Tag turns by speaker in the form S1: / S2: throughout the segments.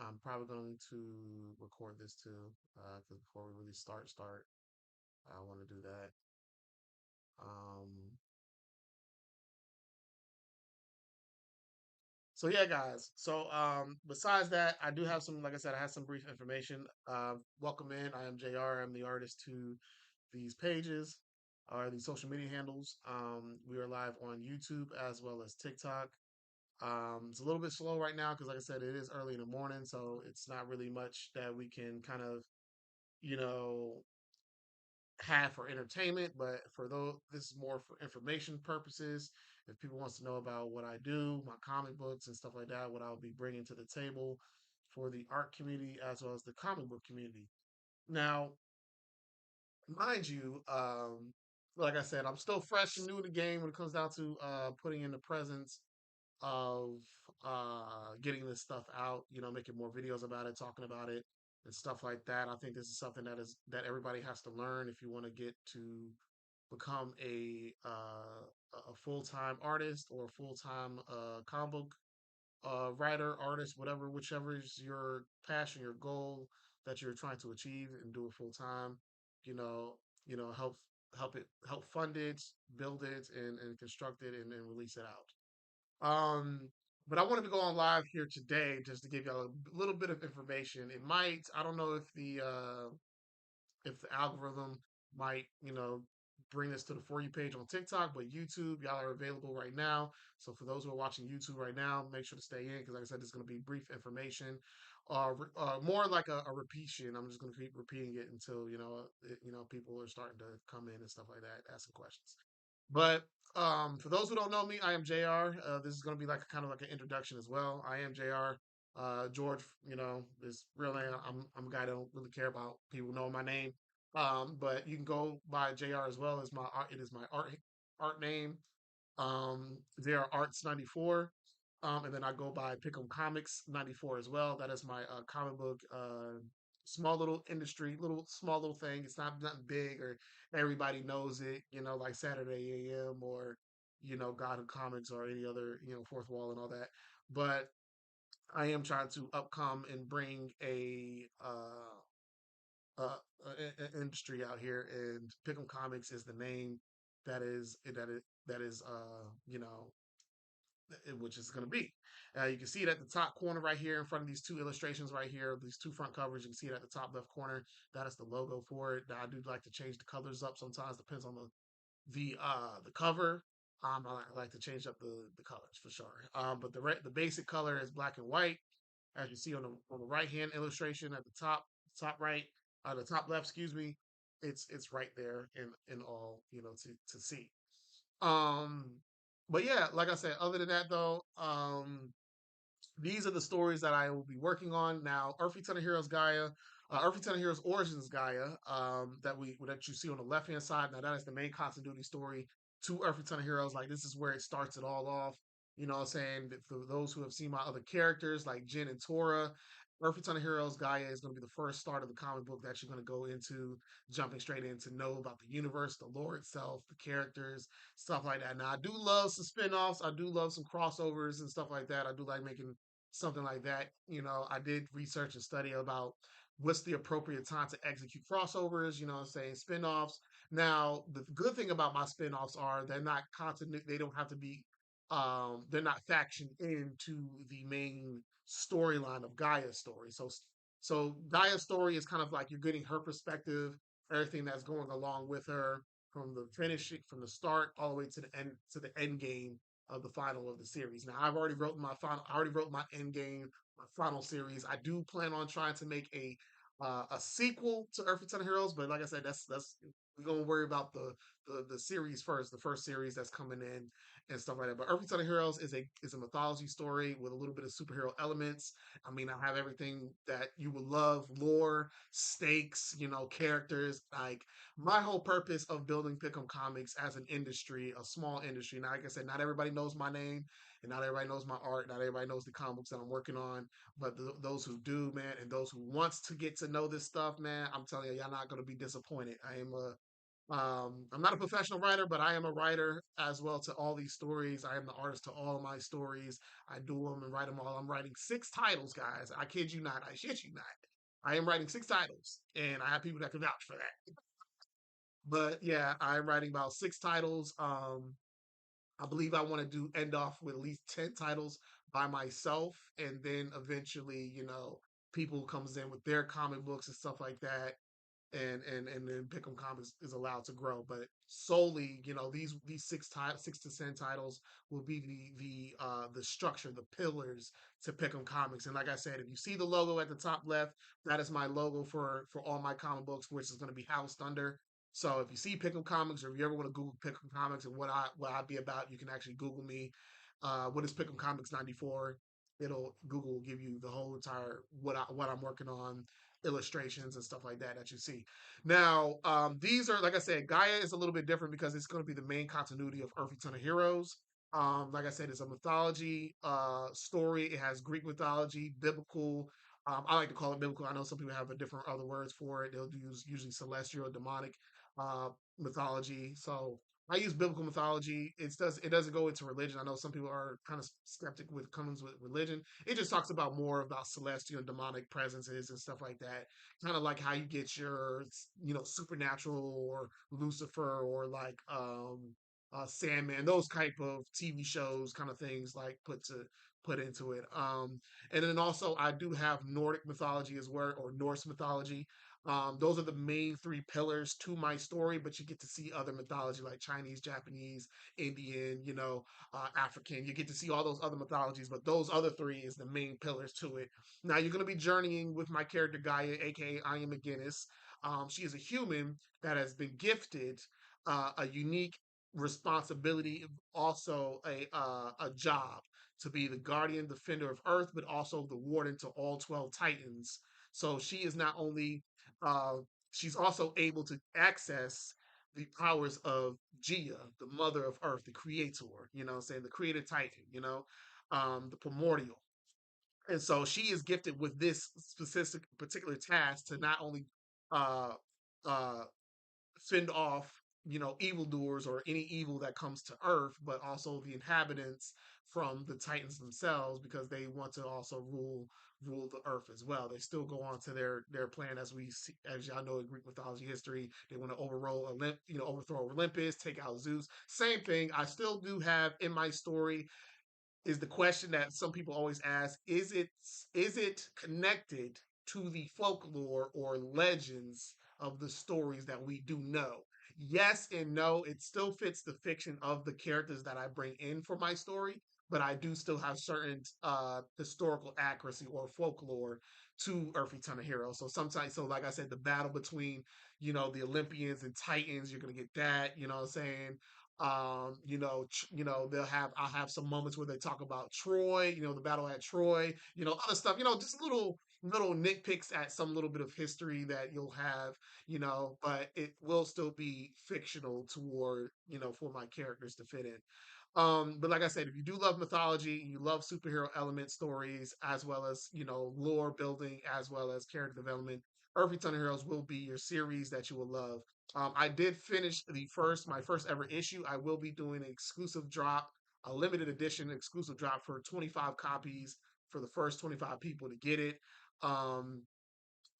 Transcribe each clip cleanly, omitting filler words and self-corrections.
S1: I'm probably going to record this too, because before we really start, I want to do that. Um, so yeah, guys. Besides that, I do have some, like I said, I have some brief information. Welcome in. I am JR. I'm the artist to these pages, or these social media handles. We are live on YouTube as well as TikTok. It's a little bit slow right now because, like I said, it is early in the morning, so it's not really much that we can kind of, you know, have for entertainment. But for those, this is more for information purposes. If people wants to know about what I do, my comic books and stuff like that, what I'll be bringing to the table for the art community as well as the comic book community. Now, mind you, like I said, I'm still fresh and new in the game when it comes down to putting in the presence of getting this stuff out, making more videos about it, talking about it, and stuff like that. I think this is something that everybody has to learn if you want to get to become a full time artist or a full time comic book writer, artist, whatever, whichever is your passion, your goal that you're trying to achieve, and do it full time. You know, help fund it, build it, and construct it, and release it out. Um, but I wanted to go on live here today just to give y'all a little bit of information. It might, I don't know if the algorithm might, bring this to the For You page on TikTok, but YouTube, y'all are available right now. So for those who are watching YouTube right now, make sure to stay in because, like I said, it's going to be brief information, more like a repeation. I'm just going to keep repeating it until people are starting to come in and stuff like that, asking questions. But for those who don't know me, I am JR. This is going to be like kind of like an introduction as well. I am JR. George, is real name. I'm a guy that don't really care about people knowing my name. But you can go by JR as well as my art. It is my art name. JR Arts 94. And then I go by Pick'em Comics 94 as well. That is my comic book small little industry, little small little thing. It's not nothing big or everybody knows it, like Saturday AM or God of Comics or any other, Fourth Wall and all that. But I am trying to upcome and bring industry out here, and Pick'em Comics is the name that is which is going to be. You can see it at the top corner right here in front of these two illustrations right here, these two front covers. You can see it at the top left corner. That is the logo for it. Now, I do like to change the colors up sometimes, depends on the cover. I like to change up the colors for sure. But the basic color is black and white, as you see on the right hand illustration at the top right, the top left, excuse me. It's right there in all to see. Um, but yeah, like I said, other than that though, these are the stories that I will be working on now. Earthly Ton of Heroes Gaia, Earthly Ton of Heroes Origins Gaia, that you see on the left hand side. Now that is the main continuity story to Earthly Ton of Heroes. Like this is where it starts it all off. You know what I'm saying? For those who have seen my other characters like Jin and Tora, Earthly Ton of Heroes Gaia is going to be the first start of the comic book that you're going to go into, jumping straight in to know about the universe, the lore itself, the characters, stuff like that. Now I do love some spin-offs. I do love some crossovers and stuff like that. I do like making something like that. I did research and study about what's the appropriate time to execute crossovers, saying spin-offs. Now, the good thing about my spin-offs are they're not continu they don't have to be they're not factioned into the main storyline of Gaia's story. So Gaia's story is kind of like you're getting her perspective, everything that's going along with her from the finishing from the start all the way to the end game of the final of the series. Now I've already wrote my final. I already wrote my end game, my final series. I do plan on trying to make a sequel to Earth Ten Heroes, but like I said, that's we're gonna worry about the series first, the first series that's coming in and stuff like that. But Earth Ten Heroes is a mythology story with a little bit of superhero elements. I mean, I have everything that you would love: lore, stakes, characters. Like my whole purpose of building Pick'em Comics as an industry, a small industry. Now, like I said, not everybody knows my name, and not everybody knows my art, not everybody knows the comics that I'm working on. But those who do, man, and those who wants to get to know this stuff, man, I'm telling you, y'all not gonna be disappointed. I'm not a professional writer, but I am a writer as well to all these stories. I am the artist to all of my stories. I do them and write them all. I'm writing 6 titles, guys. I kid you not. I shit you not. I am writing 6 titles, and I have people that can vouch for that. But yeah, I'm writing about 6 titles. I believe I want to do end off with at least 10 titles by myself, and then eventually, people comes in with their comic books and stuff like that, and then Pick'em Comics is allowed to grow. But solely, these 6 to 10 titles will be the structure, the pillars to Pick'em Comics. And like I said, if you see the logo at the top left, that is my logo for all my comic books, which is going to be housed under. So if you see Pick'em Comics, or if you ever want to Google Pick'em Comics and what I'd be about, you can actually Google me. What is Pick'em Comics 94? It'll Google will give you the whole entire what I'm working on, illustrations and stuff like that that you see. Now, these are, like I said, Gaia is a little bit different because it's going to be the main continuity of Earth Eternal Heroes. Like I said, it's a mythology story. It has Greek mythology, biblical. I like to call it biblical. I know some people have a different other words for it. They'll use usually celestial, demonic uh, mythology. So I use biblical mythology. It doesn't go into religion. I know some people are kind of skeptic with comes with religion. It just talks about more about celestial and demonic presences and stuff like that. Kind of like how you get your supernatural or Lucifer or like Sandman, those type of TV shows, kind of things like put into it. And then also I do have Nordic mythology as well, or Norse mythology. Those are the main 3 pillars to my story, but you get to see other mythology like Chinese, Japanese, Indian, African. You get to see all those other mythologies, but those other 3 is the main pillars to it. Now you're going to be journeying with my character Gaia, aka I am McGinnis. She is a human that has been gifted a unique responsibility, also a job to be the guardian defender of Earth, but also the warden to all 12 Titans. So she is not only uh, she's also able to access the powers of Gia, the mother of Earth, the creator, saying the creator Titan, the primordial. And so she is gifted with this specific particular task to not only uh, uh, fend off evildoers or any evil that comes to Earth, but also the inhabitants from the Titans themselves, because they want to also rule the Earth as well. They still go on to their plan, as we see, as y'all know in Greek mythology history. They want to overthrow Olympus, take out Zeus. Same thing. I still do have in my story is the question that some people always ask: is it connected to the folklore or legends of the stories that we do know? Yes and no. It still fits the fiction of the characters that I bring in for my story, but I do still have certain historical accuracy or folklore to Earth Eternal Hero. So sometimes, so like I said, the battle between the Olympians and Titans, you're gonna get that. You know what I'm saying? I'll have some moments where they talk about Troy, the battle at Troy, other stuff, just little nitpicks at some little bit of history that you'll have, but it will still be fictional toward, for my characters to fit in. But like I said, if you do love mythology, you love superhero element stories, as well as, lore building, as well as character development, Earth Eternal Heroes will be your series that you will love. I did finish my first ever issue. I will be doing an exclusive drop, a limited edition exclusive drop for 25 copies for the first 25 people to get it. Um,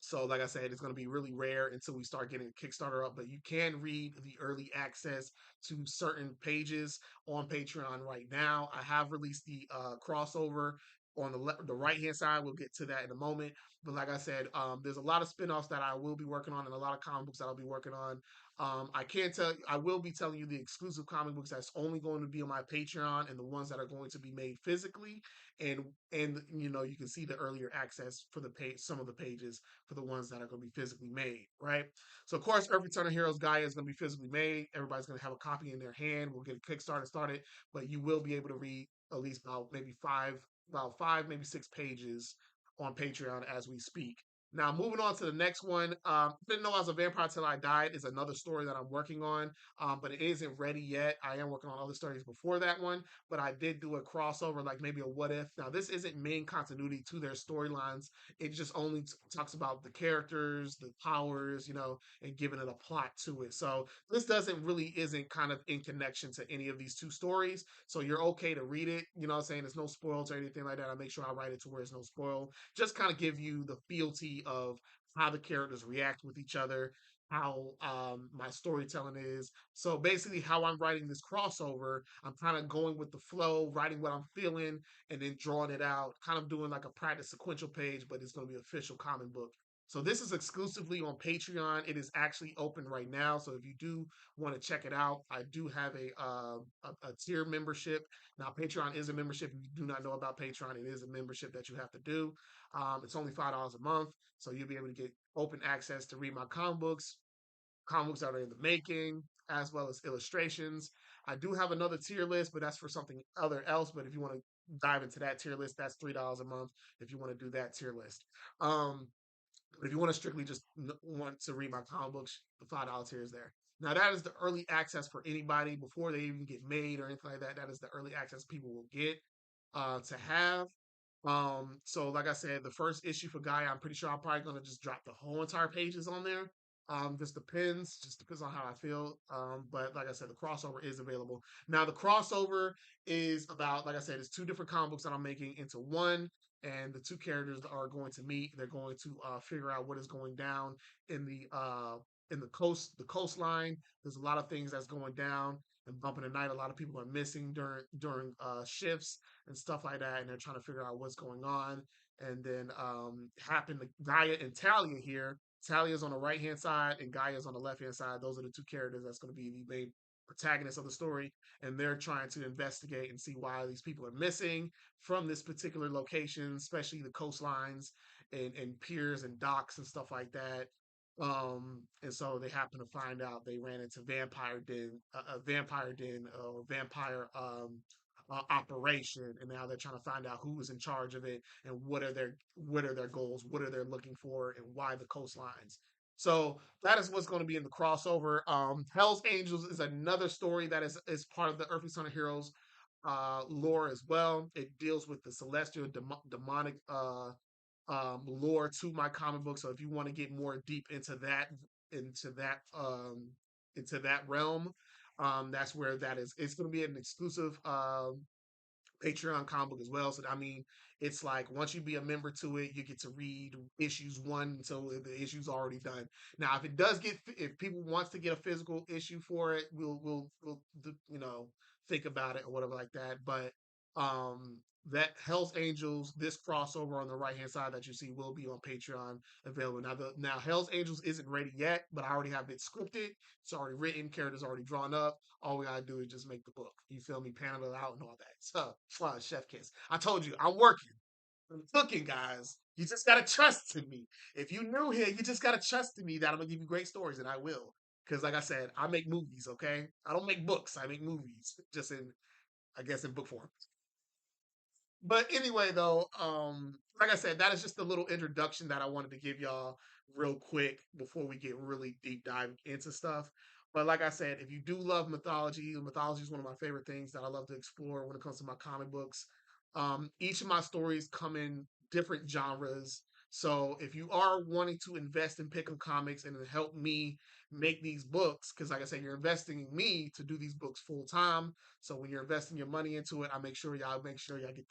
S1: so, like I said, it's going to be really rare until we start getting a Kickstarter up. But you can read the early access to certain pages on Patreon right now. I have released the crossover on the right hand side. We'll get to that in a moment. But like I said, there's a lot of spinoffs that I will be working on, and a lot of comic books that I'll be working on. I can't tell. I will be telling you the exclusive comic books that's only going to be on my Patreon, and the ones that are going to be made physically. And you can see the earlier access for the page, some of the pages for the ones that are going to be physically made, right? So, of course, Earth Eternal Heroes Gaia is going to be physically made. Everybody's going to have a copy in their hand. We'll get a Kickstarter started, but you will be able to read at least about five, maybe 6 pages on Patreon as we speak. Now, moving on to the next one. Didn't know I was a vampire till I died is another story that I'm working on, but it isn't ready yet. I am working on other stories before that one, but I did do a crossover, like maybe a what if. Now, this isn't main continuity to their storylines. It just only talks about the characters, the powers, and giving it a plot to it. So this doesn't really isn't kind of in connection to any of these two stories. So you're okay to read it. You know what I'm saying? There's no spoils or anything like that. I make sure I write it to where there's no spoil, just kind of give you the fealty of how the characters react with each other, how my storytelling is. So basically, how I'm writing this crossover, I'm kind of going with the flow, writing what I'm feeling, and then drawing it out, kind of doing like a practice sequential page, but it's going to be official comic book. So this is exclusively on Patreon. It is actually open right now. So if you do want to check it out, I do have a tier membership. Now Patreon is a membership. If you do not know about Patreon, it is a membership that you have to do. It's only $5 a month, so you'll be able to get open access to read my comic books that are in the making, as well as illustrations. I do have another tier list, but that's for something other else. But if you want to dive into that tier list, that's $3 a month. If you want to do that tier list, but if you want to strictly just want to read my comic books, the $5 tier is there. Now that is the early access for anybody before they even get made or anything like that. That is the early access people will get to have. So like I said, the first issue for Gaia, I'm pretty sure I'm probably gonna just drop the whole entire pages on there. Just depends on how I feel. But like I said, the crossover is available. Now the crossover is about, like I said, it's two different comic books that I'm making into one, and the two characters are going to meet. They're going to figure out what is going down in the coastline. There's a lot of things that's going down and bumping the night. A lot of people are missing during shifts and stuff like that, and they're trying to figure out what's going on. And then happened to Gaia and Talia here. Talia's on the right hand side, and Gaia's on the left hand side. Those are the two characters that's going to be the main protagonists of the story, and they're trying to investigate and see why these people are missing from this particular location, especially the coastlines and piers and docks and stuff like that. And so they happen to find out they ran into vampire den or vampire operation, and now they're trying to find out who is in charge of it and what are their goals, what are they looking for, and why the coastlines. So that is what's going to be in the crossover. Hell's Angels is another story that is part of the Earthly Son of Heroes lore as well. It deals with the celestial demonic lore to my comic book. So if you want to get more deep into that into that realm, that's where that is. It's going to be an exclusive Patreon comic book as well. So I mean, it's like once you be a member to it, you get to read issues one until the issue's already done. Now, if people wants to get a physical issue for it, we'll think about it or whatever like that. But um, that Hell's Angels, this crossover on the right hand side that you see will be on Patreon available. Now Hell's Angels isn't ready yet, but I already have it scripted. It's already written, characters already drawn up. All we gotta do is just make the book. You feel me? Panel it out and all that. So, chef kiss. I told you, I'm working. I'm cooking, guys. You just gotta trust in me. If you new here, you just gotta trust in me that I'm gonna give you great stories, and I will. Because, like I said, I make movies. Okay, I don't make books. I make movies, just I guess, in book form. But anyway, though, like I said, that is just a little introduction that I wanted to give y'all real quick before we get really deep dive into stuff. But like I said, if you do love mythology is one of my favorite things that I love to explore when it comes to my comic books. Each of my stories come in different genres. So if you are wanting to invest in Pick'em Comics and help me make these books, because like I said, you're investing in me to do these books full time. So when you're investing your money into it, I make sure y'all get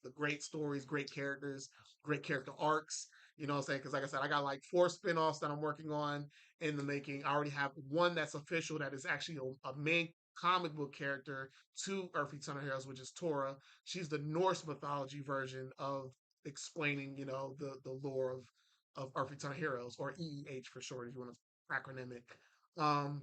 S1: the great stories, great characters, great character arcs. You know what I'm saying? Because like I said, I got like 4 spinoffs that I'm working on in the making. I already have one that's official that is actually a main comic book character to Earthly Ton of Heroes, which is Tora. She's the Norse mythology version of explaining, the lore of Earthly Ton of Heroes, or EEH for short, if you want to acronym it. Um,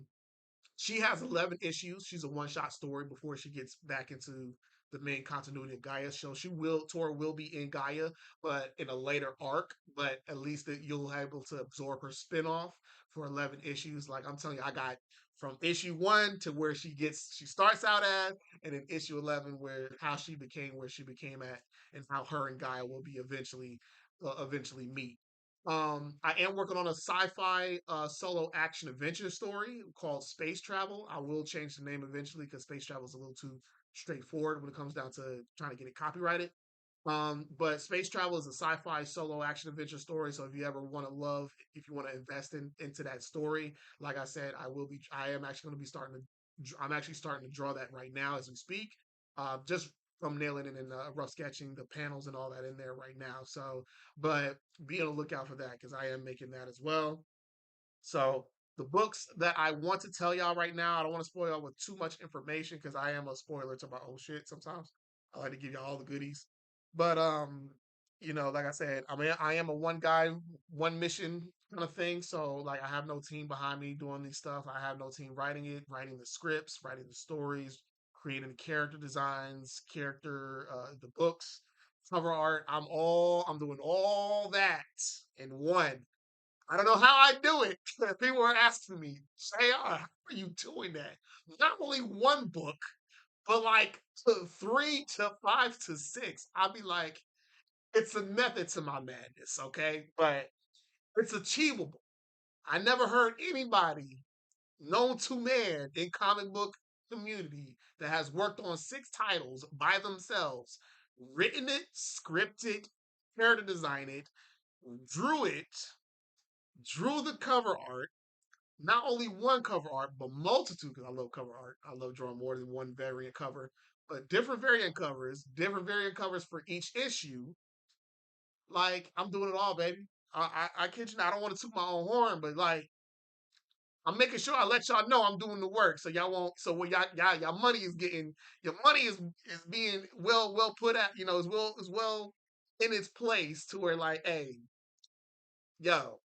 S1: she has 11 issues. She's a one-shot story before she gets back into the main continuity of Gaia. So Tora will be in Gaia, but in a later arc. But at least that you'll be able to absorb her spinoff for 11 issues. Like I'm telling you, I got from issue 1 to where she starts out at, and then issue 11 where how she became where she became at, and how her and Gaia will be eventually meet. I am working on a sci-fi solo action adventure story called Space Travel. I will change the name eventually because Space Travel is a little too straightforward when it comes down to trying to get it copyrighted. But Space Travel is a sci-fi solo action adventure story. So if you ever want to love, if you want to invest into that story, like I said, I am actually going to be I'm actually starting to draw that right now as we speak. Just from nailing it in rough sketching the panels and all that in there right now. So, but be on the lookout for that because I am making that as well. So the books that I want to tell y'all right now, I don't want to spoil y'all with too much information because I am a spoiler to my own shit sometimes. I like to give y'all all the goodies. But like I said, I mean I am a one guy, one mission kind of thing. So like I have no team behind me doing these stuff. I have no team writing it, writing the scripts, writing the stories, creating the character designs, the books, cover art. I'm doing all that in one. I don't know how I do it. People are asking me, JR, how are you doing that? Not only one book, but like to 3 to 5 to 6. I'll be like, it's a method to my madness, okay? But it's achievable. I never heard anybody known to man in comic book community that has worked on 6 titles by themselves, written it, scripted, character designed drew it, drew the cover art, not only one cover art, but multitude, because I love cover art. I love drawing more than one variant cover, but different variant covers for each issue. Like, I'm doing it all, baby. I kid you not, I don't want to toot my own horn, but like, I'm making sure I let y'all know I'm doing the work, so y'all won't. So when y'all money is getting, your money is being well put at, is well in its place to where like, hey, yo,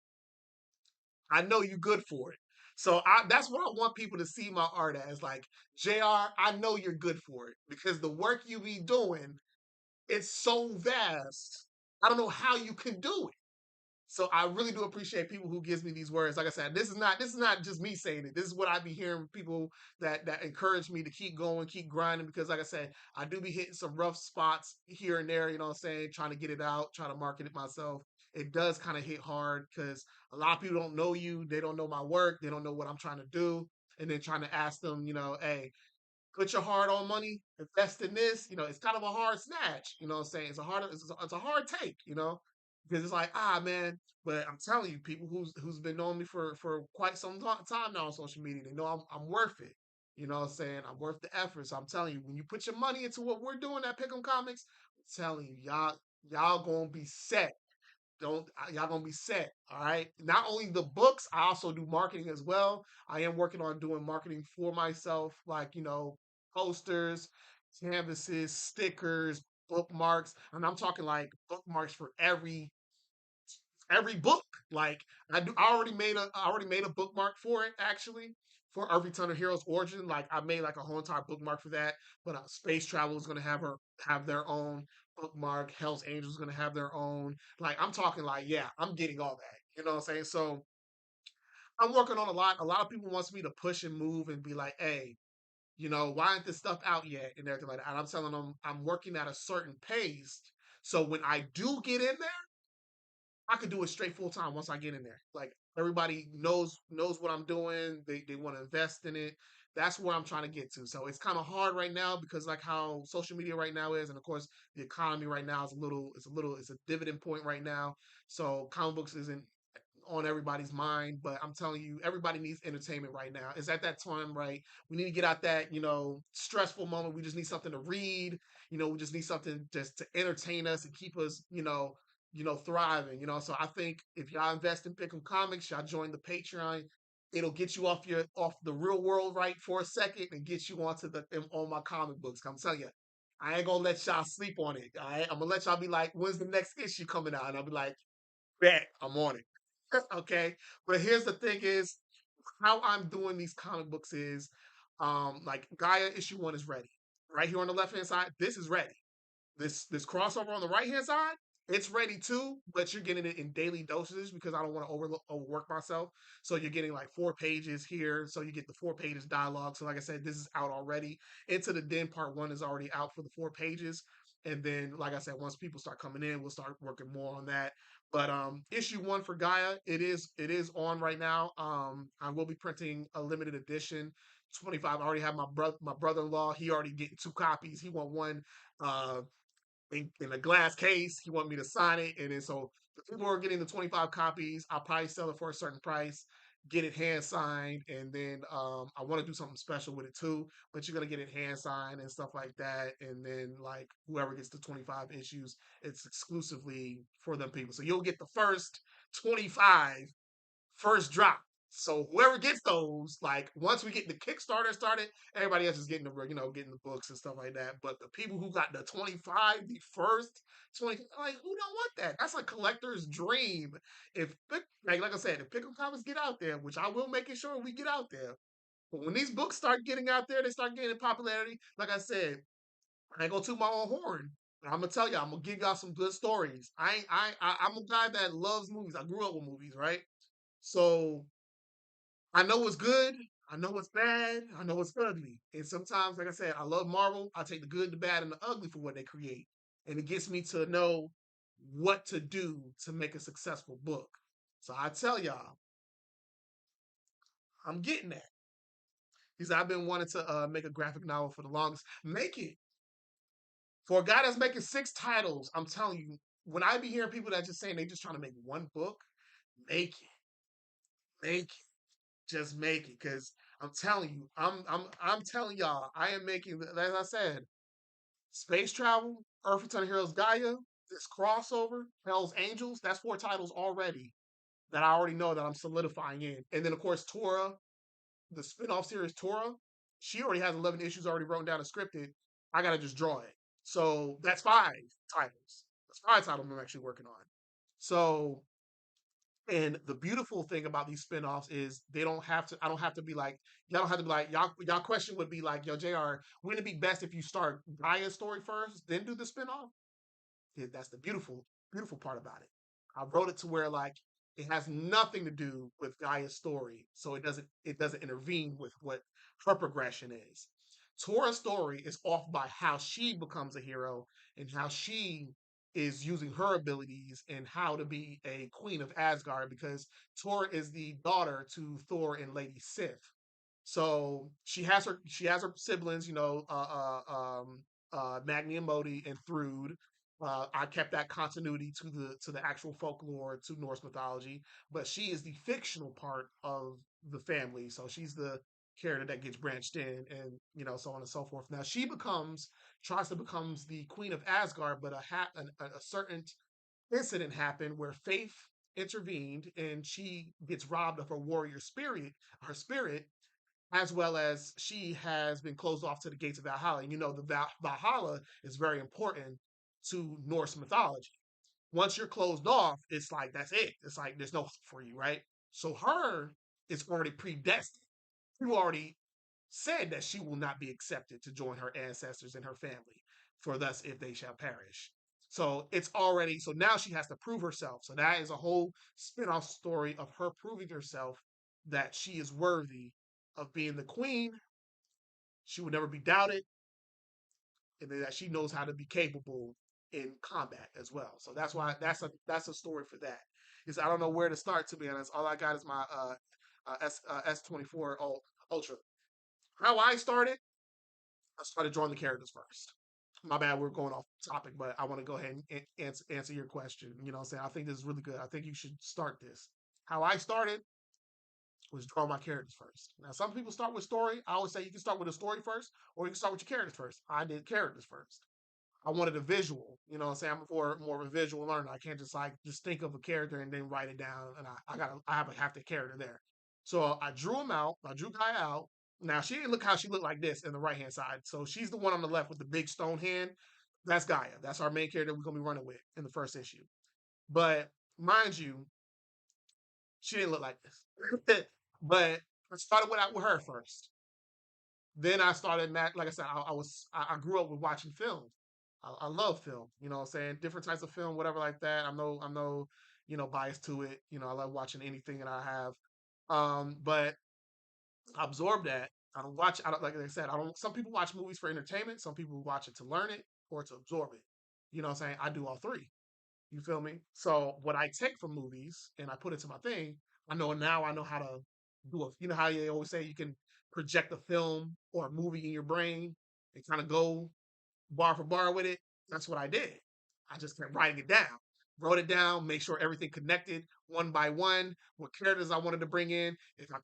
S1: I know you good for it. So that's what I want people to see my art as. Like, JR, I know you're good for it because the work you be doing is so vast. I don't know how you can do it. So I really do appreciate people who gives me these words. Like I said, this is not just me saying it. This is what I be hearing people that encourage me to keep going, keep grinding. Because like I said, I do be hitting some rough spots here and there. You know what I'm saying? Trying to get it out, trying to market it myself. It does kind of hit hard because a lot of people don't know you. They don't know my work. They don't know what I'm trying to do. And then trying to ask them, hey, put your hard on money, invest in this. It's kind of a hard snatch. You know what I'm saying? It's a hard take. Because it's like man. But I'm telling you, people who's been knowing me for quite some time now on social media, they know I'm worth it. You know what I'm saying? I'm worth the effort. So I'm telling you, when you put your money into what we're doing at Pick'em Comics, I'm telling you, y'all gonna be set. Don't y'all gonna be set, all right? Not only the books, I also do marketing as well. I am working on doing marketing for myself, like posters, canvases, stickers, bookmarks, and I'm talking like bookmarks for every book. Like I already made a bookmark for it actually for Every Ton of Heroes Origin. Like I made like a whole entire bookmark for that. But Space Travel is gonna have their own bookmark. Hell's Angels is gonna have their own. Like I'm talking like yeah, I'm getting all that. You know what I'm saying? So I'm working on a lot. A lot of people wants me to push and move and be like, hey, why isn't this stuff out yet and everything like that. And I'm telling them I'm working at a certain pace. So when I do get in there, I could do it straight full time once I get in there. Like everybody knows what I'm doing. They want to invest in it. That's where I'm trying to get to. So it's kind of hard right now because like how social media right now is, and of course the economy right now is it's a dividend point right now. So comic books isn't on everybody's mind, but I'm telling you, everybody needs entertainment right now. It's at that time, right? We need to get out that, stressful moment. We just need something to read. We just need something just to entertain us and keep us, thriving. So I think if y'all invest in Pick'em Comics, y'all join the Patreon. It'll get you off the real world right for a second and get you onto on my comic books. I'm telling you, I ain't gonna let y'all sleep on it. All right, I'm gonna let y'all be like, when's the next issue coming out? And I'll be like, bet I'm on it. Okay. But here's the thing is how I'm doing these comic books is like Gaia issue 1 is ready. Right here on the left hand side, this is ready. This crossover on the right hand side, it's ready too, but you're getting it in daily dosages because I don't want to overwork myself. So you're getting like 4 pages here. So you get the 4 pages dialogue. So like I said, this is out already. Into the Den part 1 is already out for the 4 pages. And then, like I said, once people start coming in, we'll start working more on that. But issue one for Gaia, it is on right now. I will be printing a limited edition 25. I already have my brother-in-law. He already getting two copies. He want one uh in a glass case. He want me to sign it, and then so the people who are getting the 25 copies, I'll probably sell it for a certain price, get it hand signed, and then I want to do something special with it too. But you're gonna get it hand signed and stuff like that, and then like whoever gets the 25 issues, it's exclusively for them people. So you'll get the first 25 first drop. So whoever gets those, like once we get the Kickstarter started, everybody else is getting getting the books and stuff like that. But the people who got the 25, the first 20, like who don't want that? That's a collector's dream. If like I said, if Pickle Comics get out there, which I will make sure we get out there. But when these books start getting out there, they start getting popularity. Like I said, I ain't gonna toot my own horn. I'm gonna tell y'all, I'm gonna give y'all some good stories. I'm a guy that loves movies. I grew up with movies, right? So I know what's good. I know what's bad. I know what's ugly. And sometimes, like I said, I love Marvel. I take the good, the bad, and the ugly for what they create. And it gets me to know what to do to make a successful book. So I tell y'all, I'm getting that. Because I've been wanting to make a graphic novel for the longest. Make it. For a guy that's making 6 titles, I'm telling you, when I be hearing people that just saying they just trying to make one book, make it. Make it. Just make it, because I'm telling you, I'm telling y'all, I am making. As I said, space travel, Earth Return Heroes, Gaia, this crossover, Hell's Angels. That's 4 titles already that I already know that I'm solidifying in. And then of course Tora, the spinoff series Tora, she already has 11 issues already written down and scripted. I gotta just draw it. So that's 5 titles. That's 5 titles I'm actually working on. So and the beautiful thing about these spinoffs is they don't have to. I don't have to be like y'all. Don't have to be like y'all. Y'all question would be like, yo, Jr. Wouldn't it be best if you start Gaia's story first, then do the spinoff? Yeah, that's the beautiful part about it. I wrote it to where like it has nothing to do with Gaia's story, so it doesn't intervene with what her progression is. Tora's story is off by how she becomes a hero and how she is using her abilities and how to be a queen of Asgard because Tora is the daughter to Thor and Lady Sif. So she has her siblings, Magni and Modi and Thrud. I kept that continuity to the actual folklore to Norse mythology, but she is the fictional part of the family. So she's the character that gets branched in, and so on and so forth. Now she tries to becomes the queen of Asgard, but a certain incident happened where Faith intervened, and she gets robbed of her spirit, as well as she has been closed off to the gates of Valhalla. And the Valhalla is very important to Norse mythology. Once you're closed off, it's like that's it. It's like there's no hope for you, right? So her is already predestined. You already said that she will not be accepted to join her ancestors and her family, for thus if they shall perish. So it's already so now she has to prove herself. So that is a whole spin-off story of her proving herself that she is worthy of being the queen. She will never be doubted, and that she knows how to be capable in combat as well. So that's why that's a story for that. Is I don't know where to start, to be honest. All I got is my S24 Ultra. How I started, I started drawing the characters first. My bad, we're going off topic, but I want to go ahead and answer your question. You know what I'm saying? I think this is really good. I think you should start this. How I started was draw my characters first. Now, some people start with story. I always say you can start with a story first, or you can start with your characters first. I did characters first. I wanted a visual. You know what I'm saying? I'm more of a visual learner. I can't just think of a character and then write it down. And I have a half the character there. So I drew him out. I drew Guy out. Now she didn't look how she looked like this in the right hand side. So she's the one on the left with the big stone hand. That's Gaia. That's our main character we're gonna be running with in the first issue. But mind you, she didn't look like this. But I started with her first. Then I started, like I said, I grew up with watching film. I love film. You know what I'm saying? Different types of film, whatever like that. I'm no biased to it. I love watching anything that I have. But I absorb that. I don't like I said, I don't some people watch movies for entertainment, some people watch it to learn it or to absorb it. You know what I'm saying? I do all three. You feel me? So what I take from movies and I put it to my thing, I know how to do a, you know how you always say you can project a film or a movie in your brain and kind of go bar for bar with it. That's what I did. I just kept writing it down, wrote it down, make sure everything connected one by one. What characters I wanted to bring in. If I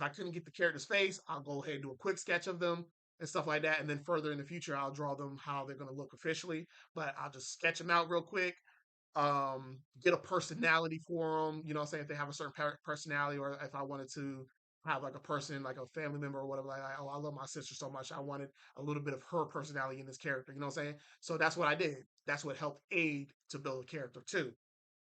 S1: couldn't get the character's face, I'll go ahead and do a quick sketch of them and stuff like that. And then further in the future, I'll draw them how they're going to look officially. But I'll just sketch them out real quick, get a personality for them. You know what I'm saying? If they have a certain personality, or if I wanted to have like a person, like a family member or whatever, like, oh, I love my sister so much. I wanted a little bit of her personality in this character. You know what I'm saying? So that's what I did. That's what helped aid to build a character too.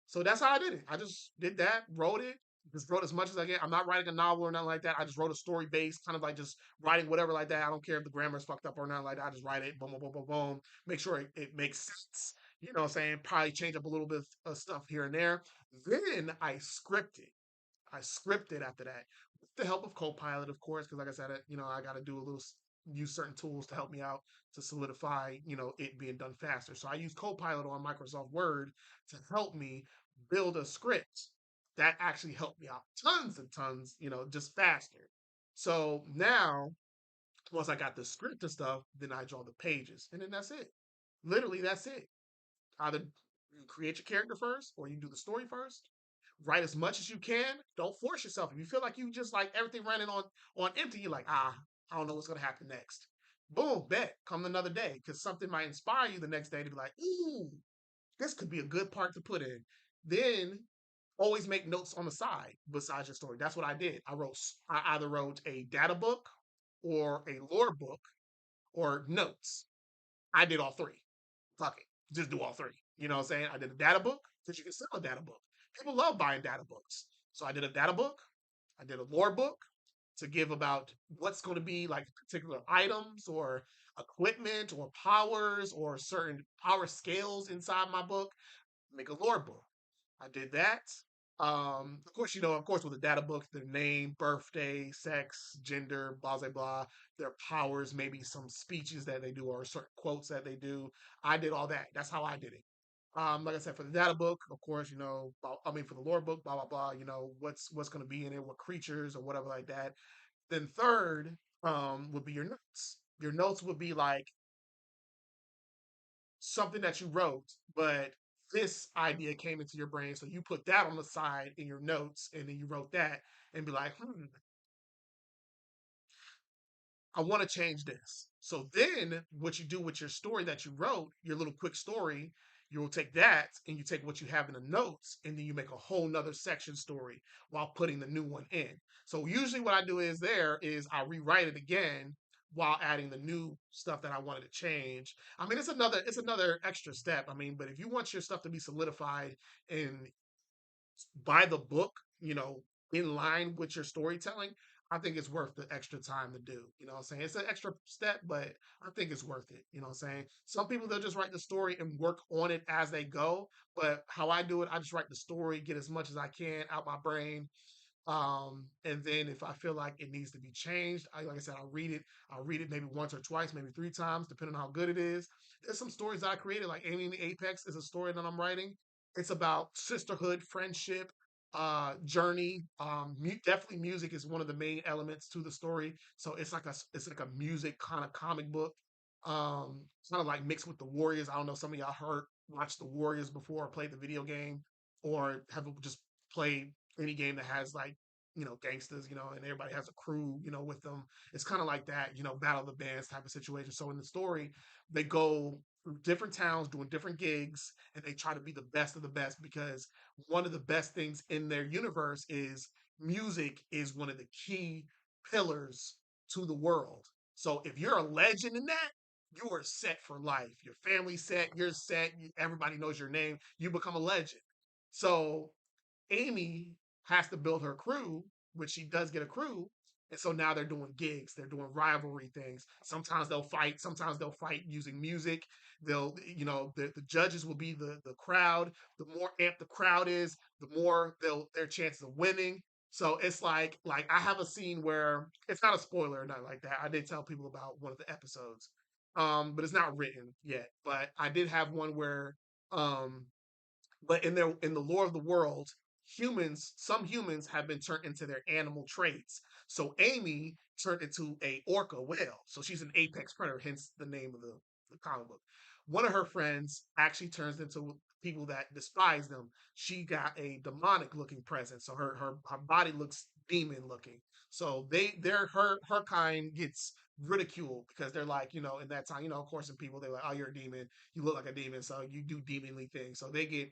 S1: So that's how I did it. I just did that, wrote it, just wrote as much as I can. I'm not writing a novel or nothing like that. I just wrote a story based, kind of like just writing whatever like that. I don't care if the grammar is fucked up or nothing like that. I just write it, boom, boom, boom, boom, boom. Make sure it makes sense. You know what I'm saying? Probably change up a little bit of stuff here and there. Then I scripted. I scripted after that with the help of Copilot, of course, because like I said, I got to do a little use certain tools to help me out to solidify, it being done faster. So I use Copilot on Microsoft Word to help me build a script that actually helped me out tons and tons, just faster. So now, once I got the script and stuff, then I draw the pages, and then that's it. Literally, that's it. Either you create your character first, or you do the story first. Write as much as you can. Don't force yourself. If you feel like you just like everything running on empty, you're like, I don't know what's gonna happen next. Boom, bet. Come another day, because something might inspire you the next day to be like, ooh, this could be a good part to put in. Then always make notes on the side besides your story. That's what I did. I either wrote a data book or a lore book or notes. I did all three. Fuck it. Just do all three. You know what I'm saying? I did a data book because you can sell a data book. People love buying data books. So I did a data book. I did a lore book to give about what's going to be like particular items or equipment or powers or certain power scales inside my book. Make a lore book. I did that. Of course, of course, with a data book, their name, birthday, sex, gender, blah, blah, blah, their powers, maybe some speeches that they do or certain quotes that they do. I did all that. That's how I did it. Like I said, for the data book, of course, for the lore book, blah, blah, blah, what's going to be in it, what creatures or whatever like that. Then third, would be your notes. Your notes would be like something that you wrote, but this idea came into your brain. So you put that on the side in your notes and then you wrote that and be like, I want to change this. So then what you do with your story that you wrote, your little quick story, you will take that and you take what you have in the notes and then you make a whole nother section story while putting the new one in. So usually what I do is I rewrite it again while adding the new stuff that I wanted to change. I mean, it's another extra step. I mean, but if you want your stuff to be solidified and by the book, in line with your storytelling, I think it's worth the extra time to do. You know what I'm saying? It's an extra step, but I think it's worth it. You know what I'm saying? Some people, they'll just write the story and work on it as they go. But how I do it, I just write the story, get as much as I can out my brain. And then if I feel like it needs to be changed, like I said, I'll read it. I'll read it maybe once or twice, maybe three times, depending on how good it is. There's some stories that I created, like Amy and the Apex is a story that I'm writing. It's about sisterhood, friendship, journey. Definitely music is one of the main elements to the story. So it's like a music kind of comic book. Kind of like mixed with the Warriors. I don't know, some of y'all watched the Warriors before or played the video game or have just played any game that has like gangsters, and everybody has a crew, with them. It's kind of like that, battle of the bands type of situation. So in the story, they go through different towns doing different gigs, and they try to be the best of the best because one of the best things in their universe is music is one of the key pillars to the world. So if you're a legend in that, you are set for life. Your family's set, you're set, everybody knows your name, you become a legend. So Amy has to build her crew, which she does get a crew. And so now they're doing gigs, they're doing rivalry things. Sometimes they'll fight using music. The judges will be the crowd. The more amped the crowd is, the more their chances of winning. So it's like I have a scene where it's not a spoiler or nothing like that. I did tell people about one of the episodes. But it's not written yet. But I did have one where um but in the lore of the world, some humans have been turned into their animal traits. So Amy turned into a orca whale. So she's an apex predator, hence the name of the comic book. One of her friends actually turns into people that despise them. She got a demonic looking presence. So her body looks demon looking. So her kind gets ridiculed because they're like, in that time, of course, in people they're like, oh, you're a demon, you look like a demon, so you do demonly things. So they get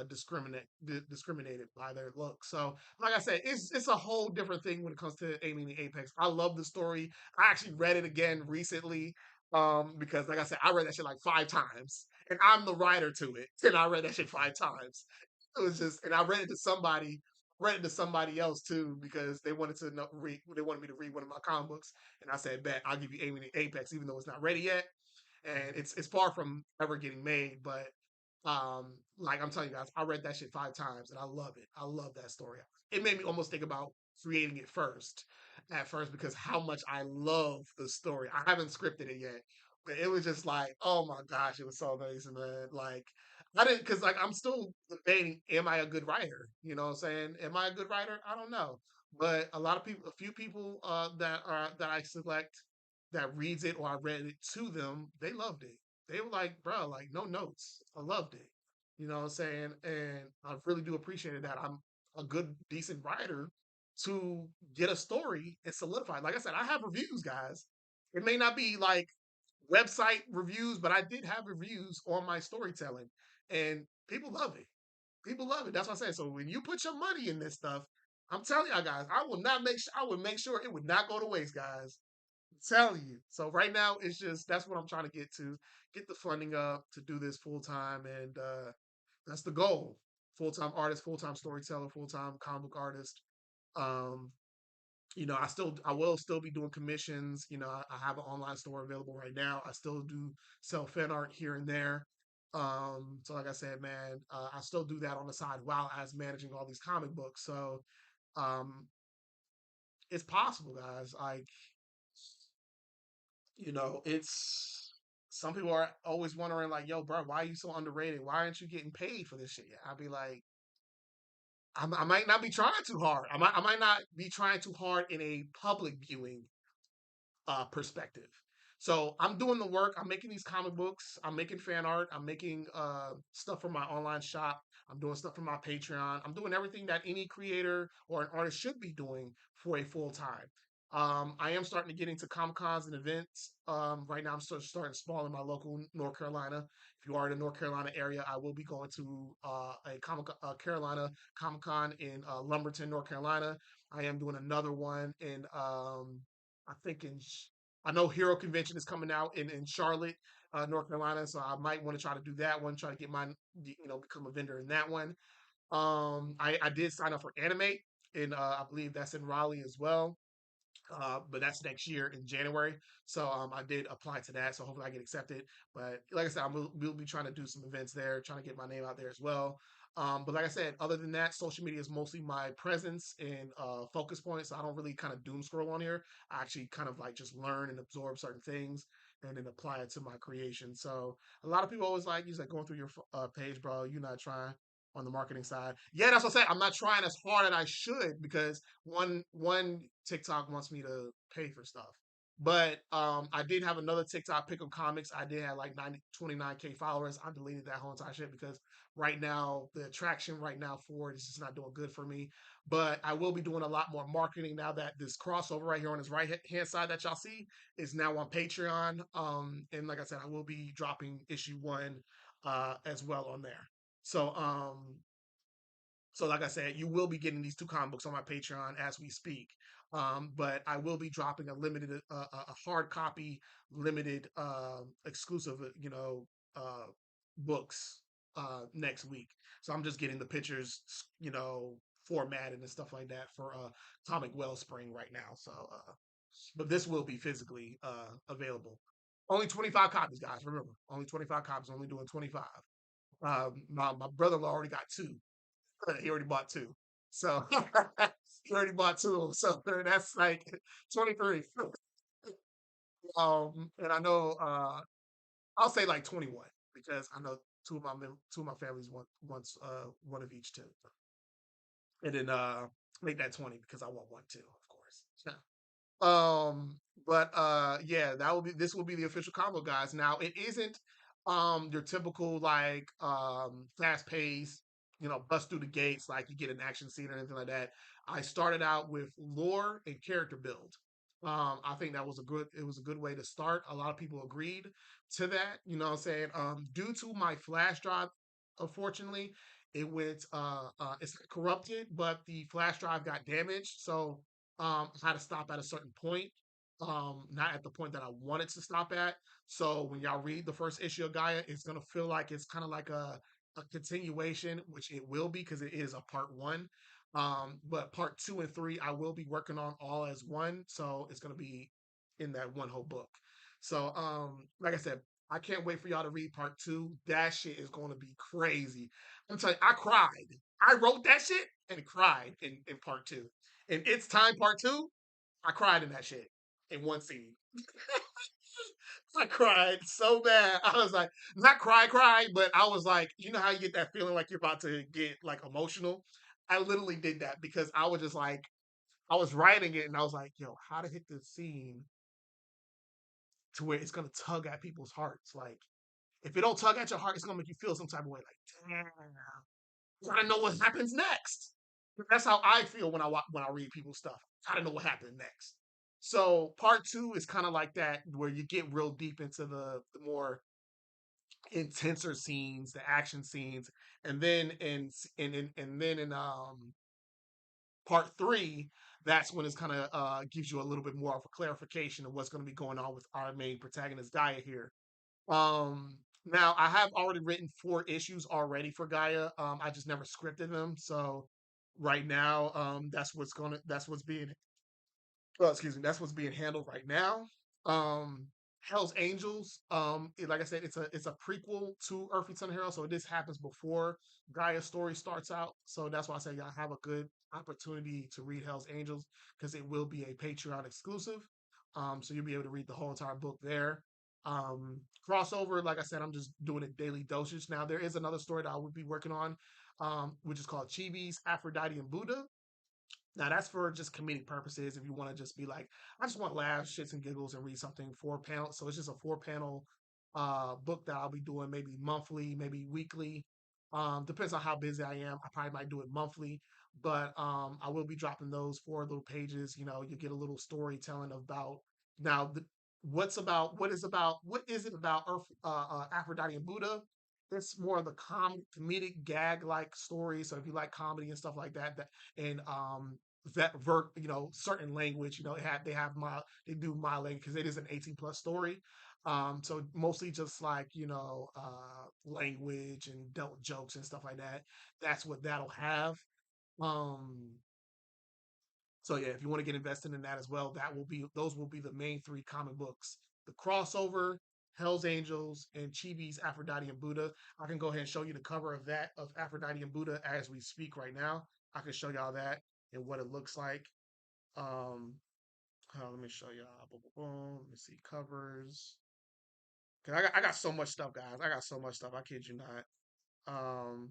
S1: discriminated by their look. So, like I said, it's a whole different thing when it comes to Amy and the Apex. I love the story. I actually read it again recently because, like I said, I read that shit like 5 times, and I'm the writer to it, and I read that shit 5 times. It was just, and I read it to somebody. Read it to somebody else too because they wanted to read. They wanted me to read one of my comic books, and I said, "Bet I'll give you Amy and the Apex, even though it's not ready yet." And it's far from ever getting made. But like I'm telling you guys, I read that shit 5 times and I love it. I love that story. It made me almost think about creating it at first, because how much I love the story. I haven't scripted it yet, but it was just like, oh my gosh, it was so amazing, man. Like I didn't, because like I'm still debating, am I a good writer? You know what I'm saying? Am I a good writer? I don't know. But a few people that I select that reads it or I read it to them, they loved it. They were like, bro, like no notes. I loved it. You know what I'm saying? And I really do appreciate that. I'm a good, decent writer to get a story and solidify. Like I said, I have reviews, guys. It may not be like website reviews, but I did have reviews on my storytelling, and people love it. People love it. That's what I say. So when you put your money in this stuff, I'm telling y'all guys, I will not make sure. I would make sure it would not go to waste, guys. I'm telling you. So right now, it's just that's what I'm trying to get the funding up to do this full time, and that's the goal. Full time artist, full time storyteller, full time comic book artist. Um, I will still be doing commissions. I have an online store available right now. I still do sell fan art here and there. So like I said, man, I still do that on the side while as managing all these comic books. So um, it's possible, guys. Like, it's some people are always wondering, like, yo, bro, why are you so underrated? Why aren't you getting paid for this shit yet? I'll be like, I might not be trying too hard. I might not be trying too hard in a public viewing perspective. So I'm doing the work. I'm making these comic books. I'm making fan art. I'm making stuff for my online shop. I'm doing stuff for my Patreon. I'm doing everything that any creator or an artist should be doing for a full time. I am starting to get into Comic Cons and events. Right now, I'm starting small in my local North Carolina. If you are in the North Carolina area, I will be going to a Carolina Comic Con in Lumberton, North Carolina. I am doing another one in I think I know Hero Convention is coming out in Charlotte, North Carolina, so I might want to try to do that one, try to get mine, become a vendor in that one. I did sign up for Animate, and I believe that's in Raleigh as well. But that's next year in January. So I did apply to that. So hopefully I get accepted. But like I said, we'll be trying to do some events there, trying to get my name out there as well. But like I said, other than that, social media is mostly my presence and focus points. So I don't really kind of doom scroll on here. I actually kind of like just learn and absorb certain things and then apply it to my creation. So a lot of people always like, he's like going through your page, bro. You're not trying on the marketing side. Yeah, that's what I say. I'm not trying as hard as I should because one TikTok wants me to pay for stuff. But I did have another TikTok, Pick'em Comics. I did have like 29K followers. I deleted that whole entire shit because right now the attraction right now for it is just not doing good for me. But I will be doing a lot more marketing now that this crossover right here on his right hand side that y'all see is now on Patreon. And like I said, I will be dropping issue one as well on there. So like I said, you will be getting these two comic books on my Patreon as we speak. But I will be dropping a limited, a hard copy, limited, exclusive, uh, books next week. So I'm just getting the pictures, formatted and stuff like that for Comic Wellspring right now. So, but this will be physically available. Only 25 copies, guys. Remember, only 25 copies. Only doing 25. My brother-in-law already got two. He already bought two. So he already bought two of them. So that's like 23. And I know I'll say like 21 because I know two of my families one of each too, and then make that 20 because I want one too, of course. Um, but yeah, that will be this will be the official combo, guys. Now it isn't your typical like fast paced, bust through the gates like you get an action scene or anything like that. I started out with lore and character build. I think that was a good way to start. A lot of people agreed to that, you know what I'm saying? Due to my flash drive, unfortunately, it went it's corrupted, but the flash drive got damaged. So I had to stop at a certain point, not at the point that I wanted to stop at. So when y'all read the first issue of Gaia, it's gonna feel like it's kind of like a continuation, which it will be because it is a part one. But part two and three, I will be working on all as one, so it's gonna be in that one whole book. So, like I said, I can't wait for y'all to read part two. That shit is going to be crazy. I'm telling you, I cried. I wrote that shit and cried in part two. And It's Time Part Two, I cried in that shit in one scene. I cried so bad. I was like, not cry, but I was like, you know how you get that feeling like you're about to get like emotional? I literally did that because I was just like, I was writing it and I was like, yo, how to hit this scene to where it's gonna tug at people's hearts. Like, if it don't tug at your heart, it's gonna make you feel some type of way. Like, damn, I gotta know what happens next. That's how I feel when I read people's stuff. I gotta know what happened next. So part two is kind of like that, where you get real deep into the more intenser scenes, the action scenes, and then in part three, that's when it's kind of gives you a little bit more of a clarification of what's going to be going on with our main protagonist Gaia here. Now I have already written 4 issues already for Gaia. I just never scripted them, so right now that's what's being excuse me, that's what's being handled right now. Um, Hell's Angels, like I said, it's a prequel to Earth Eternal Hero, so this happens before Gaia's story starts out. So that's why I say y'all have a good opportunity to read Hell's Angels because it will be a Patreon exclusive. So you'll be able to read the whole entire book there. Crossover, like I said, I'm just doing a daily dosage. Now there is another story that I would be working on, which is called Chibi's Aphrodite and Buddha. Now that's for just comedic purposes. If you want to just be like, I just want laughs, shits and giggles, and read something 4 panel. So it's just a 4 panel book that I'll be doing maybe monthly, maybe weekly. Depends on how busy I am. I probably might do it monthly, but I will be dropping those 4 little pages. You get a little storytelling about now what is it about Earth, Aphrodite and Buddha. It's more of the comedic gag like story. So if you like comedy and stuff like that, and certain language, they do my language because it is an 18 plus story. So mostly just like language and adult jokes and stuff like that. That's what that'll have. um so yeah, if you want to get invested in that as well, those will be the main 3 comic books: the crossover, Hell's Angels, and Chibi's Aphrodite and Buddha. I can go ahead and show you the cover of Aphrodite and Buddha as we speak right now. I can show y'all that and what it looks like. um Let me show y'all. Boom, boom, boom. Let me see covers. 'Cause I got so much stuff, guys. I got so much stuff. I kid you not. um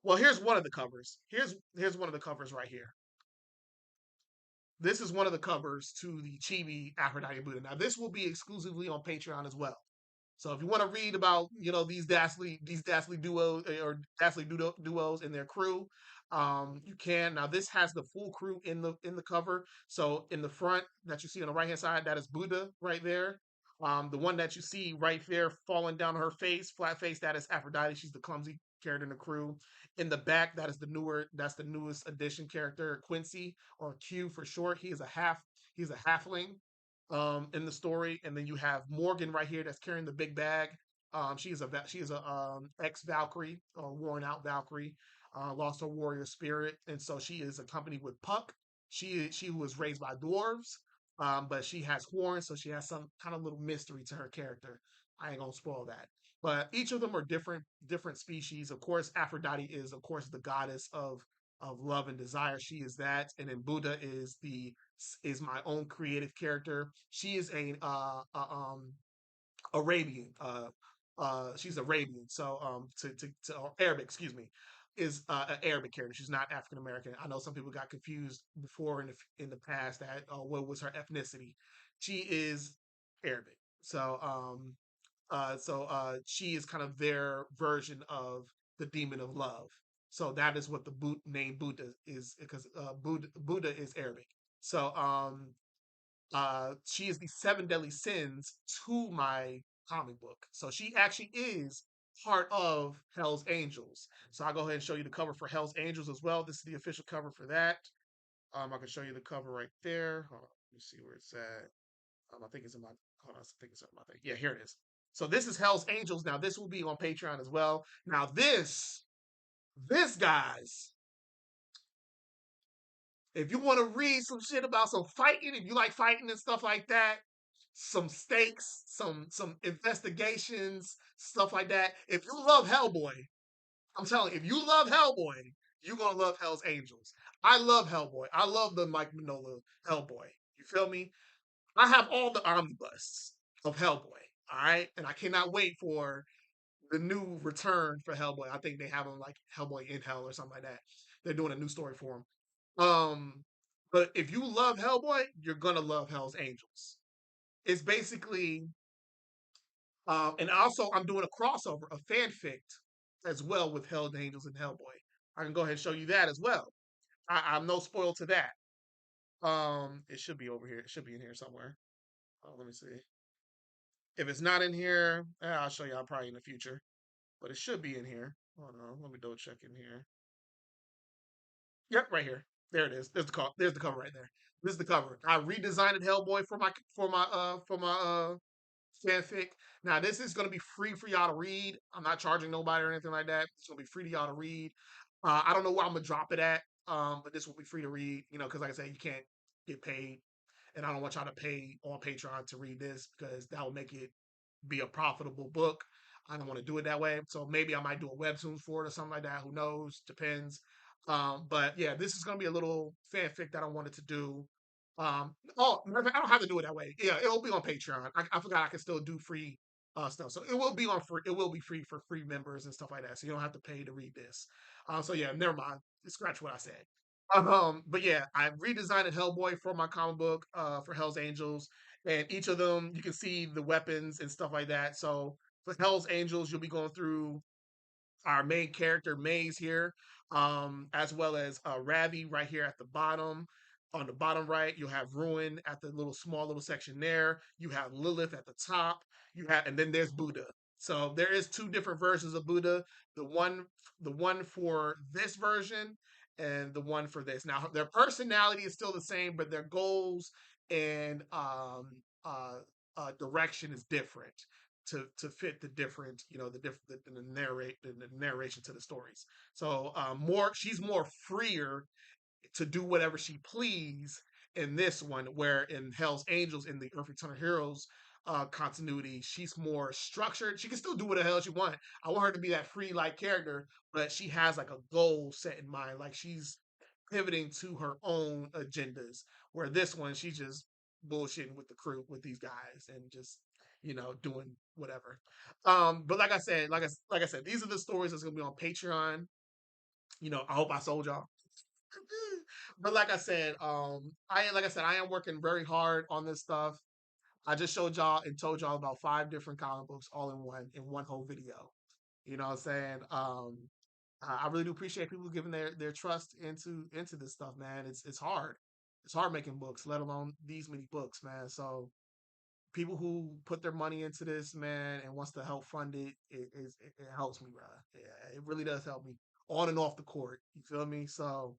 S1: well, here's one of the covers. Here's one of the covers right here. This is one of the covers to the Chibi Aphrodite Buddha. Now, this will be exclusively on Patreon as well. So if you want to read about these dastardly duos or duos and their crew, you can. Now this has the full crew in the cover. So in the front that you see on the right hand side, that is Buddha right there. The one that you see right there falling down on her face, flat face, that is Aphrodite. She's the clumsy character in the crew. In the back, that's the newest addition character, Quincy, or Q for short. He's a halfling in the story, and then you have Morgan right here that's carrying the big bag. She is a ex Valkyrie or worn out Valkyrie, lost her warrior spirit, and so she is accompanied with Puck. She was raised by dwarves, but she has horns, so she has some kind of little mystery to her character. I ain't gonna spoil that. But each of them are different species. Of course, Aphrodite is, of course, the goddess of love and desire. She is that, and then Buddha is my own creative character. She is a Arabian. she's Arabian, so or Arabic, excuse me, is an Arabic character. She's not African American. I know some people got confused before in the past that what was her ethnicity. She is Arabic. She is kind of their version of the demon of love. So that is what the name Buddha is, because Buddha is Arabic. So she is the seven deadly sins to my comic book. So she actually is part of Hell's Angels. So I'll go ahead and show you the cover for Hell's Angels as well. This is the official cover for that. I can show you the cover right there. Hold on, let me see where it's at. I think it's in my. Hold on, I think it's in my thing. Yeah, here it is. So this is Hell's Angels. Now this will be on Patreon as well. Now this guys, if you want to read some shit about some fighting, if you like fighting and stuff like that, some stakes, some investigations, stuff like that. If you love Hellboy, I'm telling you, if you love Hellboy, you're gonna love Hell's Angels. I love Hellboy. I love the Mike Mignola Hellboy. You feel me? I have all the omnibus of Hellboy. All right, and I cannot wait for the new return for Hellboy. I think they have him like Hellboy in Hell or something like that. They're doing a new story for him. But if you love Hellboy, you're gonna love Hell's Angels. It's basically, and also I'm doing a crossover, a fanfic as well with Hell's Angels and Hellboy. I can go ahead and show you that as well. I'm no spoil to that. It should be over here. It should be in here somewhere. Oh, let me see. If it's not in here, I'll show y'all probably in the future. But it should be in here. Hold on, let me double check in here. Yep, right here. There it is. There's the cover right there. This is the cover. I redesigned Hellboy for my fanfic. Now this is gonna be free for y'all to read. I'm not charging nobody or anything like that. It's gonna be free to y'all to read. I don't know where I'm gonna drop it at, but this will be free to read. You know, because like I said, you can't get paid, and I don't want y'all to pay on Patreon to read this because that will make it be a profitable book. I don't want to do it that way. So maybe I might do a webtoon for it or something like that. Who knows? Depends. But yeah, this is gonna be a little fanfic that I wanted to do. I don't have to do it that way. Yeah, it'll be on Patreon. I forgot I can still do free stuff. So it will be on free. It will be free for free members and stuff like that. So you don't have to pay to read this. So yeah, never mind. Scratch what I said. But yeah, I redesigned Hellboy for my comic book, for Hell's Angels, and each of them you can see the weapons and stuff like that. So for Hell's Angels, you'll be going through our main character Maze here, as well as Ravi right here at the bottom. On the bottom right, you'll have Ruin at the small little section there. You have Lilith at the top. And then there's Buddha. So there is two different versions of Buddha. The one, the one for this version, and the one for this. Now their personality is still the same, but their goals and direction is different to fit the different, the narration to the stories. So more she's more freer to do whatever she please in this one, where in Hell's Angels, in the Earth Eternal Heroes continuity, she's more structured. She can still do what the hell she want. I want her to be that free like character, but she has like a goal set in mind. Like she's pivoting to her own agendas. Where this one, she's just bullshitting with the crew, with these guys, and just doing whatever. But like I said, these are the stories that's gonna be on Patreon. I hope I sold y'all. But like I said, I am working very hard on this stuff. I just showed y'all and told y'all about 5 different comic books all in one whole video. You know what I'm saying? I really do appreciate people giving their trust into this stuff, man. It's hard. It's hard making books, let alone these many books, man. So people who put their money into this, man, and wants to help fund it, it helps me, bro. Yeah, it really does help me on and off the court. You feel me? So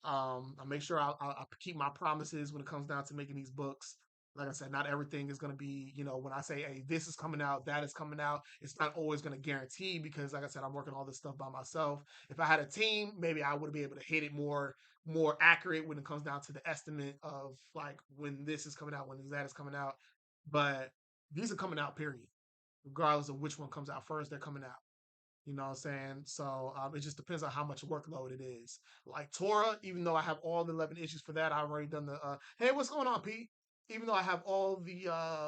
S1: I make sure I keep my promises when it comes down to making these books. Like I said, not everything is going to be, when I say, hey, this is coming out, that is coming out, it's not always going to guarantee because, like I said, I'm working all this stuff by myself. If I had a team, maybe I would be able to hit it more accurate when it comes down to the estimate of like when this is coming out, when that is coming out. But these are coming out, period. Regardless of which one comes out first, they're coming out. You know what I'm saying? So it just depends on how much workload it is. Like Torah, even though I have all the 11 issues for that, I've already done the hey, what's going on, Pete? Even though I have all the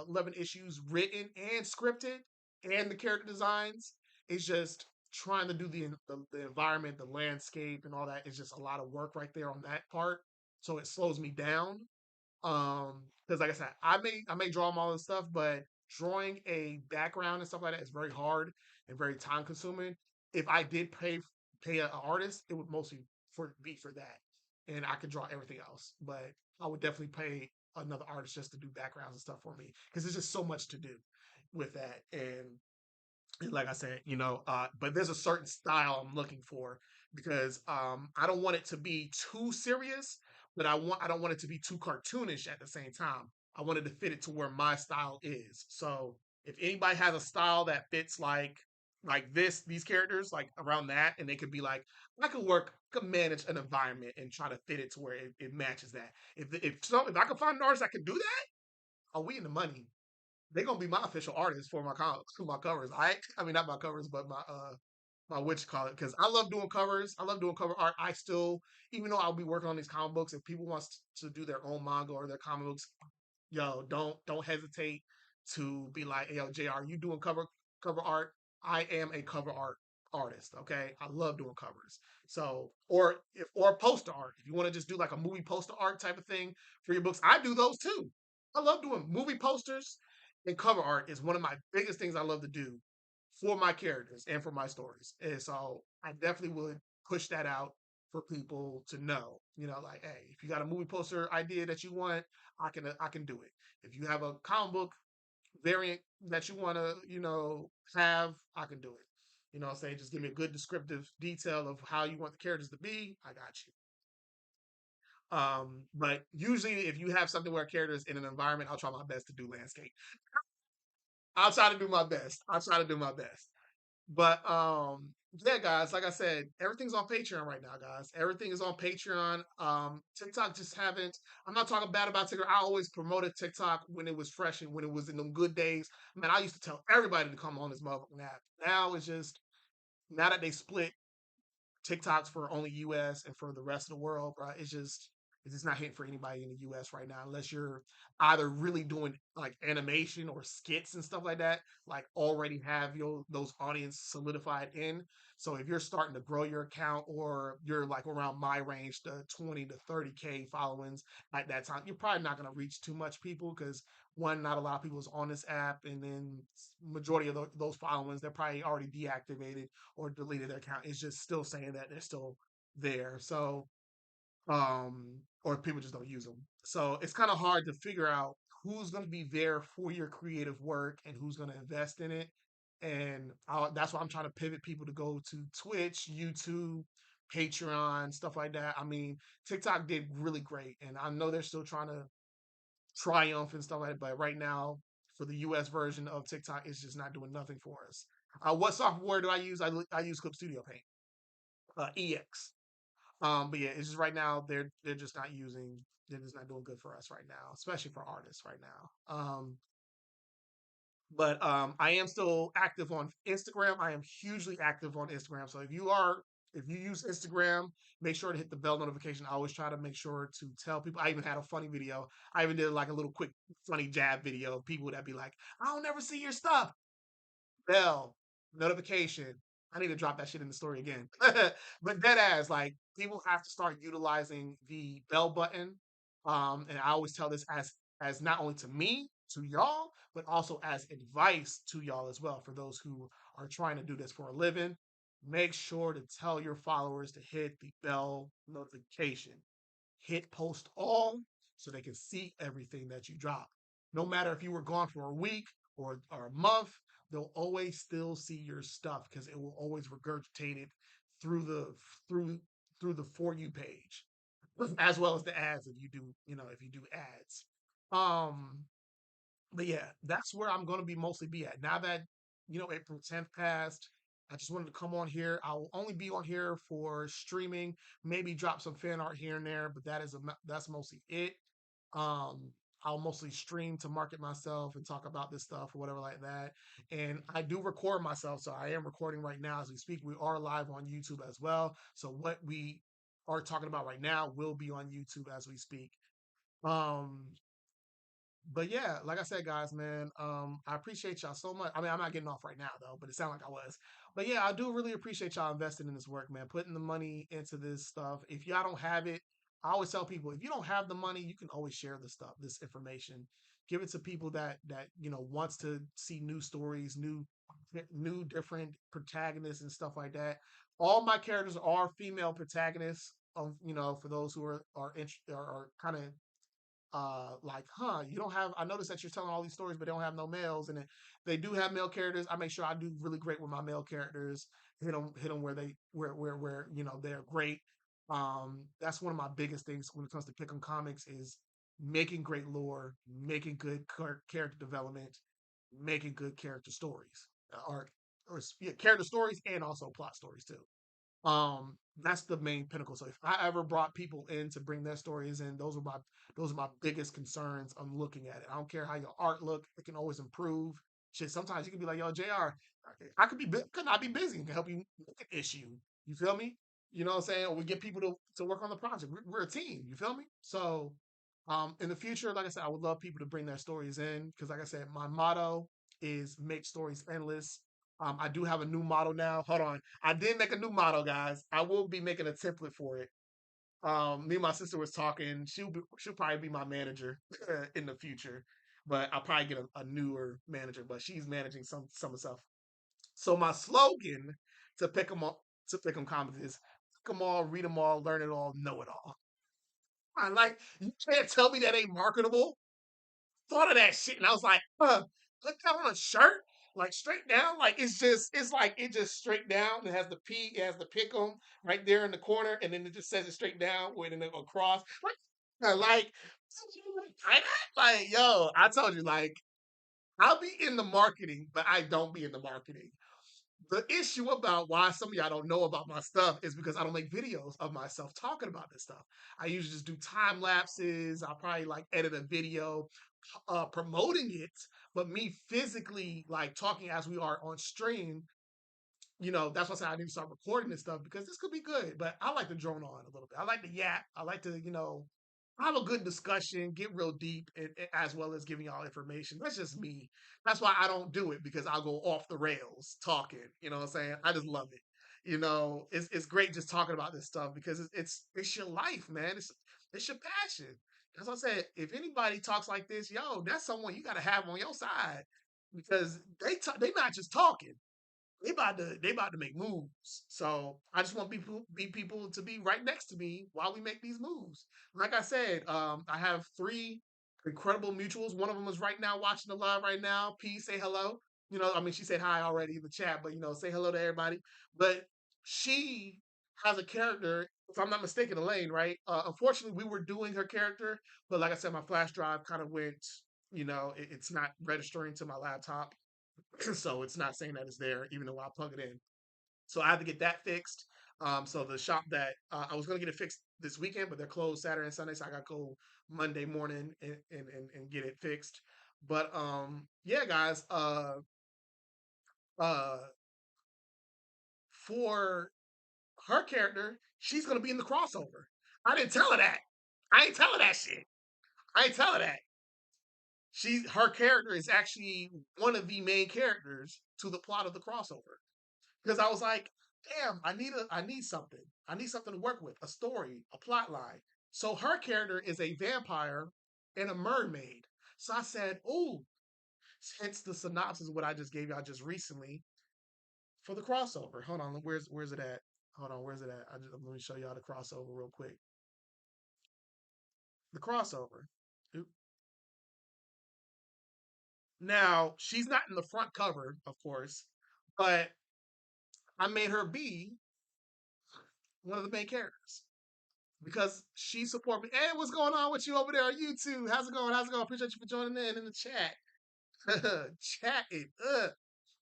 S1: 11 issues written and scripted, and the character designs. It's just trying to do the environment, the landscape, and all that is just a lot of work right there on that part. So it slows me down. Because like I said, I may draw them all this stuff, but drawing a background and stuff like that is very hard and very time consuming. If I did pay an artist, it would mostly be for that, and I could draw everything else. But I would definitely pay another artist just to do backgrounds and stuff for me because there's just so much to do with that. And like I said, but there's a certain style I'm looking for because I don't want it to be too serious, but I don't want it to be too cartoonish at the same time. I wanted to fit it to where my style is. So if anybody has a style that fits like these characters, like around that, and they could be like, I could manage an environment and try to fit it to where it matches that. If I could find an artist that can do that, are we in the money? They're gonna be my official artist for my covers. I mean not my covers, but my what you call it, because I love doing covers. I love doing cover art. I still, even though I'll be working on these comic books, if people wants to do their own manga or their comic books, yo, don't hesitate to be like, hey, yo, Jr. You doing cover art? I am a cover art artist. Okay, I love doing covers. So or poster art. If you want to just do like a movie poster art type of thing for your books, I do those too. I love doing movie posters, and cover art is one of my biggest things I love to do for my characters and for my stories. And so I definitely would push that out for people to know. Like, hey, if you got a movie poster idea that you want, I can do it. If you have a comic book variant that you want to, have, I can do it. What I'm saying? Just give me a good descriptive detail of how you want the characters to be. I got you. But usually if you have something where a character is in an environment, I'll try my best to do landscape. I'll try to do my best. I'll try to do my best. But yeah, guys, like I said, everything's on Patreon right now, guys. Everything is on Patreon. TikTok just haven't. I'm not talking bad about TikTok. I always promoted TikTok when it was fresh and when it was in them good days. Man, I used to tell everybody to come on this motherfucking app. Now it's just now that they split TikToks for only US and for the rest of the world, bro. It's just not hitting for anybody in the US right now unless you're either really doing like animation or skits and stuff like that, like already have those audience solidified in. So if you're starting to grow your account or you're like around my range, the 20 to 30K followings at that time, you're probably not going to reach too much people because one, not a lot of people is on this app, and then majority of those followings they're probably already deactivated or deleted their account. It's just still saying that they're still there. So, or people just don't use them. So it's kind of hard to figure out who's going to be there for your creative work and who's going to invest in it. And that's why I'm trying to pivot people to go to Twitch, YouTube, Patreon, stuff like that. I mean, TikTok did really great, and I know they're still trying to triumph and stuff like that. But right now, for the US version of TikTok, it's just not doing nothing for us. What software do I use? I use Clip Studio Paint, EX. But yeah, it's just right now they're just not using. They're just not doing good for us right now, especially for artists right now. But I am still active on Instagram. I am hugely active on Instagram. So if you use Instagram, make sure to hit the bell notification. I always try to make sure to tell people. I even had a funny video. I even did like a little quick funny jab video of people that be like, I don't never see your stuff. Bell notification. I need to drop that shit in the story again. But dead ass, like people have to start utilizing the bell button. And I always tell this as not only to me, to y'all, but also as advice to y'all as well. For those who are trying to do this for a living, make sure to tell your followers to hit the bell notification. Hit post all so they can see everything that you drop. No matter if you were gone for a week or a month, they'll always still see your stuff because it will always regurgitate it through the through through the for you page, as well as the ads if you do ads. Um, but yeah, that's where I'm going to be mostly be at now that April 10th passed. I just wanted to come on here. I'll only be on here for streaming, maybe drop some fan art here and there, but that's mostly it. Um, I'll mostly stream to market myself and talk about this stuff or whatever like that. And I do record myself, so I am recording right now as we speak. We are live on YouTube as well. So what we are talking about right now will be on YouTube as we speak. Um, But yeah, like I said, guys, man, I appreciate y'all so much. I mean, I'm not getting off right now though, but it sounded like I was. But yeah, I do really appreciate y'all investing in this work, man, putting the money into this stuff. If y'all don't have it, I always tell people if you don't have the money, you can always share this stuff, this information. Give it to people that wants to see new stories, new different protagonists and stuff like that. All my characters are female protagonists. For those who are kind of like, you don't have. I noticed that you're telling all these stories, but they don't have no males, and they do have male characters. I make sure I do really great with my male characters. Hit them where they're great. That's one of my biggest things when it comes to Pick'em comics is making great lore, making good character development, making good character stories, or yeah, character stories and also plot stories too. That's the main pinnacle. So if I ever brought people in to bring their stories in, those are my biggest concerns. I'm looking at it. I don't care how your art look; it can always improve. Shit, sometimes you can be like, "Yo, Jr. I could not be busy and can help you make an issue." You feel me? You know what I'm saying? Or we get people to work on the project. We're a team. You feel me? So, in the future, like I said, I would love people to bring their stories in because, like I said, my motto is make stories endless. I do have a new model now. Hold on. I did make a new model, guys. I will be making a template for it. Me and my sister was talking. She'll probably be my manager in the future, but I'll probably get a newer manager. But she's managing some of the stuff. So my slogan to pick them all to pick them comics is pick them all, read them all, learn it all, know it all. I like you can't tell me that ain't marketable. Thought of that shit, and I was like, put that on a shirt, like straight down, like it's like it just straight down. It has the P, it has the pick 'em right there in the corner, and then it just says it straight down with an across. Like, like, yo, I told you, like, I'll be in the marketing, but I don't be in the marketing. The issue about why some of y'all don't know about my stuff is because I don't make videos of myself talking about this stuff. I usually just do time lapses. I'll probably like edit a video promoting it, but me physically like talking as we are on stream, that's why I said I need to start recording this stuff because this could be good. But I like to drone on a little bit. I like to yap. I like to, have a good discussion, get real deep, as well as giving y'all information. That's just me. That's why I don't do it because I'll go off the rails talking. You know what I'm saying? I just love it. It's great just talking about this stuff because it's your life, man. It's your passion. That's what I said. If anybody talks like this, yo, that's someone you got to have on your side because they not just talking, they about to make moves. So I just want people to be right next to me while we make these moves. Like I said, I have three incredible mutuals. One of them is right now watching the live right now. P, say hello. I mean, she said hi already in the chat, but say hello to everybody. But she has a character, if I'm not mistaken, Elaine, right? Unfortunately, we were doing her character, but like I said, my flash drive kind of went. It's not registering to my laptop. So it's not saying that it's there, even though I plug it in. So I have to get that fixed. So the shop that I was going to get it fixed this weekend, but they're closed Saturday and Sunday, so I got to go Monday morning and get it fixed. But yeah, guys, uh, for her character, she's going to be in the crossover. I didn't tell her that. I ain't tell her that shit. I ain't tell her that. Her character is actually one of the main characters to the plot of the crossover. Because I was like, damn, I need something. I need something to work with, a story, a plot line. So her character is a vampire and a mermaid. So I said, oh, hence the synopsis of what I just gave y'all just recently for the crossover. Hold on, where's it at? Hold on, where's it at? Let me show y'all the crossover real quick. The crossover. Now she's not in the front cover, of course, but I made her be one of the main characters because she support me. Hey, what's going on with you over there on YouTube? How's it going? How's it going? Appreciate you for joining in the chat. Chat it up.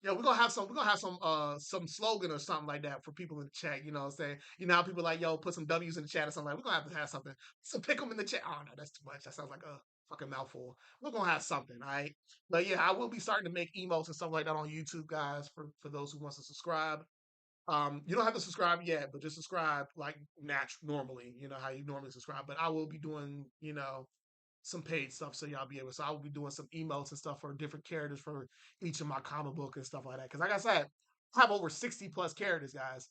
S1: Yeah, we're gonna have some slogan or something like that for people in the chat. You know what I'm saying? You know how people like, yo, put some W's in the chat or something like we're gonna have something. So pick them in the chat. Oh no, that's too much. That sounds like a fucking mouthful. We're gonna have something, all right? But yeah, I will be starting to make emotes and stuff like that on YouTube, guys, for those who wants to subscribe. You don't have to subscribe yet, but just subscribe like normally, how you normally subscribe. But I will be doing, some paid stuff so y'all be able. So I will be doing some emotes and stuff for different characters for each of my comic book and stuff like that. Because like I said, I have over 60 plus characters, guys.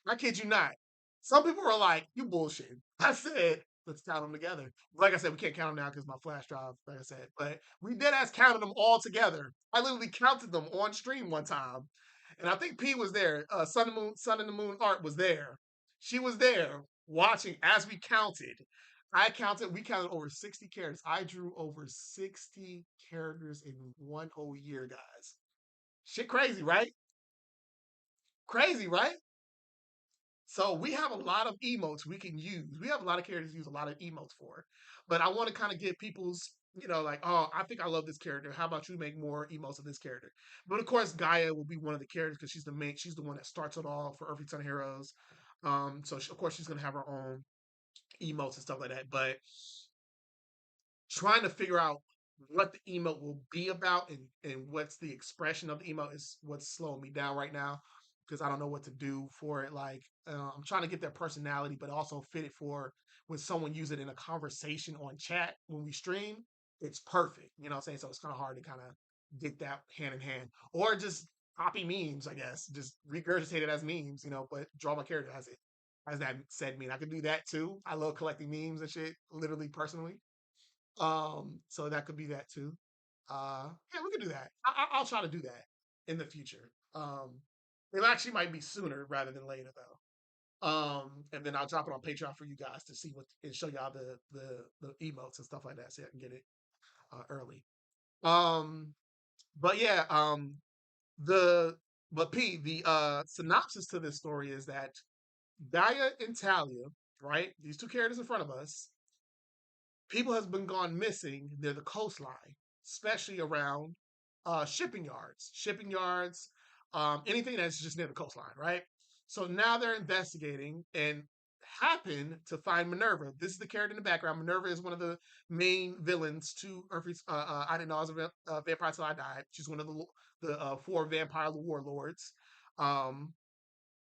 S1: I kid you not. Some people were like, "You bullshit." I said, "Let's count them together." Like I said, we can't count them now because my flash drive. Like I said, but we did as counted them all together. I literally counted them on stream one time, and I think P was there. Sun and the Moon Art was there. She was there watching as we counted. I counted. We counted over 60 characters. I drew over 60 characters in one whole year, guys. Shit, crazy, right? Crazy, right? So we have a lot of emotes we can use. We have a lot of characters to use a lot of emotes for. But I want to kind of get people's, like, oh, I think I love this character. How about you make more emotes of this character? But of course, Gaia will be one of the characters because she's the one that starts it all for Earth Return Heroes. Of course she's gonna have her own emotes and stuff like that. But trying to figure out what the emote will be about and what's the expression of the emote is what's slowing me down right now because I don't know what to do for it. Like I'm trying to get their personality, but also fit it for when someone use it in a conversation on chat when we stream. It's perfect. You know what I'm saying? So it's kind of hard to kind of get that hand in hand or just copy memes, I guess, just regurgitate it as memes, but draw my character as that said meme. I could do that too. I love collecting memes and shit, literally personally. So that could be that too. Yeah, we could do that. I'll try to do that in the future. It actually might be sooner rather than later though. And then I'll drop it on Patreon for you guys to see what and show y'all the emotes and stuff like that, so I can get it early. Um, but yeah, the but P the synopsis to this story is that Gaia and Talia, right? These two characters in front of us, people has been gone missing near the coastline, especially around shipping yards, anything that's just near the coastline, right? So now they're investigating and happen to find Minerva. This is the character in the background. Minerva is one of the main villains to Earth's. I didn't know I was a vampire till I died. She's one of the four vampire warlords. Um,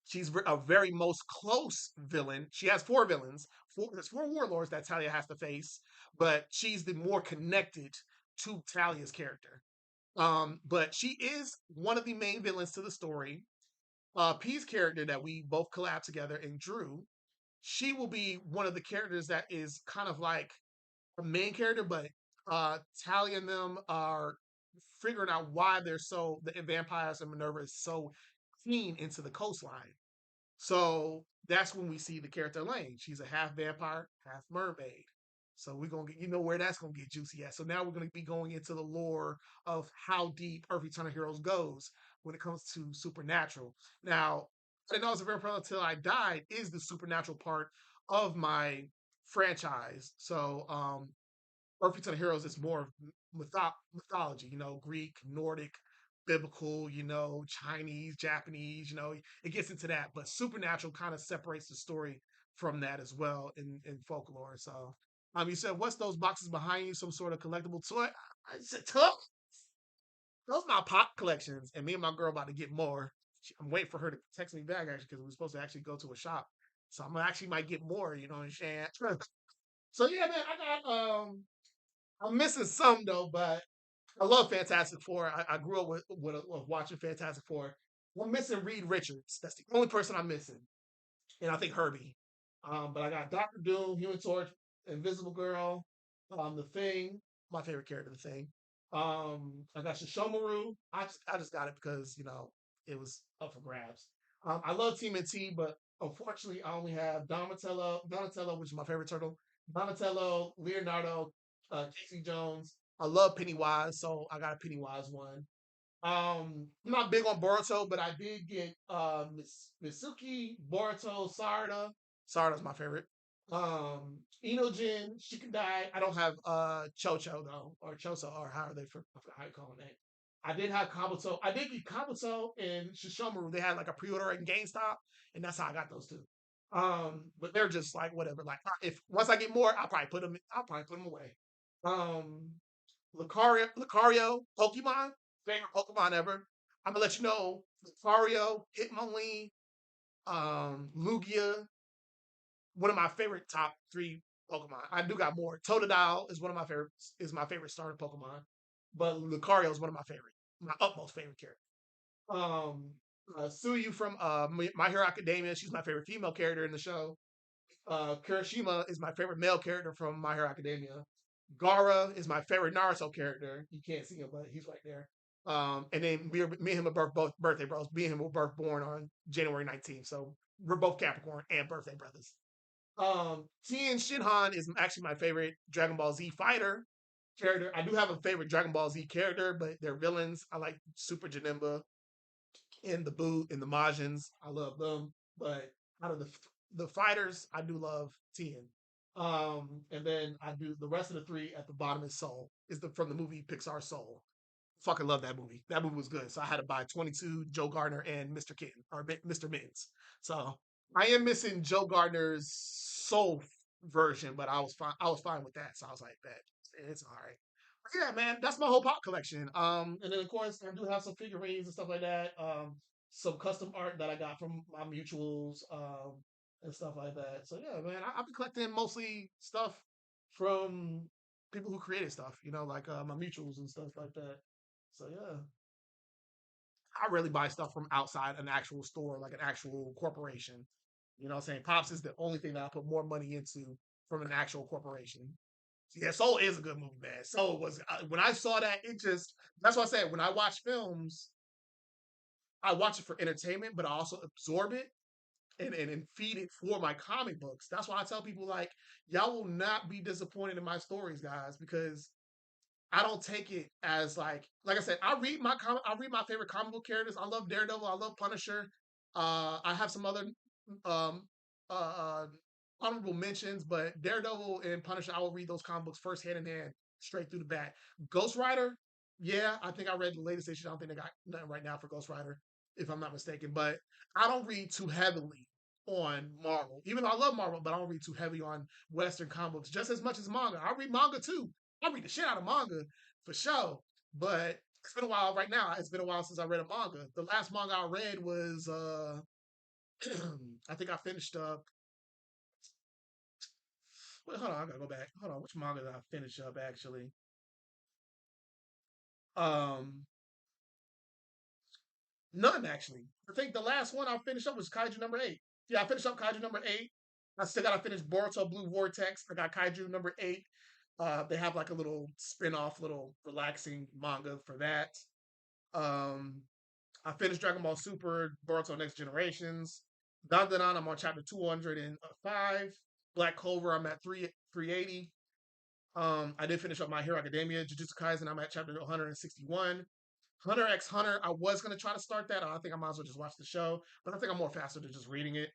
S1: She's a very most close villain. She has four villains. There's four warlords that Talia has to face, but she's the more connected to Talia's character. But she is one of the main villains to the story. P's character that we both collabed together and drew, she will be one of the characters that is kind of like a main character, but Talia and them are figuring out why the vampires and Minerva is so keen into the coastline. So that's when we see the character Elaine. She's a half vampire, half mermaid. So we're gonna get, where that's gonna get juicy at. So now we're gonna be going into the lore of how deep Earth Return of Heroes goes when it comes to supernatural. Now, I didn't know as a vampire until I died is the supernatural part of my franchise. So Earth Return of Heroes is more mythology, Greek, Nordic, biblical, Chinese, Japanese, it gets into that. But supernatural kind of separates the story from that as well in folklore. So, you said, what's those boxes behind you? Some sort of collectible toy? I said, toy? Those are my pop collections. And me and my girl about to get more. I'm waiting for her to text me back actually because we're supposed to actually go to a shop. So I'm actually might get more, you know what I'm saying? So yeah, man, I'm missing some though, but I love Fantastic Four. I grew up with watching Fantastic Four. We're missing Reed Richards. That's the only person I'm missing, and I think Herbie. But I got Doctor Doom, Human Torch, Invisible Girl, The Thing. My favorite character, The Thing. I got Shishomaru. I just got it because it was up for grabs. I love Team T, but unfortunately, I only have Donatello, which is my favorite turtle. Donatello, Leonardo, Casey Jones. I love Pennywise, so I got a Pennywise one. I'm not big on Boruto, but I did get Mitsuki, Boruto, Sarada. Sarada's my favorite. Inogen, Shikadai. I don't have Chocho though, or Choso, or how are they I forgot how you call it. I did have Kabuto. I did get Kabuto and Shishomaru. They had like a pre-order at GameStop, and that's how I got those two. But they're just like whatever. Like if once I get more, I'll probably put them away. Um, Lucario, Pokemon, favorite Pokemon ever. I'm gonna let you know, Lucario, Hitmonlee, Lugia, one of my favorite top three. Pokemon. I do got more. Totodile is one of my favorite. Is my favorite starter Pokemon, but Lucario is one of my favorite, my utmost favorite character. Um, Suyu from My Hero Academia. She's my favorite female character in the show. Kirishima is my favorite male character from My Hero Academia. Gara is my favorite Naruto character. You can't see him, but he's right there. And then me and him are both birthday bros. Me and him were both born on January 19th. So we're both Capricorn and birthday brothers. Tien Shinhan is actually my favorite Dragon Ball Z fighter character. I do have a favorite Dragon Ball Z character, but they're villains. I like Super Janemba and the Boo and the Majins. I love them. But out of the fighters, I do love Tien. And then I do the rest of the three at the bottom is Soul. Is the from the movie Pixar Soul. Fucking love that movie. That movie was good. So I had to buy 22, Joe Gardner, and Mr. Kitten or Mr. Mittens. So I am missing Joe Gardner's Soul version, but I was fine. I was fine with that. So I was like, bet it's all right. But yeah, man, that's my whole pop collection. And then of course I do have some figurines and stuff like that. Some custom art that I got from my mutuals, and stuff like that. So yeah, man, I've been collecting mostly stuff from people who created stuff, like my mutuals and stuff like that. So yeah, I really buy stuff from outside an actual store, like an actual corporation. You know what I'm saying? Pops is the only thing that I put more money into from an actual corporation. So yeah, Soul is a good movie, man. Soul was when I saw that, it just that's what I said. When I watch films, I watch it for entertainment, but I also absorb it and feed it for my comic books. That's why I tell people like, y'all will not be disappointed in my stories, guys, because I don't take it as like I said, I read my favorite comic book characters. I love Daredevil, I love Punisher. I have some other um uh, uh honorable mentions, but Daredevil and Punisher, I will read those comic books first hand in hand, straight through the back. Ghost Rider, yeah, I think I read the latest issue. I don't think they got nothing right now for Ghost Rider, if I'm not mistaken. But I don't read too heavily on Marvel. Even though I love Marvel, but I don't read too heavy on Western comic books just as much as manga. I read manga too. I read the shit out of manga for sure. But it's been a while right now. It's been a while since I read a manga. The last manga I read was I think I finished up. Wait, hold on, I gotta go back. Hold on, which manga did I finish up actually? Um None actually. I think the last one I finished up was Kaiju number 8. Yeah, I finished up Kaiju number 8. I still gotta finish Boruto Blue Vortex. I got Kaiju number 8. They have like a little spin-off, little relaxing manga for that. Um, I finished Dragon Ball Super, Boruto Next Generations. Dandadan, I'm on chapter 205. Black Clover, I'm at 380. I did finish up My Hero Academia. Jujutsu Kaisen, I'm at chapter 161. Hunter x Hunter, I was going to try to start that. I think I might as well just watch the show, but I think I'm more faster than just reading it.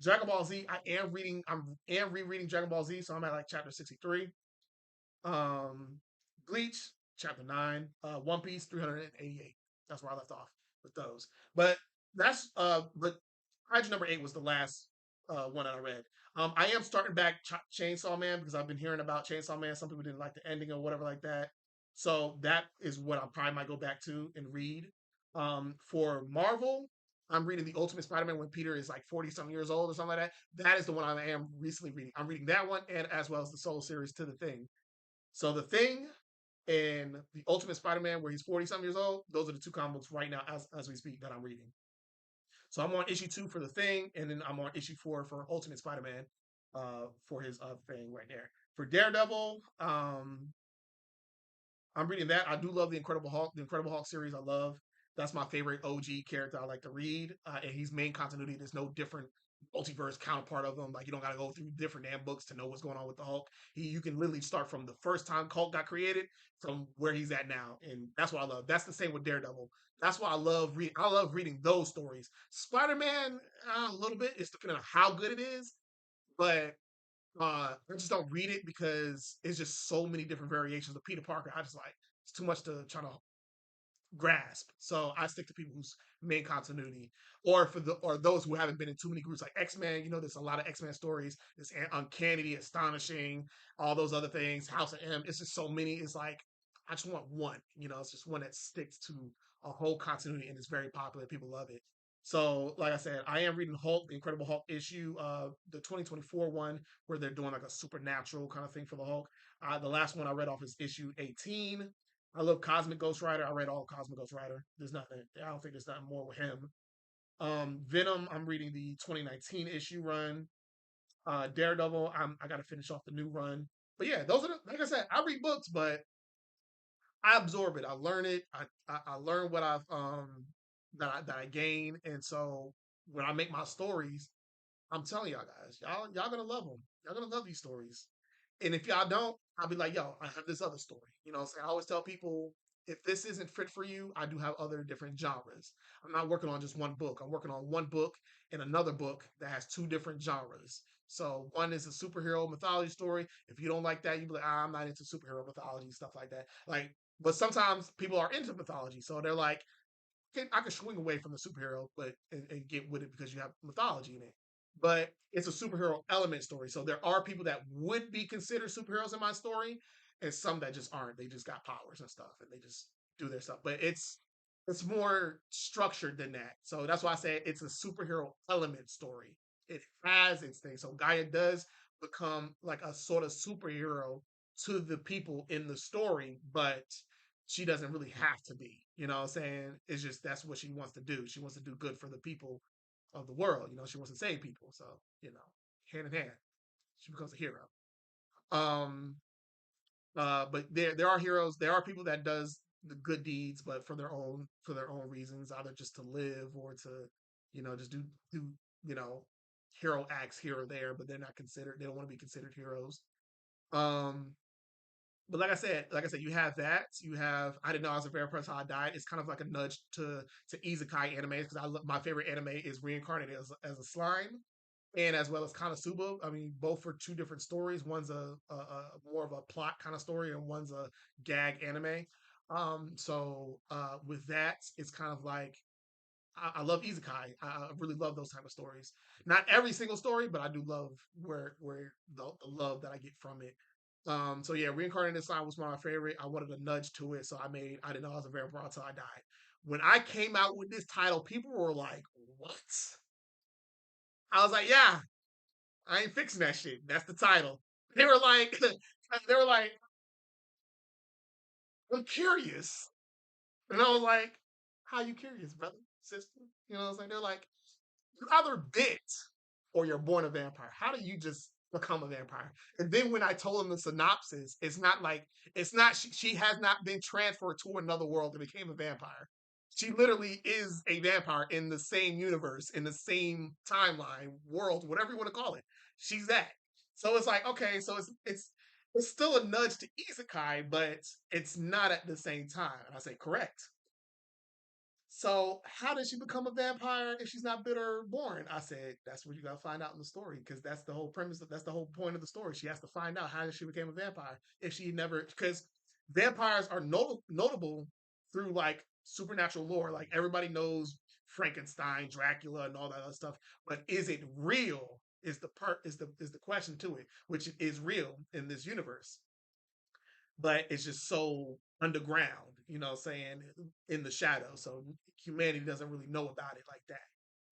S1: Dragon Ball Z, I am rereading Dragon Ball Z, so I'm at like chapter 63. Um, Bleach, chapter 9. One Piece, 388. That's where I left off with those. But but Kaiju number 8 was the last one that I read. I am starting back Chainsaw Man because I've been hearing about Chainsaw Man. Some people didn't like the ending or whatever like that. So that is what I probably might go back to and read. For Marvel, I'm reading the Ultimate Spider-Man when Peter is like 40 something years old or something like that. That is the one I am recently reading. I'm reading that one and as well as the Soul series to the Thing. So the Thing and the Ultimate Spider-Man, where he's 40 something years old, those are the two comic books right now as we speak that I'm reading. So I'm on issue 2 for the Thing, and then I'm on issue 4 for Ultimate Spider-Man, for his thing right there. For Daredevil, I'm reading that. I do love the Incredible Hulk. The Incredible Hulk series, I love. That's my favorite OG character I like to read, and he's main continuity. There's no different multiverse counterpart of him. Like you don't got to go through different damn books to know what's going on with the Hulk. You can literally start from the first time Hulk got created from where he's at now, and that's what I love. That's the same with Daredevil. That's why I love reading. I love reading those stories. Spider Man, a little bit. It's depending on how good it is, but I just don't read it because it's just so many different variations of Peter Parker. I just like it's too much to try to grasp. So I stick to people whose main continuity, or those who haven't been in too many groups like X Men. There's a lot of X Men stories. There's Uncanny, Astonishing, all those other things. House of M. It's just so many. It's like I just want one. It's just one that sticks to a whole continuity and it's very popular. People love it. So, like I said, I am reading Hulk, the Incredible Hulk issue, the 2024 one, where they're doing like a supernatural kind of thing for the Hulk. The last one I read off is issue 18. I love Cosmic Ghost Rider. I read all Cosmic Ghost Rider. There's nothing. I don't think there's nothing more with him. Venom. I'm reading the 2019 issue run. Daredevil. I got to finish off the new run. But yeah, those are like I said. I read books, but I absorb it. I learn it. I learn what I've that I gain, and so when I make my stories, I'm telling y'all guys, y'all gonna love them. Y'all gonna love these stories. And if y'all don't, I'll be like, yo, I have this other story. You know what I'm saying? I always tell people if this isn't fit for you, I do have other different genres. I'm not working on just one book. I'm working on one book and another book that has two different genres. So one is a superhero mythology story. If you don't like that, you be like, I'm not into superhero mythology, stuff like that. Like, but sometimes people are into mythology. So they're like, I can swing away from the superhero, but and get with it because you have mythology in it. But it's a superhero element story, so there are people that would be considered superheroes in my story, and some that just aren't. They just got powers and stuff, and they just do their stuff. But it's more structured than that. So that's why I say it's a superhero element story. It has its thing. So Gaia does become like a sort of superhero to the people in the story, but she doesn't really have to be. You know what I'm saying? It's just that's what she wants to do. She wants to do good for the people of the world. You know, she wants to save people. So, you know, hand in hand, she becomes a hero. Um, but there are heroes. There are people that does the good deeds, but for their own reasons, either just to live or to, just do you know hero acts here or there. But they're not considered. They don't want to be considered heroes. Um, but like I said, you have that. You have I didn't know I was a vampire until I died. It's kind of like a nudge to isekai anime because my favorite anime is reincarnated as a slime and as well as Konosuba. I mean, both for two different stories. One's a more of a plot kind of story, and one's a gag anime. So with that, it's kind of like I love isekai. I really love those type of stories. Not every single story, but I do love where the love that I get from it. So yeah, Reincarnated Slime was my favorite. I wanted a nudge to it, so I didn't know I was a vampire until I died. When I came out with this title, people were like, "What?" I was like, "Yeah, I ain't fixing that shit. That's the title." They were like, "They were like, I'm curious," and I was like, "How you curious, brother, sister?" You know what I'm saying? They're like, "You either bit or you're born a vampire. How do you just become a vampire?" And then when I told them the synopsis, it's not she has not been transferred to another world and became a vampire. She literally is a vampire in the same universe, in the same timeline, world, whatever you want to call it. She's that. So it's like, okay, so it's still a nudge to isekai, but it's not at the same time. And I say, correct. So how did she become a vampire if she's not bitter born? I said, that's what you gotta find out in the story, because that's the whole premise, that's the whole point of the story. She has to find out how she became a vampire if she never because vampires are notable through like supernatural lore. Like everybody knows Frankenstein, Dracula, and all that other stuff. But is it real? Is the question to it, which is real in this universe but it's just so underground, saying in the shadow. So humanity doesn't really know about it like that.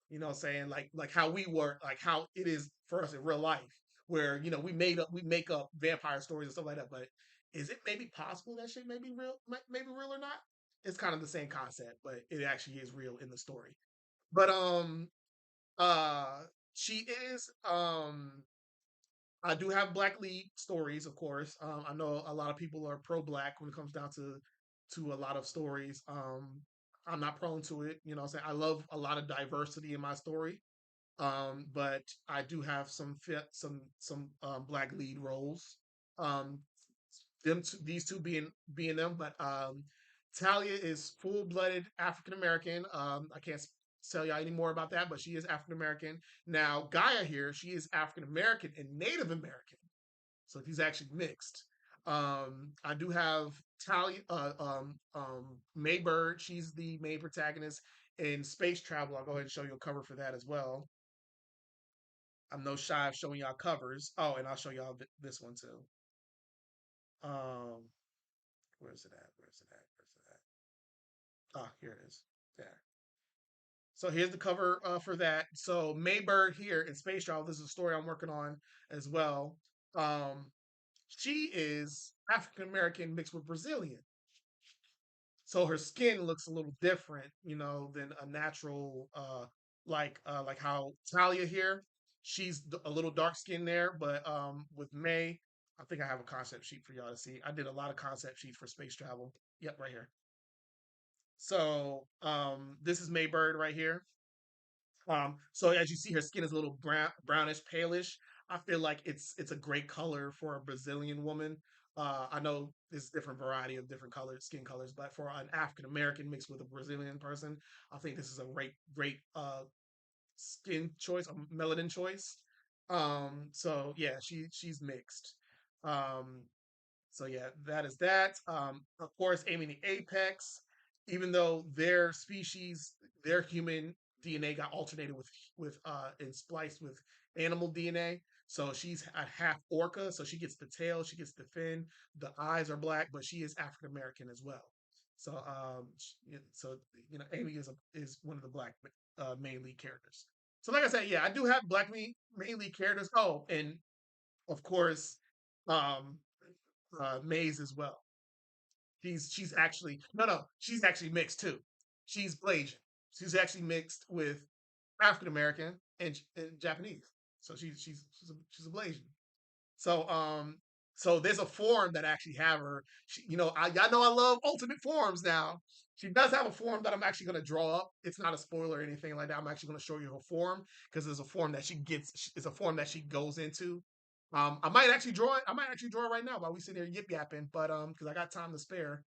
S1: You know what I'm saying? Like how we work, like how it is for us in real life, where we make up vampire stories and stuff like that. But is it maybe possible that shit may be real, maybe real or not? It's kind of the same concept, but it actually is real in the story. But uh she is I do have black lead stories, of course. I know a lot of people are pro black when it comes down to a lot of stories. I'm not prone to it. You know what I'm saying? I love a lot of diversity in my story. But I do have some black lead roles. Um, these two being them, but Talia is full blooded African American. I can't tell y'all any more about that, but she is African American. Now Gaia here, she is African American and Native American, so he's actually mixed. I do have Talia, May Bird. She's the main protagonist in Space Travel. I'll go ahead and show you a cover for that as well. I'm no shy of showing y'all covers. Oh, and I'll show y'all this one too. Um, where's it at? Where's it at? Where's it at? Ah, here it is. There. So here's the cover for that. So Maybird here in Space Travel. This is a story I'm working on as well. Um, she is African American mixed with Brazilian, so her skin looks a little different, than a natural, like how Talia here. She's a little dark skinned there, but with May, I think I have a concept sheet for y'all to see. I did a lot of concept sheets for space travel. Yep, right here. So this is Maybird right here. So as you see, her skin is a little brownish, palish. I feel like it's a great color for a Brazilian woman. I know there's different variety of different colors, skin colors, but for an African American mixed with a Brazilian person, I think this is a great skin choice, a melanin choice. So yeah, she's mixed. Um, so yeah, that is that. Of course, aiming the apex, even though their species, their human DNA got alternated with and spliced with animal DNA. So she's a half orca. So she gets the tail, she gets the fin. The eyes are black, but she is African American as well. So so Amy is one of the black main lead characters. So like I said, yeah, I do have black main lead characters. Oh, and of course, um, Maze as well. She's actually no, she's actually mixed too. She's Blasian. She's actually mixed with African American and Japanese. So she's a Blasian. So so there's a form that actually have her. Y'all know I love ultimate forms now. She does have a form that I'm actually going to draw up. It's not a spoiler or anything like that. I'm actually going to show you her form because there's a form that she gets. It's a form that she goes into. I might actually draw it. I might actually draw it right now while we sit here yip yapping, but because I got time to spare.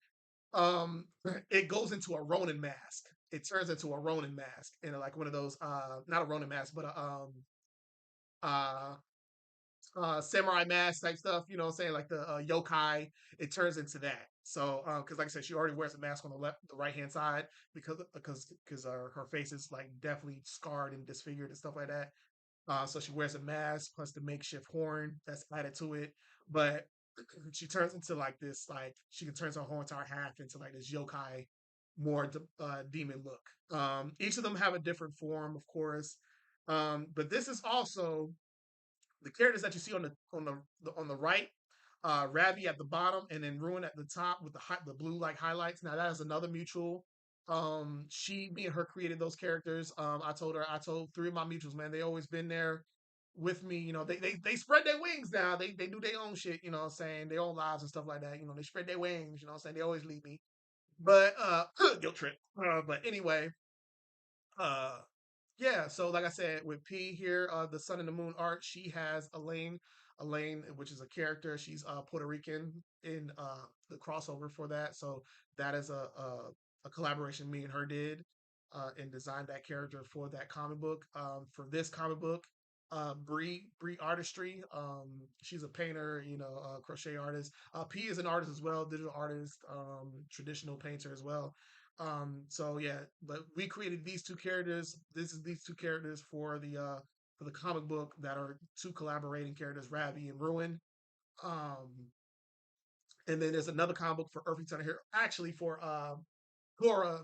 S1: Um, it goes into a Ronin mask. It turns into a Ronin mask, and like one of those, not a Ronin mask, but a uh, samurai mask type stuff. You know what I'm saying? Like the yokai. It turns into that. So, because like I said, she already wears a mask on the right hand side because her face is like definitely scarred and disfigured and stuff like that. So she wears a mask plus the makeshift horn that's added to it. But she turns into like this, like she can turn her whole entire half into like this yokai, more demon look. Each of them have a different form, of course. But this is also the characters that you see on the right, Ravi at the bottom, and then Ruin at the top with the blue like highlights. Now that is another mutual. Me and her created those characters. I told three of my mutuals, man, they always been there with me. They spread their wings now. They do their own shit. You know what I'm saying? Their own lives and stuff like that. They spread their wings. You know what I'm saying? They always leave me. But guilt trip. But anyway, uh yeah, so like I said, with P here, the Sun and the Moon art, she has Elaine, which is a character. She's Puerto Rican in the crossover for that. So that is a collaboration me and her did and designed that character for that comic book. For this comic book, Bree Artistry. She's a painter, crochet artist. P is an artist as well, digital artist, traditional painter as well. So yeah, but we created these two characters. This is these two characters for the comic book that are two collaborating characters, Ravi and Ruin. Um, and then there's another comic book for Earth Eternal here, actually for Gora,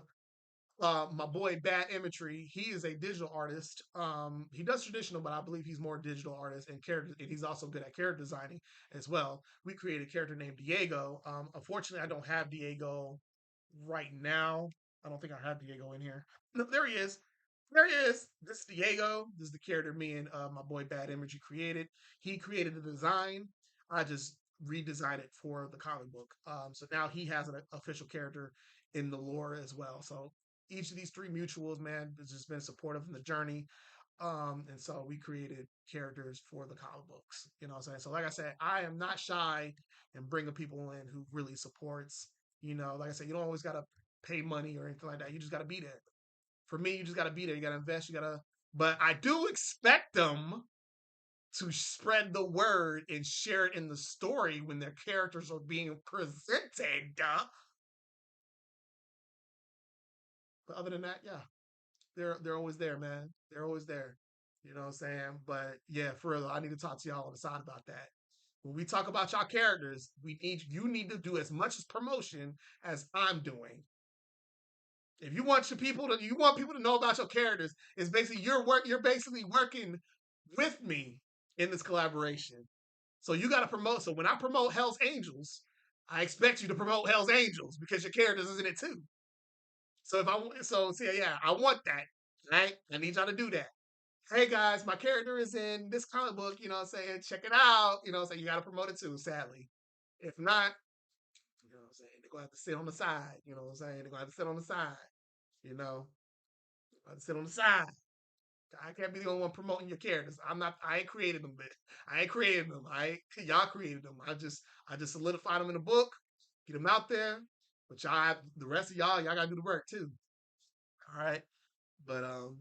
S1: my boy Bad Imagery. He is a digital artist. He does traditional, but I believe he's more digital artist and character, and he's also good at character designing as well. We created a character named Diego. Unfortunately, I don't have Diego right now. I don't think I have Diego in here. No, there he is. There he is. This is Diego. This is the character me and my boy Bad Imagery created. He created the design. I just redesigned it for the comic book. So now he has an official character in the lore as well. So each of these three mutuals, man, has just been supportive in the journey. And so we created characters for the comic books. You know what I'm saying? So like I said, I am not shy in bringing people in who really supports. Like I said, you don't always gotta pay money or anything like that. You just gotta be there. For me, you just gotta be there. You gotta invest. You gotta. But I do expect them to spread the word and share it in the story when their characters are being presented. But other than that, yeah, they're always there, man. They're always there. You know what I'm saying? But yeah, for real, I need to talk to y'all on the side about that. When we talk about y'all characters, you need to do as much as promotion as I'm doing. If you want people to know about your characters, it's basically you're basically working with me in this collaboration. So you got to promote. So when I promote Hell's Angels, I expect you to promote Hell's Angels because your characters is in it too. So if I so see yeah, I want that. Right? I need y'all to do that. Hey guys, my character is in this comic book, you know what I'm saying? Check it out. You know what I'm saying? You gotta promote it too, sadly. If not, you know what I'm saying, they're gonna have to sit on the side. You know what I'm saying? They're gonna have to sit on the side. You know, I have to sit on the side. I can't be the only one promoting your characters. I ain't created them, bitch. I ain't created them. Y'all created them. I just solidified them in the book, get them out there. But the rest of y'all gotta do the work too. All right. But um,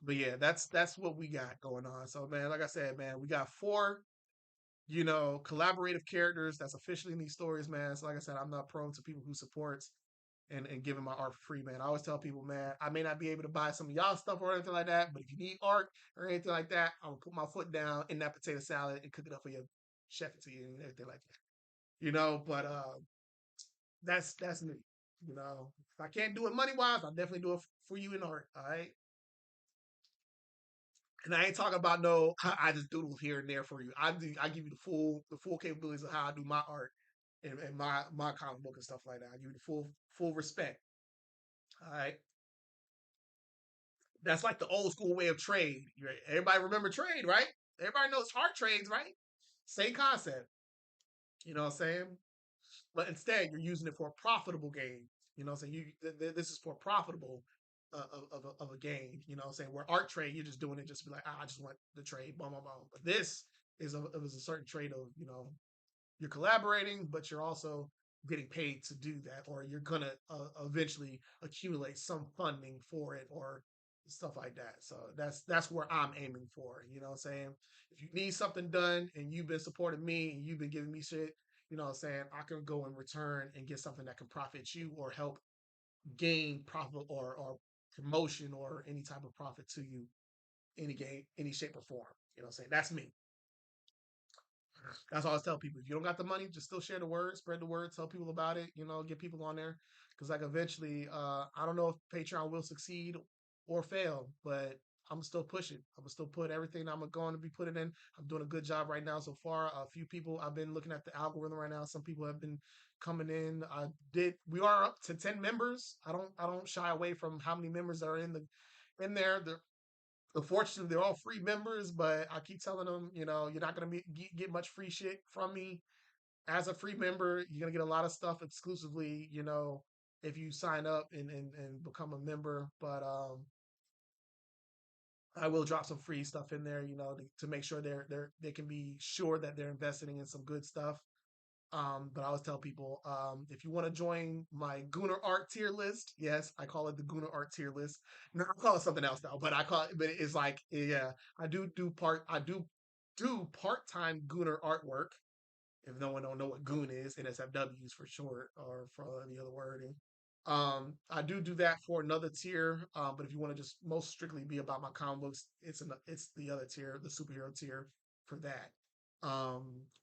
S1: but yeah, that's what we got going on. So man, like I said, man, we got four, collaborative characters that's officially in these stories, man. So like I said, I'm not prone to people who supports and giving my art for free, man. I always tell people, man, I may not be able to buy some of y'all stuff or anything like that, but if you need art or anything like that, I'm gonna put my foot down in that potato salad and cook it up for you, chef it to you and everything like that. But that's me. If I can't do it money wise, I'll definitely do it for you in art. All right. And I ain't talking about no. I just doodle here and there for you. I give you the full capabilities of how I do my art and my comic book and stuff like that. I give you the full respect. All right. That's like the old school way of trade. Right? Everybody remember trade, right? Everybody knows art trades, right? Same concept. You know what I'm saying? But instead, you're using it for a profitable gain. You know what I'm saying? This is for profitable of a gain. You know what I'm saying? Where art trade, you're just doing it just to be like, I just want the trade, blah, blah, blah. But this is a certain trade of, you're collaborating, but you're also getting paid to do that, or you're gonna eventually accumulate some funding for it, or stuff like that. So that's where I'm aiming for. You know what I'm saying? If you need something done and you've been supporting me and you've been giving me shit, you know what I'm saying? I can go in return and get something that can profit you or help gain profit or promotion or any type of profit to you, any shape or form. You know what I'm saying? That's me. That's all I tell people. If you don't got the money, just still share the word, spread the word, tell people about it. Get people on there because like eventually, I don't know if Patreon will succeed or fail, but I'm still pushing. I'm gonna still put everything I'm going to be putting in. I'm doing a good job right now so far. A few people I've been looking at the algorithm right now. Some people have been coming in. We are up to 10 members. I don't shy away from how many members are in there. Unfortunately, they're all free members, but I keep telling them, you're not going to get much free shit from me as a free member. You're going to get a lot of stuff exclusively, if you sign up and become a member. But I will drop some free stuff in there, to make sure they can be sure that they're investing in some good stuff. But I always tell people, if you want to join my Gunnar Art tier list, yes, I call it the Gunnar Art tier list. No, I call it something else now, but it's like, yeah, I do part time Gunnar artwork. If no one don't know what Goon is, NSFW is for short, or for any other wording. I do that for another tier. But if you want to just most strictly be about my comic books, it's the other tier, the superhero tier for that.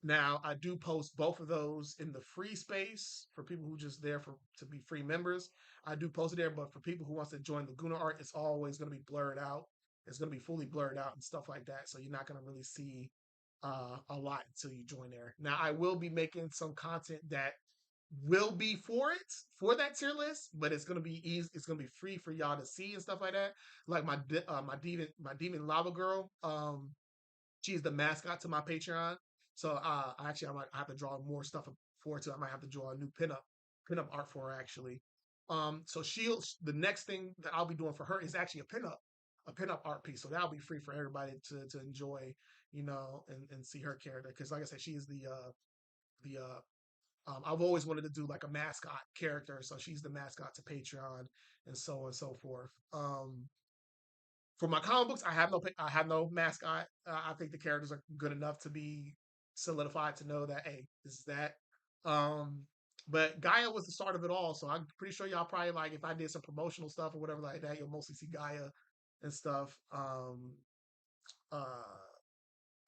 S1: Now I do post both of those in the free space for people who just there for to be free members. I do post it there, but for people who wants to join the Guna art, it's always going to be blurred out. It's going to be fully blurred out and stuff like that. So you're not going to really see a lot until you join there. Now I will be making some content that will be for that tier list, but it's gonna be easy. It's gonna be free for y'all to see and stuff like that. Like my demon lava girl. She's the mascot to my Patreon. So actually, I might have to draw more stuff for it too. I might have to draw a new pinup art for her actually. So the next thing that I'll be doing for her is actually a pinup art piece. So that'll be free for everybody to enjoy, and see her character. Because like I said, she is the I've always wanted to do like a mascot character, so she's the mascot to Patreon and so on and so forth. For my comic books, I have no mascot. I think the characters are good enough to be solidified to know that hey, this is that. Um, but Gaia was the start of it all, so I'm pretty sure y'all probably like if I did some promotional stuff or whatever like that, you'll mostly see Gaia and stuff. Uh,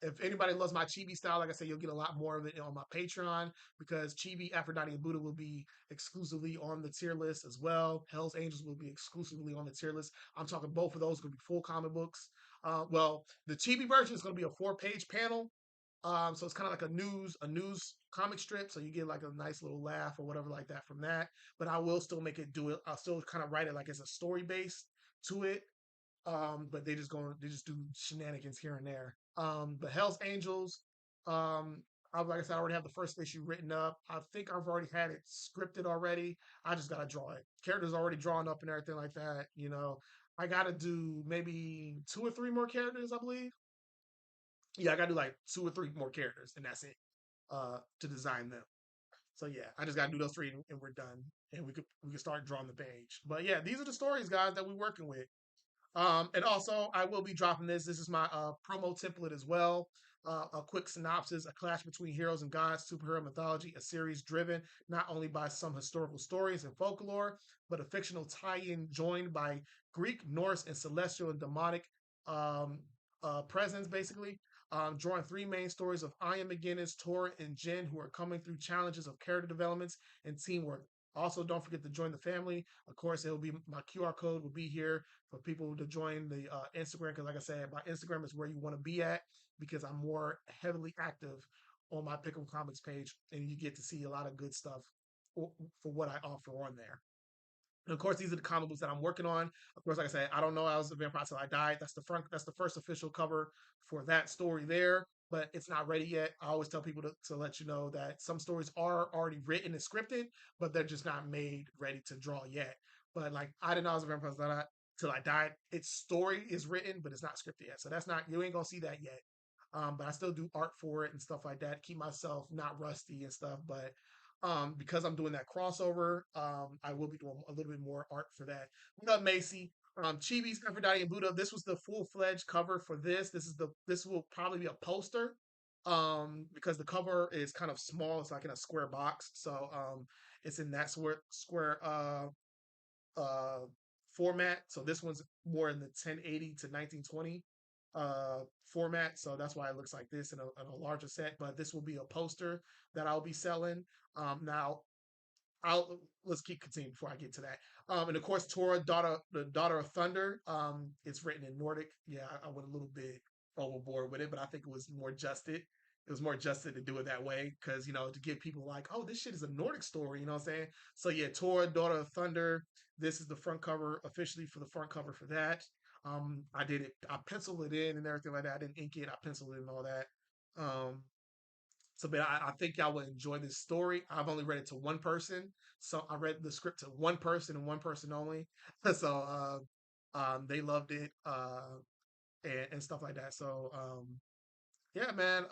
S1: If anybody loves my chibi style, like I said, you'll get a lot more of it on my Patreon because Chibi, Aphrodite, and Buddha will be exclusively on the tier list as well. Hell's Angels will be exclusively on the tier list. I'm talking both of those going to be full comic books. Well, the Chibi version is going to be a 4-page panel. So it's kind of like a news comic strip. So you get like a nice little laugh or whatever like that from that. But I will still make it do it. I'll still kind of write it like it's a story base to it. But they just do shenanigans here and there. But Hell's Angels, like I said, I already have the first issue written up. I think I've already had it scripted already. I just gotta draw it. Characters already drawn up and everything like that. I gotta do maybe 2 or 3 more characters, I believe. Yeah, I gotta do like 2 or 3 more characters, and that's it. To design them. So yeah, I just gotta do those 3 and we're done. And we could start drawing the page. But yeah, these are the stories, guys, that we're working with. And also, I will be dropping this. This is my promo template as well. A quick synopsis: a clash between heroes and gods, superhero mythology, a series driven not only by some historical stories and folklore, but a fictional tie-in joined by Greek, Norse, and celestial and demonic um, presence, basically. Drawing 3 main stories of Ian McGinnis, Tor, and Jen, who are coming through challenges of character developments and teamwork. Also, don't forget to join the family. Of course, it'll be my QR code will be here for people to join the Instagram. Because, like I said, my Instagram is where you want to be at because I'm more heavily active on my Pick'em Comics page, and you get to see a lot of good stuff for what I offer on there. And of course, these are the comic books that I'm working on. Of course, like I said, I don't know I was a vampire till I died. That's the front. That's the first official cover for that story there, but it's not ready yet. I always tell people to let you know that some stories are already written and scripted, but they're just not made ready to draw yet. But like I didn't know I was a vampire till I died. Its story is written, but it's not scripted yet. So that's not you ain't gonna see that yet. But I still do art for it and stuff like that. Keep myself not rusty and stuff. But because I'm doing that crossover, I will be doing a little bit more art for that. What up, Macy? Chibi's Aphrodite and Buddha. This was the full-fledged cover for this. This will probably be a poster. Because the cover is kind of small. It's like in a square box. So it's in that square uh format. So this one's more in the 1080 to 1920 format. So that's why it looks like this in a larger set. But this will be a poster that I'll be selling. Now I'll let's keep continuing before I get to that. And of course, Tora, the daughter of thunder. It's written in Nordic. Yeah, I went a little bit overboard with it, but I think it was more justed. It was more justed to do it that way because to give people like, oh, this shit is a Nordic story. You know what I'm saying? So yeah, Tora, daughter of thunder. This is the front cover officially for the front cover for that. I did it. I penciled it in and everything like that. I didn't ink it. I penciled it and all that. But I think y'all will enjoy this story. I've only read it to one person, so I read the script to one person and one person only. So they loved it and stuff like that. So yeah, man.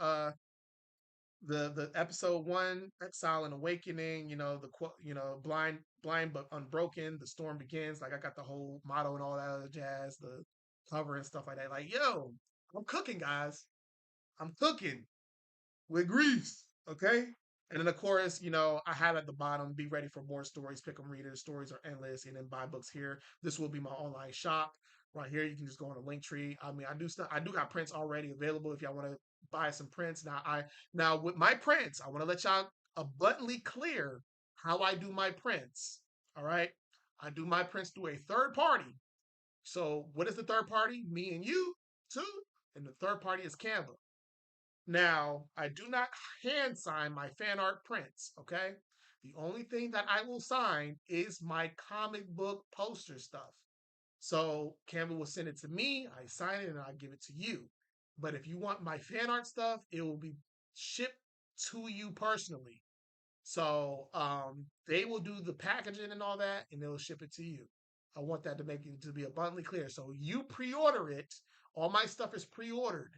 S1: The episode 1, Exile and Awakening. Blind but unbroken. The storm begins. Like I got the whole motto and all that other jazz. The cover and stuff like that. Like yo, I'm cooking, guys. I'm cooking with grease. Okay. And then of course, I have at the bottom, be ready for more stories, pick 'em readers, stories are endless, and then buy books here. This will be my online shop. Right here, you can just go on a link tree. I mean, I do got prints already available if y'all want to buy some prints. Now with my prints, I want to let y'all abundantly clear how I do my prints. All right. I do my prints through a third party. So what is the third party? Me and you, too. And the third party is Canva. Now, I do not hand sign my fan art prints, okay? The only thing that I will sign is my comic book poster stuff. So Canva will send it to me, I sign it, and I give it to you. But if you want my fan art stuff, it will be shipped to you personally. So they will do the packaging and all that, and they'll ship it to you. I want that to make it to be abundantly clear. So you pre-order it. All my stuff is pre-ordered.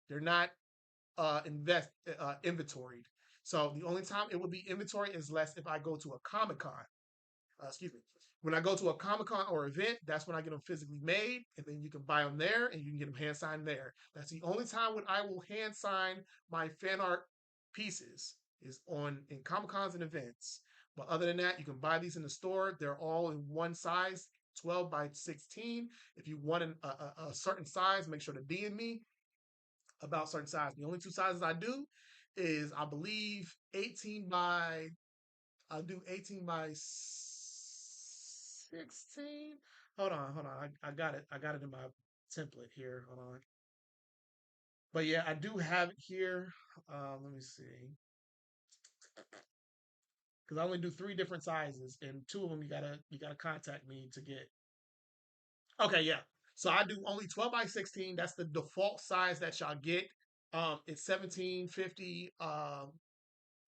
S1: They're not inventoried. So the only time it would be inventory is less if I go to a Comic Con. Excuse me. When I go to a Comic Con or event, that's when I get them physically made, and then you can buy them there, and you can get them hand signed there. That's the only time when I will hand sign my fan art pieces is on in Comic Cons and events. But other than that, you can buy these in the store. They're all in one size, 12 by 16. If you want a certain size, make sure to DM me about certain sizes. The only two sizes I do is I believe 18 by I'll do 18 by 16. Hold on. I got it. I got it in my template here. Hold on. But yeah, I do have it here. Let me see. Because I only do three different sizes, and two of them you gotta contact me to get. Okay, yeah. So I do only 12 by 16. That's the default size that y'all get. It's 1750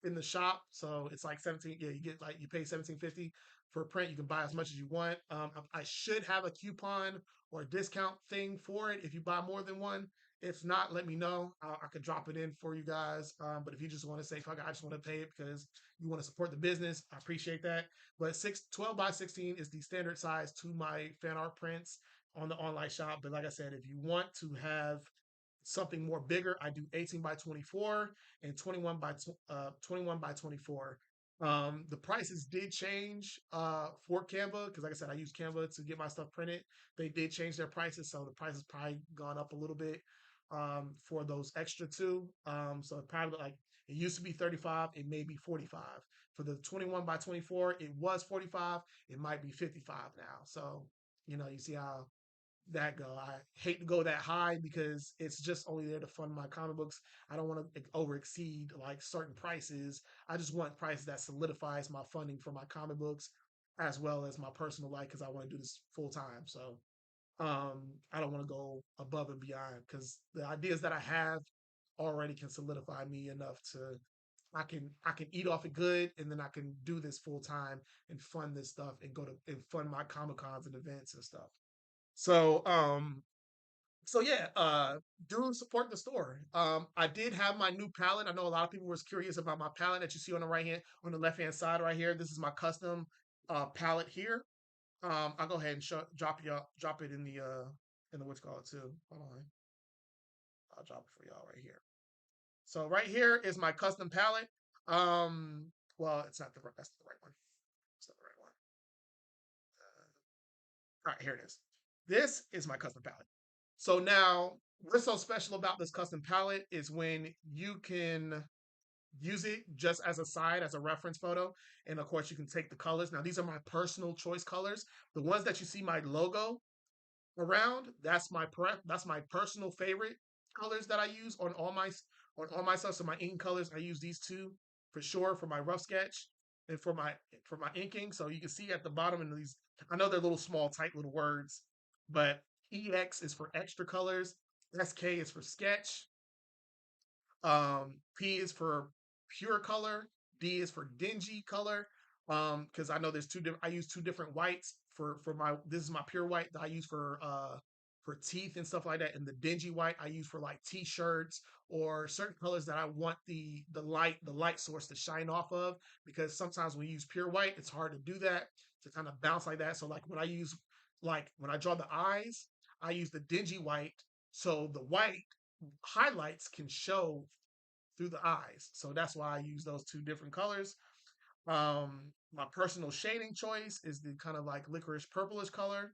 S1: in the shop. So it's like 17. Yeah, you get like you pay 1750 for print. You can buy as much as you want. I should have a coupon or a discount thing for it if you buy more than one. If not, let me know. I could drop it in for you guys. But if you just want to say, fuck, I just want to pay it because you want to support the business, I appreciate that. But 12 by 16 is the standard size to my fan art prints on the online shop. But like I said, if you want to have something more bigger, I do 18 by 24 and 21 by 24. The prices did change for Canva because, like I said, I use Canva to get my stuff printed. They did change their prices, so the price has probably gone up a little bit for those extra two. So probably like it used to be 35, it may be 45. For the 21 by 24, it was 45. It might be 55 now. So you see how that go. I hate to go that high because it's just only there to fund my comic books. I don't want to over exceed like certain prices. I just want prices that solidifies my funding for my comic books as well as my personal life because I want to do this full time. So I don't want to go above and beyond because the ideas that I have already can solidify me enough to I can eat off it good and then I can do this full time and fund this stuff and go to and fund my comic cons and events and stuff. So so yeah, do support the store. I did have my new palette. I know a lot of people was curious about my palette that you see on the on the left hand side right here. This is my custom palette here. I'll go ahead and drop it in the what's called too. Hold on, I'll drop it for y'all right here. So right here is my custom palette. Well, it's not the that's the right one. It's not the right one. All right, here it is. This is my custom palette. So now, what's so special about this custom palette is when you can use it just as a side, as a reference photo. And of course, you can take the colors. Now, these are my personal choice colors. The ones that you see my logo around, that's my personal favorite colors that I use on all my stuff. So my ink colors, I use these two for sure for my rough sketch and for my inking. So you can see at the bottom in these, I know they're little small, tight little words, but EX is for extra colors, SK is for sketch, P is for pure color. D is for dingy color. Because I know there's two different. I use two different whites for my. This is my pure white that I use for teeth and stuff like that, and the dingy white I use for like t-shirts or certain colors that I want the light source to shine off of. Because sometimes when you use pure white, it's hard to do that to kind of bounce like that. So when I draw the eyes, I use the dingy white so the white highlights can show through the eyes. So that's why I use those two different colors. My personal shading choice is the kind of like licorice purplish color.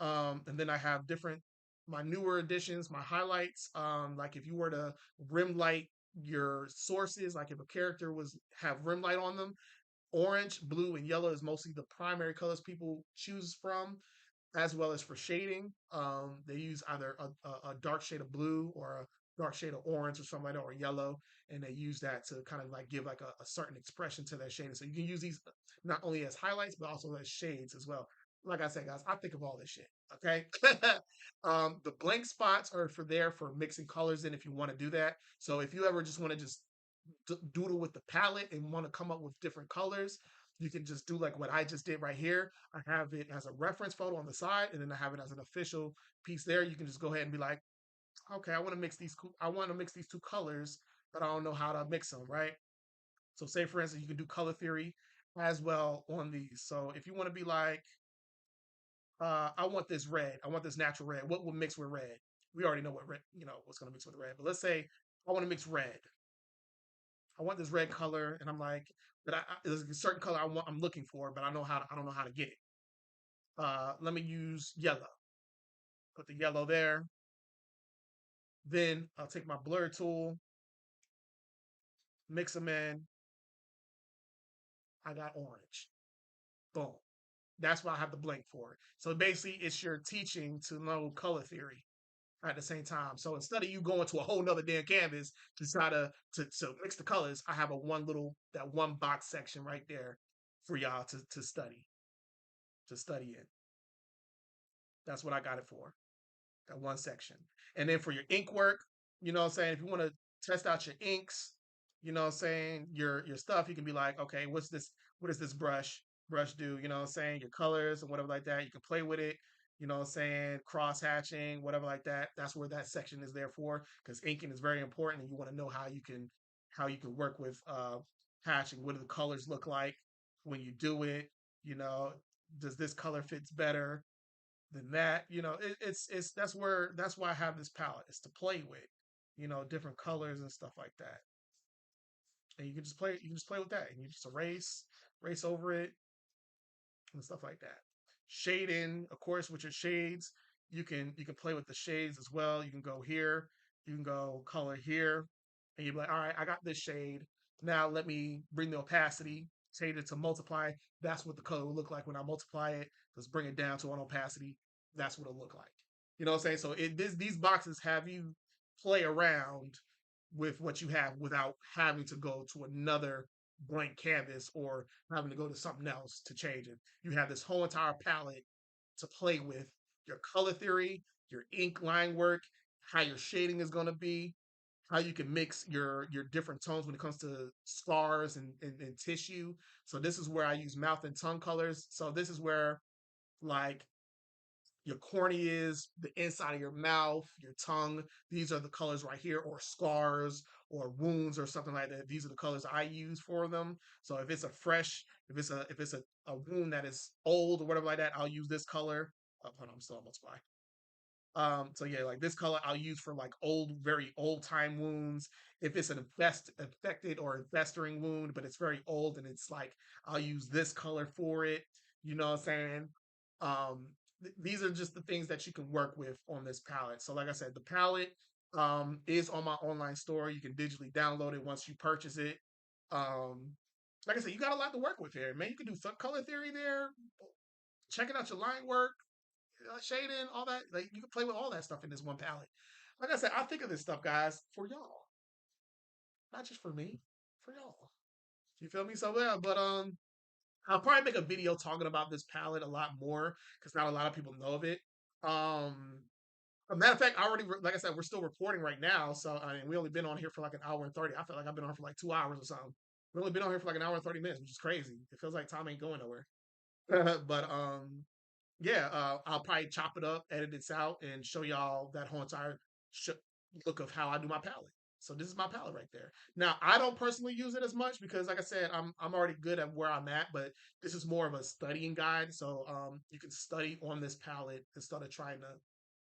S1: And then I have different my newer additions, my highlights. Like if you were to rim light your sources, like if a character was have rim light on them, orange, blue, and yellow is mostly the primary colors people choose from as well as for shading. They use either a dark shade of blue or a dark shade of orange or something like that, or yellow, and they use that to kind of like give like a certain expression to that shading. So you can use these not only as highlights but also as shades as well. Like I said, guys, I think of all this shit. Okay, the blank spots are for mixing colors in if you want to do that. So if you ever just want to just doodle with the palette and want to come up with different colors, you can just do like what I just did right here. I have it as a reference photo on the side, and then I have it as an official piece there. You can just go ahead and be like, okay, I want to mix these two colors, but I don't know how to mix them, right? So say for instance, you can do color theory as well on these. So if you want to be like, I want this red, I want this natural red. What will mix with red? We already know what red, what's going to mix with red. But let's say I want to mix red. I want this red color, and I'm like, there's a certain color I'm looking for, but I don't know how to get it. Let me use yellow. Put the yellow there. Then I'll take my blur tool, mix them in. I got orange. Boom. That's what I have the blank for. So basically, it's your teaching to know color theory at the same time. So instead of you going to a whole nother damn canvas to try to mix the colors, I have a one little that one box section right there for y'all to study in. That's what I got it for. That one section. And then for your ink work, you know what I'm saying? If you want to test out your inks, you know what I'm saying, your stuff, you can be like, okay, what does this brush do? You know what I'm saying? Your colors and whatever like that. You can play with it, you know what I'm saying, cross hatching, whatever like that. That's where that section is there for, because inking is very important and you want to know how you can work with hatching. What do the colors look like when you do it? You know, does this color fits better than that? You know, it's that's why I have this palette. It's to play with, you know, different colors and stuff like that. And you can just play with that, and you just erase over it and stuff like that. Shading, of course, with your shades, you can play with the shades as well. You can go here, you can go color here, and you're like, all right, I got this shade. Now let me bring the opacity, change it to multiply. That's what the color will look like when I multiply it. Let's bring it down to an opacity. That's what it'll look like. You know what I'm saying? So these boxes have you play around with what you have without having to go to another blank canvas or having to go to something else to change it. You have this whole entire palette to play with your color theory, your ink line work, how your shading is going to be, how you can mix your different tones when it comes to scars and tissue. So this is where I use mouth and tongue colors. So this is where like your corneas, the inside of your mouth, your tongue. These are the colors right here, or scars or wounds or something like that. These are the colors I use for them. So if it's a wound that is old or whatever like that, I'll use this color. Oh, hold on, I'm still almost by. So yeah, like this color I'll use for like very old time wounds. If it's an infected or infestering wound, but it's very old and it's like I'll use this color for it. You know what I'm saying? Um, these are just the things that you can work with on this palette. So like I said, the palette is on my online store. You can digitally download it once you purchase it. Um, like I said, you got a lot to work with here, man. You can do color theory there. Checking out your line work, shading, all that. Like you can play with all that stuff in this one palette. Like I said, I think of this stuff, guys, for y'all, not just for me, for y'all. You feel me? So yeah, but I'll probably make a video talking about this palette a lot more because not a lot of people know of it. Um, a matter of fact, I already like I said, we're still recording right now, so I mean, we only been on here for like an hour and 30. I feel like I've been on for like 2 hours or something. We've only been on here for like an hour and 30 minutes, which is crazy. It feels like time ain't going nowhere. But yeah, I'll probably chop it up, edit it out, and show y'all that whole entire sh- look of how I do my palette. So this is my palette right there. Now I don't personally use it as much because, like I said, I'm already good at where I'm at. But this is more of a studying guide, so you can study on this palette instead of trying to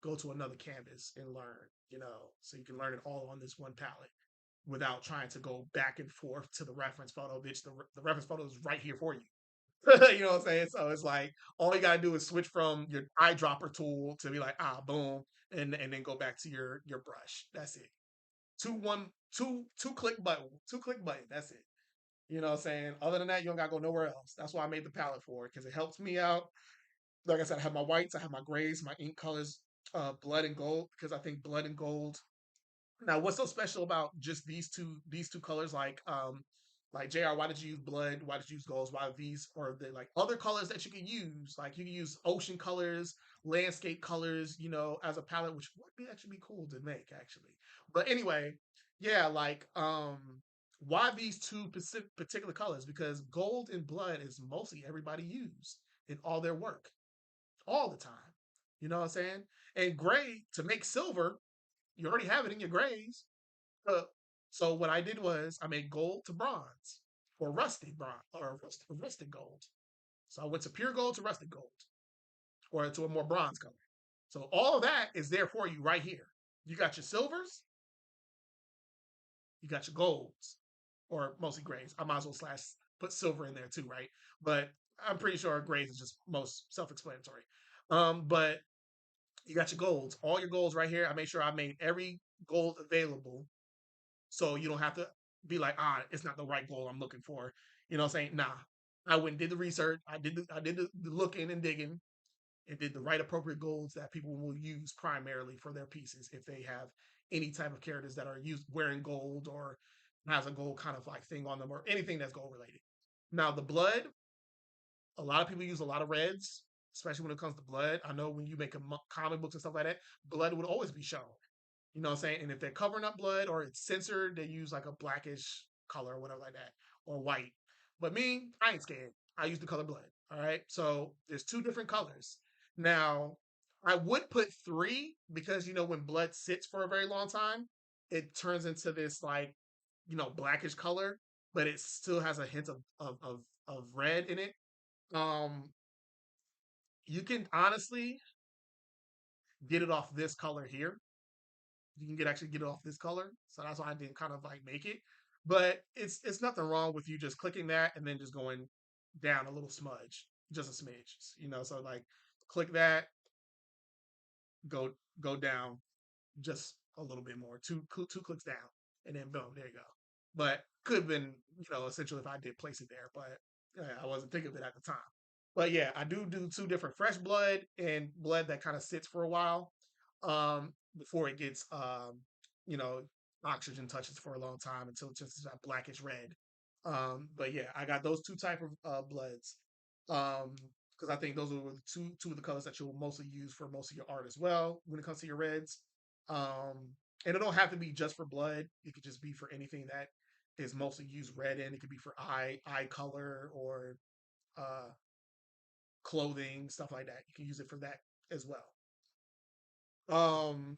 S1: go to another canvas and learn. You know, so you can learn it all on this one palette without trying to go back and forth to the reference photo. Bitch, the reference photo is right here for you. You know what I'm saying? So it's like all you gotta do is switch from your eyedropper tool to be like, boom, and then go back to your brush. That's it. Two click button, two click button. That's it. You know what I'm saying? Other than that, you don't gotta go nowhere else. That's why I made the palette for it because it helps me out. Like I said, I have my whites, I have my grays, my ink colors, blood and gold because I think blood and gold. Now, what's so special about just these two colors? Like Jr. Why did you use blood? Why did you use golds? Why these or the like other colors that you can use? Like you can use ocean colors, landscape colors, you know, as a palette, which would be actually be cool to make actually. But anyway, yeah, like why these two particular colors? Because gold and blood is mostly everybody use in all their work all the time. You know what I'm saying? And gray to make silver, you already have it in your grays. Uh, so what I did was I made gold to bronze or rusted bronze or rusted gold. So I went to pure gold to rusted gold or to a more bronze color. So all of that is there for you right here. You got your silvers, you got your golds, or mostly grays. I might as well slash put silver in there too, right? But I'm pretty sure grays is just most self-explanatory. But You got your golds, all your golds right here. I made sure I made every gold available, so you don't have to be like, it's not the right gold I'm looking for. You know what I'm saying? Nah, I went and did the research. I did the looking and digging, and did the right appropriate golds that people will use primarily for their pieces if they have any type of characters that are used wearing gold or has a gold kind of like thing on them or anything that's gold related. Now the blood, a lot of people use a lot of reds, especially when it comes to blood. I know when you make comic books and stuff like that, blood would always be shown. You know what I'm saying? And if they're covering up blood or it's censored, they use like a blackish color or whatever like that, or white. But me, I ain't scared. I use the color blood. All right. So there's two different colors. Now, I would put three because when blood sits for a very long time, it turns into this like, blackish color, but it still has a hint of red in it. Um, you can honestly get it off this color here. You can get it off this color. So that's why I didn't kind of like make it. But it's nothing wrong with you just clicking that and then just going down a little smudge, just a smidge. So like click that, go go down just a little bit more, two clicks down, and then boom, there you go. But could have been, essentially if I did place it there, but I wasn't thinking of it at the time. But yeah, I do two different fresh blood and blood that kind of sits for a while before it gets you know, oxygen touches for a long time until it just is that blackish red. But yeah, I got those two type of bloods. Because I think those are the two of the colors that you'll mostly use for most of your art as well when it comes to your reds. Um, and it don't have to be just for blood. It could just be for anything that is mostly used red in. It could be for eye color or uh, clothing, stuff like that. You can use it for that as well. Um,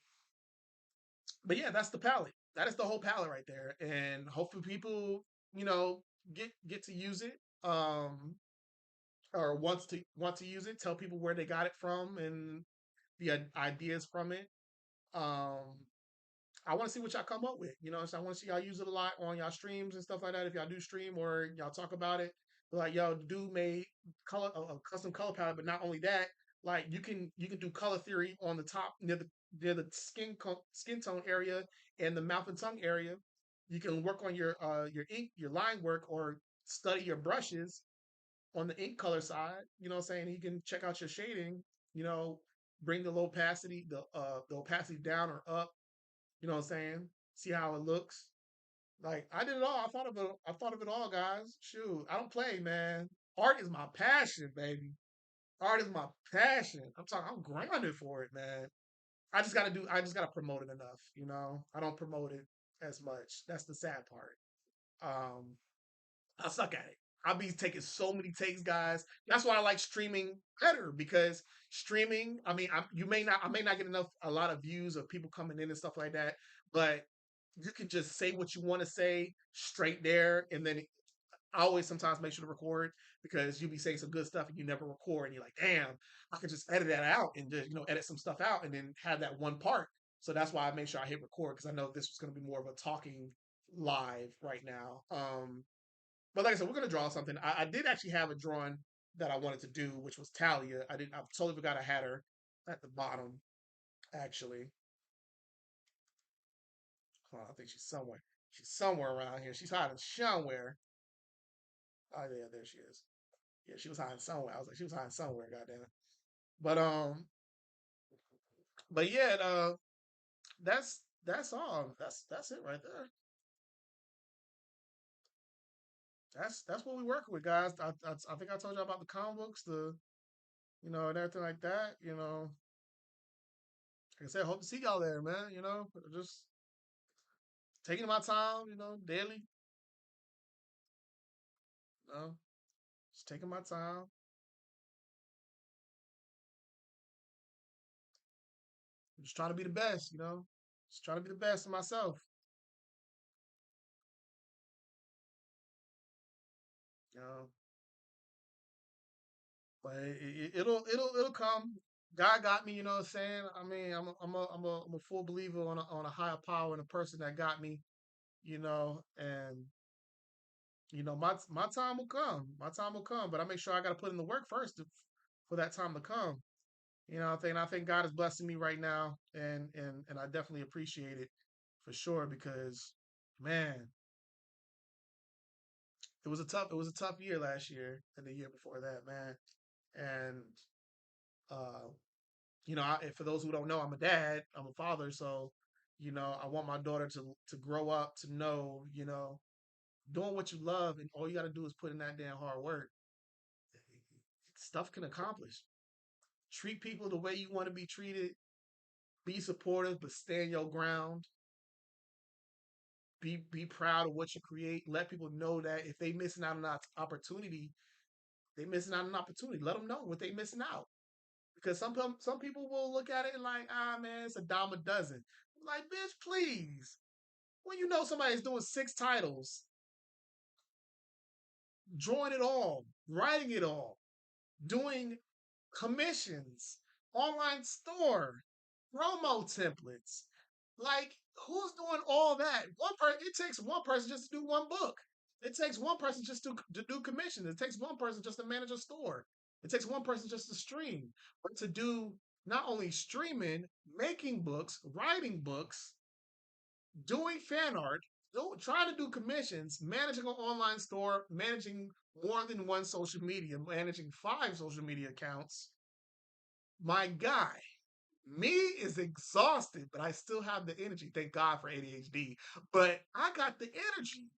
S1: but yeah, that's the palette. That is the whole palette right there, and hopefully people, you know, get to use it. Or want to use it. Tell people where they got it from and the ideas from it. Um, I want to see what y'all come up with. So I want to see y'all use it a lot on y'all streams and stuff like that. If y'all do stream or y'all talk about it, like yo, dude made color a custom color palette. But not only that, like you can do color theory on the top near the skin tone area and the mouth and tongue area. You can work on your ink, your line work, or study your brushes on the ink color side. You know what I'm saying? You can check out your shading. You know, bring the opacity down or up. You know what I'm saying? See how it looks. Like I did it all. I thought of it all, guys. Shoot, I don't play, man. Art is my passion, baby. Art is my passion. I'm grinding for it, man. I just gotta promote it enough, I don't promote it as much. That's the sad part. Um, I suck at it. I'll be taking so many takes, guys. That's why I like streaming better because streaming. I mean, I may not get a lot of views of people coming in and stuff like that, but you can just say what you want to say straight there, and then I always sometimes make sure to record because you be saying some good stuff and you never record, and you're like, damn, I could just edit that out and just edit some stuff out and then have that one part. So that's why I make sure I hit record because I know this was going to be more of a talking live right now. But like I said, we're gonna draw something. I did actually have a drawing that I wanted to do, which was Talia. I totally forgot I had her at the bottom. Actually, I think she's somewhere. She's somewhere around here. She's hiding somewhere. Oh yeah, there she is. Yeah, she was hiding somewhere. I was like, she was hiding somewhere. Goddamn it. But but yeah, that's all. That's it right there. That's what we working with, guys. I think I told you about the comic books, and everything like that. Like I said, hope to see y'all there, man. Just taking my time, daily, you know, just taking my time, just trying to be the best, just trying to be the best of myself, you know. But it'll come. God got me, you know what I'm saying? I mean, I'm a full believer on a higher power and a person that got me, and my time will come. My time will come, but I make sure I got to put in the work first for that time to come. I think God is blessing me right now, and I definitely appreciate it for sure because, man, it was a tough year last year and the year before that, man. And uh, for those who don't know, I'm a dad, I'm a father, so I want my daughter to grow up to know, doing what you love, and all you got to do is put in that damn hard work. Stuff can accomplish. Treat people the way you want to be treated. Be supportive, but stand your ground. Be proud of what you create. Let people know that if they missing out on an opportunity, they missing out on an opportunity. Let them know what they missing out. Because some people will look at it and like, ah man, it's a dime a dozen. Like, bitch, please. When you know somebody's doing 6 titles, drawing it all, writing it all, doing commissions, online store, promo templates. Like, who's doing all that? One person. It takes one person just to do one book. It takes one person just to do commissions. It takes one person just to manage a store. It takes one person just to stream, but to do not only streaming, making books, writing books, doing fan art, trying to do commissions, managing an online store, managing more than one social media, managing 5 social media accounts. My guy, me is exhausted, but I still have the energy. Thank God for ADHD. But I got the energy.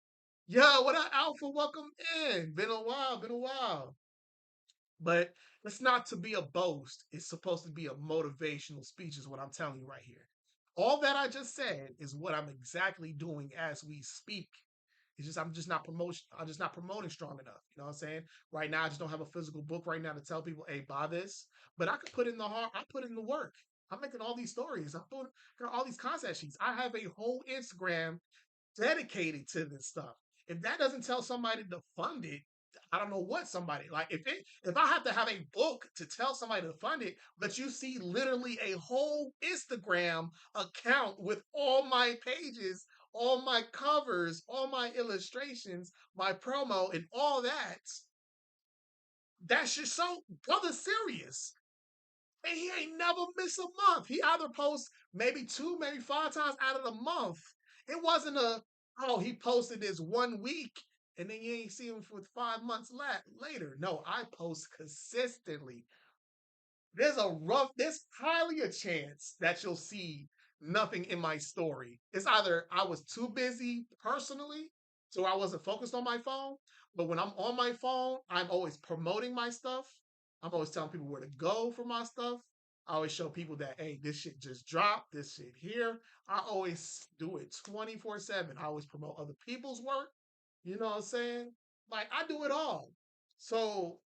S1: Yo, what up, Alpha? Welcome in. Been a while, been a while. But it's not to be a boast. It's supposed to be a motivational speech, is what I'm telling you right here. All that I just said is what I'm exactly doing as we speak. It's just I'm just not promotion. I'm just not promoting strong enough. You know what I'm saying? Right now, I just don't have a physical book right now to tell people, "Hey, buy this." But I could put in the heart. I put in the work. I'm making all these stories. I'm doing all these concept sheets. I have a whole Instagram dedicated to this stuff. If that doesn't tell somebody to fund it, I don't know what somebody like. If I have to have a book to tell somebody to fund it, but you see literally a whole Instagram account with all my pages, all my covers, all my illustrations, my promo, and all that, that should show brother serious. And he ain't never miss a month. He either posts maybe 2, maybe 5 times out of the month. It wasn't he posted this one week and then you ain't see him for 5 months later. No, I post consistently. There's highly a chance that you'll see nothing in my story. It's either I was too busy personally, so I wasn't focused on my phone. But when I'm on my phone, I'm always promoting my stuff. I'm always telling people where to go for my stuff. I always show people that, hey, this shit just dropped, this shit here. I always do it 24/7. I always promote other people's work. You know what I'm saying? Like, I do it all. So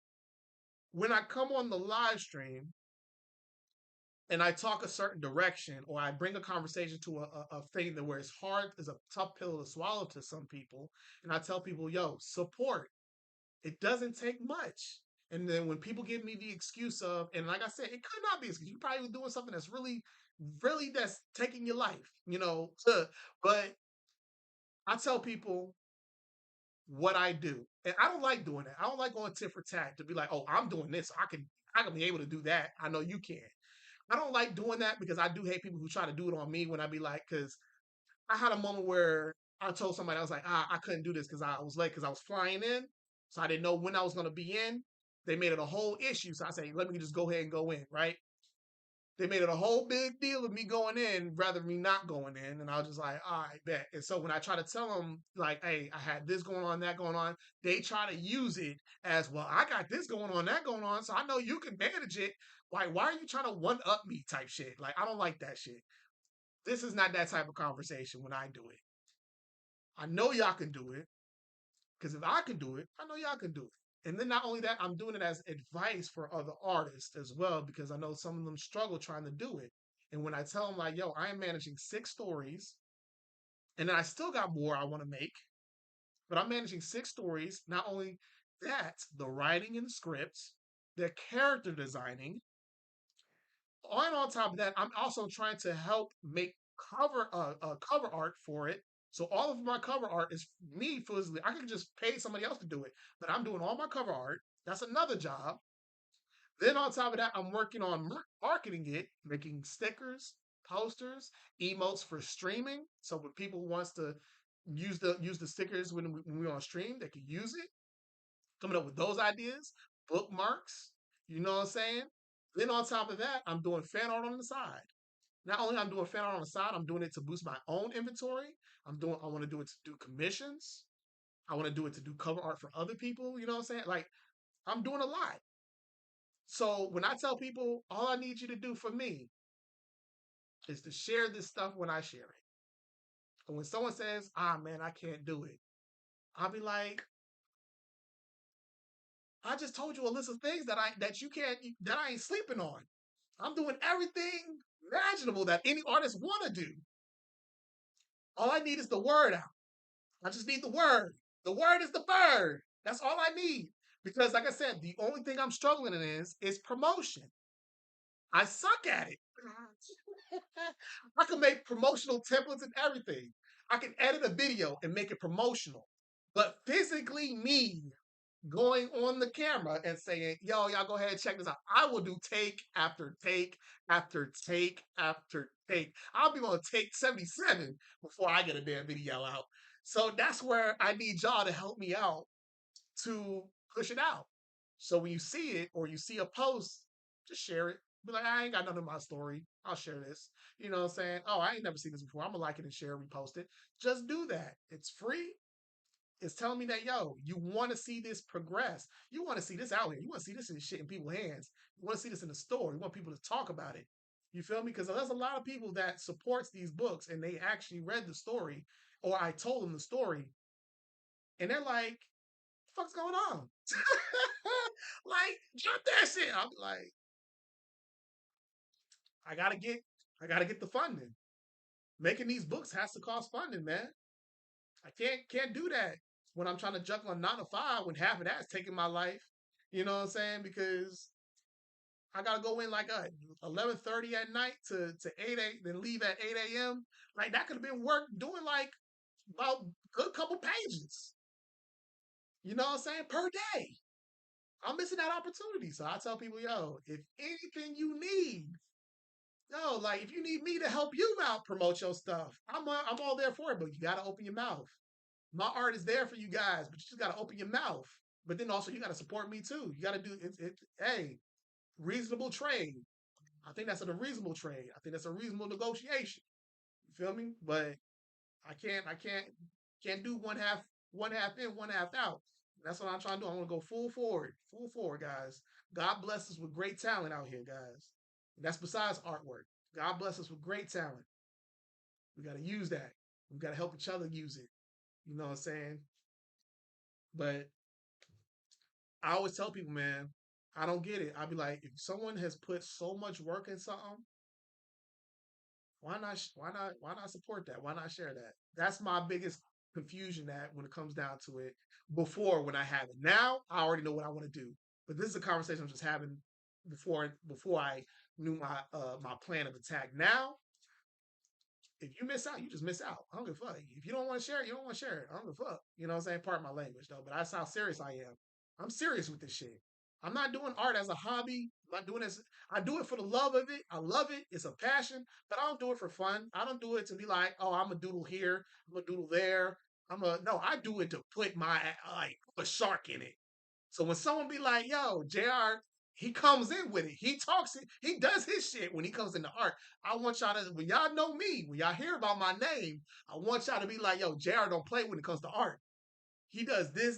S1: when I come on the live stream, and I talk a certain direction, or I bring a conversation to a thing that where it's hard, is a tough pill to swallow to some people, and I tell people, yo, support. It doesn't take much. And then when people give me the excuse of, and like I said, it could not be excuse. You probably doing something that's really, really that's taking your life, but I tell people what I do. And I don't like doing that. I don't like going tit for tat to be like, oh, I'm doing this. So I can be able to do that. I know you can. I don't like doing that because I do hate people who try to do it on me when I be like, because I had a moment where I told somebody, I was like, I couldn't do this because I was late because I was flying in. So I didn't know when I was going to be in. They made it a whole issue. So I say, let me just go ahead and go in, right? They made it a whole big deal of me going in rather than me not going in. And I was just like, all right, bet. And so when I try to tell them, like, hey, I had this going on, that going on, they try to use it as, well, I got this going on, that going on. So I know you can manage it. Why are you trying to one up me type shit? Like, I don't like that shit. This is not that type of conversation when I do it. I know y'all can do it because if I can do it, I know y'all can do it. And then not only that, I'm doing it as advice for other artists as well because I know some of them struggle trying to do it. And when I tell them like, yo, I am managing 6 stories, and then I still got more I want to make, but I'm managing 6 stories. Not only that, the writing and scripts, the character designing, and on top of that, I'm also trying to help make cover art for it. So all of my cover art is me physically. I could just pay somebody else to do it, but I'm doing all my cover art. That's another job. Then on top of that, I'm working on marketing it, making stickers, posters, emotes for streaming. So when people wants to use the stickers when we're on stream, they can use it. Coming up with those ideas, bookmarks. You know what I'm saying? Then on top of that, I'm doing fan art on the side. Not only I'm doing fan art on the side, I'm doing it to boost my own inventory. I want to do it to do commissions. I want to do it to do cover art for other people. You know what I'm saying? Like I'm doing a lot. So when I tell people all I need you to do for me is to share this stuff when I share it. And when someone says, "Ah man, I can't do it," I'll be like, "I just told you a list of things that you can't that I ain't sleeping on. I'm doing everything imaginable that any artist want to do. All I need is the word out. I just need the word. The word is the bird. That's all I need." Because like I said, the only thing I'm struggling in is promotion. I suck at it. I can make promotional templates and everything. I can edit a video and make it promotional. But physically, me going on the camera and saying, "Yo, y'all go ahead and check this out." I will do take after take after take after take. I'll be on take 77 before I get a damn video out. So that's where I need y'all to help me out to push it out. So when you see it or you see a post, just share it. Be like, "I ain't got nothing in my story. I'll share this." You know what I'm saying? "Oh, I ain't never seen this before. I'm gonna like it and share, repost it." Just do that. It's free. It's telling me that, yo, you want to see this progress. You want to see this out here. You want to see this in shit in people's hands. You want to see this in the store. You want people to talk about it. You feel me? Because there's a lot of people that supports these books and they actually read the story or I told them the story and they're like, "Fuck's going on?" Like, drop that shit. I'm like, I gotta get I gotta get the funding. Making these books has to cost funding, man. I can't do that when I'm trying to juggle a 9 to 5 when half of that's taking my life. You know what I'm saying? Because I gotta go in like 11:30 at night to 8 then leave at 8 a.m. Like that could have been work doing like about a good couple pages. You know what I'm saying? Per day. I'm missing that opportunity. So I tell people, yo, if anything you need, yo, like if you need me to help you out promote your stuff, I'm all there for it. But you gotta open your mouth. My art is there for you guys, but you just gotta open your mouth. But then also you gotta support me too. You gotta do it. Hey, reasonable trade. I think that's a reasonable trade. I think that's a reasonable negotiation. You feel me? But I can't do one half in, one half out. That's what I'm trying to do. I want to go full forward, guys. God bless us with great talent out here, guys. And that's besides artwork. God bless us with great talent. We got to use that. We got to help each other use it. You know what I'm saying? But I always tell people, man, I don't get it. I'll be like, if someone has put so much work in something, why not support that? Why not share that? That's my biggest confusion that when it comes down to it. Before when I have it. Now I already know what I want to do. But this is a conversation I'm just having before I knew my plan of attack. Now, if you miss out, you just miss out. I don't give a fuck. If you don't want to share it, you don't want to share it. I don't give a fuck. You know what I'm saying? Part of my language though, but that's how serious I am. I'm serious with this shit. I'm not doing art as a hobby. I'm not doing this. I do it for the love of it. I love it. It's a passion, but I don't do it for fun. I don't do it to be like, "Oh, I'm a doodle here. I'm a doodle there. No, I do it to put my like a shark in it. So when someone be like, "Yo, JR," he comes in with it. He talks it. He does his shit when he comes into art. I want y'all to, when y'all know me, when y'all hear about my name, I want y'all to be like, "Yo, JR don't play when it comes to art. He does this,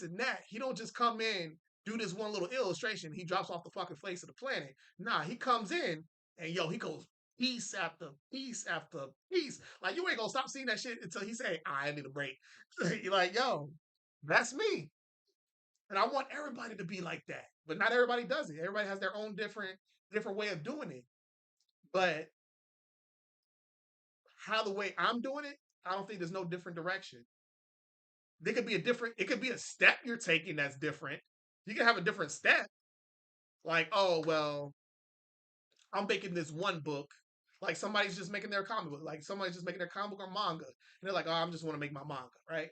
S1: and that. He don't just come in, do this one little illustration. He drops off the fucking face of the planet. Nah, he comes in and yo, he goes piece after piece after piece. Like you ain't gonna stop seeing that shit until he say, "I need a break." You're like, yo, that's me. And I want everybody to be like that. But not everybody does it. Everybody has their own different way of doing it. But how the way I'm doing it, I don't think there's no different direction. There could be it could be a step you're taking that's different. You can have a different step. Like, oh well, I'm making this one book. Like somebody's just making their comic book. Like somebody's just making their comic book or manga. And they're like, "Oh, I'm just want to make my manga," right?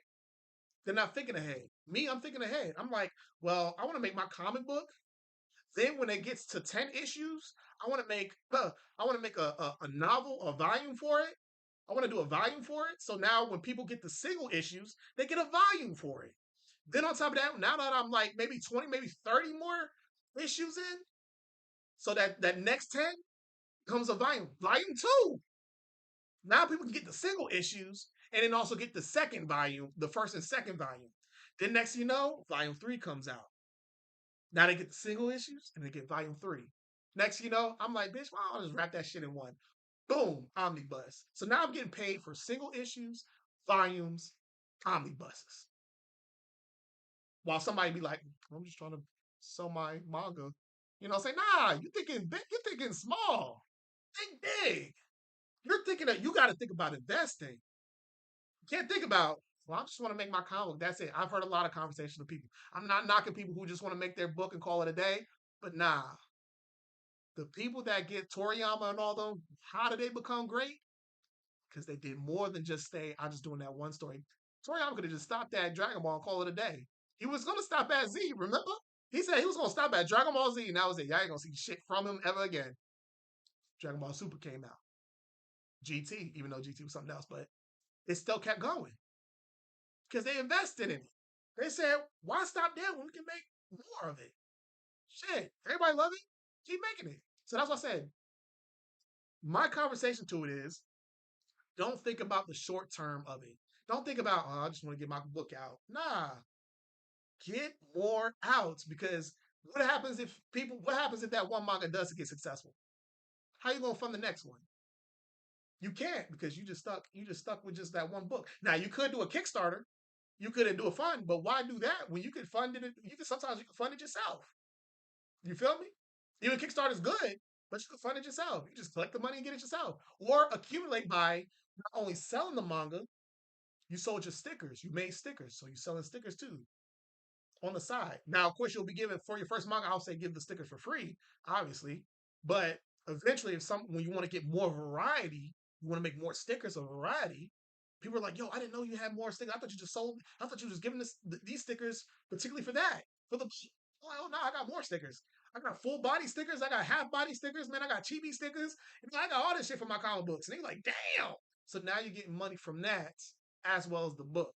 S1: They're not thinking ahead. Me, I'm thinking ahead. I'm like, well, I want to make my comic book. Then when it gets to 10 issues, I want to make a novel, a volume for it. I want to do a volume for it. So now when people get the single issues, they get a volume for it. Then on top of that, now that I'm like maybe 20, maybe 30 more issues in, so that next 10 comes a volume. Volume 2. Now people can get the single issues and then also get the second volume, the first and second volume. Then next thing you know, volume 3 comes out. Now they get the single issues and they get volume 3. Next thing you know, I'm like, bitch, why don't I just wrap that shit in one? Boom, omnibus. So now I'm getting paid for single issues, volumes, omnibuses. While somebody be like, I'm just trying to sell my manga. You know, say, nah, you thinking big, you thinking small. Think big. You're thinking that you got to think about investing. You can't think about, well, I just want to make my comic. That's it. I've heard a lot of conversations with people. I'm not knocking people who just want to make their book and call it a day, but nah, the people that get Toriyama and all them, how did they become great? Because they did more than just say, I'm just doing that one story. Toriyama could have just stopped at Dragon Ball and call it a day. He was going to stop at Z, remember? He said he was going to stop at Dragon Ball Z, and that was it. Y'all ain't going to see shit from him ever again. Dragon Ball Super came out. GT, even though GT was something else, but it still kept going because they invested in it. They said, why stop there when we can make more of it? Shit, everybody love it. Keep making it. So that's what I said. My conversation to it is don't think about the short term of it. Don't think about, oh, I just want to get my book out. Nah, get more out because what happens if that one manga doesn't get successful? How you gonna fund the next one? You can't because you just stuck with just that one book. Now you could do a Kickstarter, you could do a fund, but why do that when you could fund it? You can fund it yourself. You feel me? Even Kickstarter is good, but you can fund it yourself. You just collect the money and get it yourself, or accumulate by not only selling the manga, you sold your stickers. You made stickers, so you're selling stickers too on the side. Now, of course, you'll be given for your first manga. I'll say give the stickers for free, obviously, but eventually, if some when you want to get more variety, you want to make more stickers of variety. People are like, "Yo, I didn't know you had more stickers. I thought you just sold. I thought you were just giving these stickers particularly for that. For the oh no, I got more stickers. I got full body stickers. I got half body stickers. Man, I got chibi stickers. And I got all this shit for my comic books." And they're like, "Damn!" So now you're getting money from that as well as the book.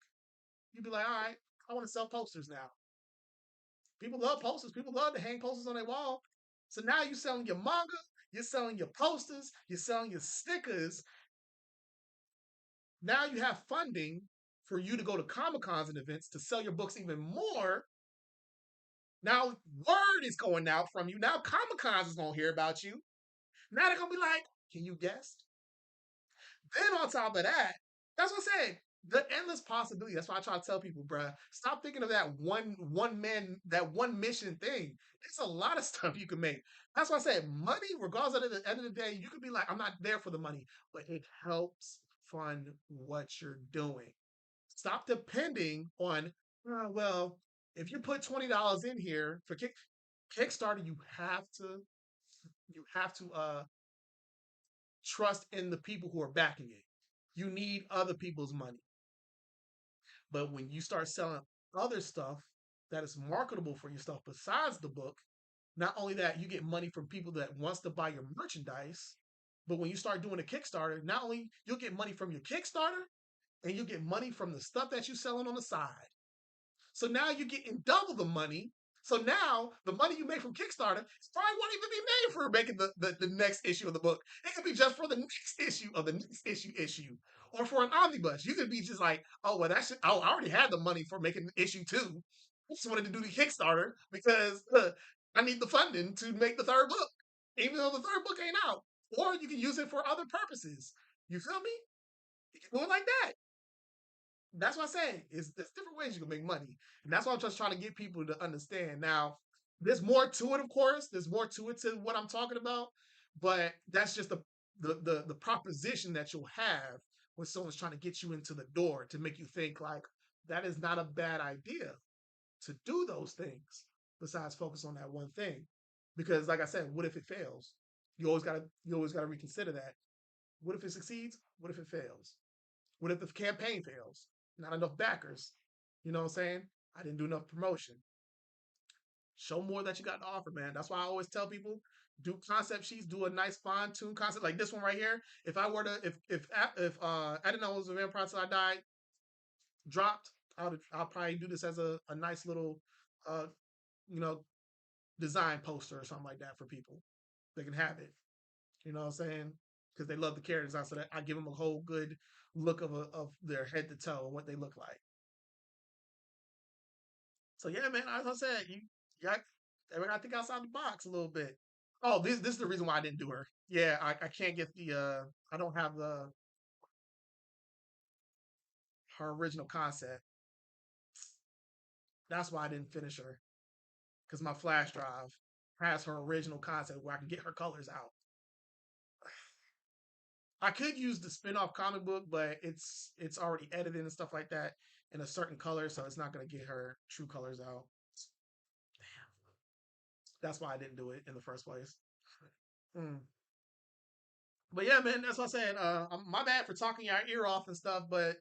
S1: You'd be like, "All right, I want to sell posters now." People love posters. People love to hang posters on their wall. So now you're selling your manga, you're selling your posters, you're selling your stickers. Now you have funding for you to go to Comic Cons and events to sell your books even more. Now word is going out from you. Now Comic Cons is gonna hear about you. Now they're gonna be like, can you guess? Then on top of that, that's what I said. The endless possibility. That's why I try to tell people, bruh, stop thinking of that one man, that one mission thing. There's a lot of stuff you can make. That's why I said money, regardless of the end of the day, you could be like, I'm not there for the money, but it helps fund what you're doing. Stop depending on, well, if you put $20 in here for Kickstarter, you have to trust in the people who are backing it. You need other people's money. But when you start selling other stuff that is marketable for your stuff besides the book, not only that, you get money from people that wants to buy your merchandise, but when you start doing a Kickstarter, not only you'll get money from your Kickstarter and you'll get money from the stuff that you're selling on the side. So now you're getting double the money. So now the money you make from Kickstarter probably won't even be made for making the next issue of the book. It could be just for the next issue of the next issue. Or for an omnibus. You could be just like, oh, well, oh, I already had the money for making issue 2. I just wanted to do the Kickstarter because I need the funding to make the third book, even though the third book ain't out. Or you can use it for other purposes. You feel me? You can do it like that. That's what I say. There's different ways you can make money, and that's what I'm just trying to get people to understand. Now, there's more to it, of course. There's more to it to what I'm talking about, but that's just the proposition that you'll have when someone's trying to get you into the door to make you think like that is not a bad idea to do those things. Besides, focus on that one thing, because like I said, what if it fails? You always gotta reconsider that. What if it succeeds? What if it fails? What if the campaign fails? Not enough backers. You know what I'm saying? I didn't do enough promotion. Show more that you got to offer, man. That's why I always tell people do concept sheets, do a nice fine tune concept like this one right here. If I were to, if I didn't know it was a vampire till I died dropped, I'll probably do this as a nice little, uh, you know, design poster or something like that for people. They can have it. You know what I'm saying? Because they love the character design, so that I give them a whole good look of their head to toe and what they look like. So yeah, man, as I said, you got I think outside the box a little bit. Oh, this is the reason why I didn't do her. Yeah, I can't get the I don't have the her original concept. That's why I didn't finish her. Because my flash drive has her original concept where I can get her colors out. I could use the spin-off comic book, but it's already edited and stuff like that in a certain color, so it's not gonna get her true colors out. That's why I didn't do it in the first place. Mm. But yeah, man, that's what I said. My bad for talking your ear off and stuff, but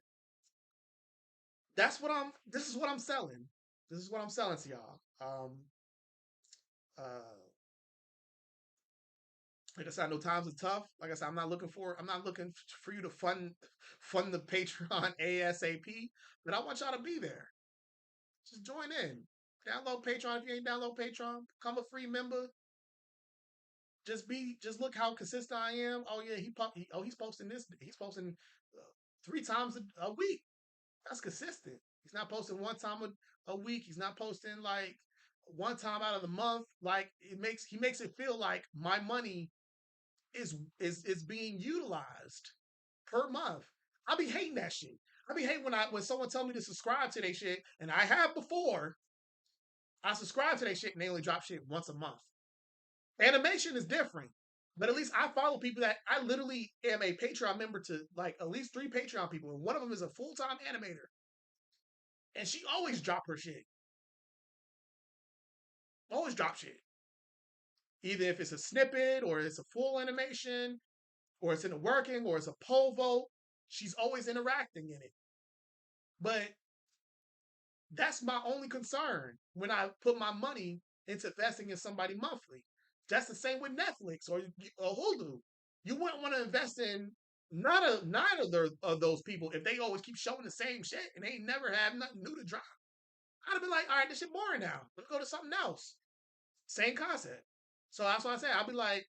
S1: that's what I'm. This is what I'm selling. This is what I'm selling to y'all. Uh, like I said, I know times are tough. Like I said, I'm not looking for you to fund the Patreon ASAP, but I want y'all to be there. Just join in. Download Patreon if you ain't download Patreon. Become a free member. Just look how consistent I am. Oh yeah, he's posting this. He's posting 3 times a week. That's consistent. He's not posting one time a week. He's not posting like one time out of the month. Like he makes it feel like my money is being utilized per month. I be hating that shit. I be hating when someone tell me to subscribe to their shit, and I have before. I subscribe to their shit and they only drop shit once a month. Animation is different. But at least I follow people that I literally am a Patreon member to like at least 3 Patreon people. And one of them is a full-time animator. And she always drop her shit. Always drop shit. Either if it's a snippet or it's a full animation or it's in a working or it's a poll vote. She's always interacting in it. But that's my only concern when I put my money into investing in somebody monthly. That's the same with Netflix or Hulu. You wouldn't want to invest in neither of those people if they always keep showing the same shit and they ain't never have nothing new to drop. I'd have been like, all right, this shit boring now. Let's go to something else. Same concept. So that's what I say. I'll be like,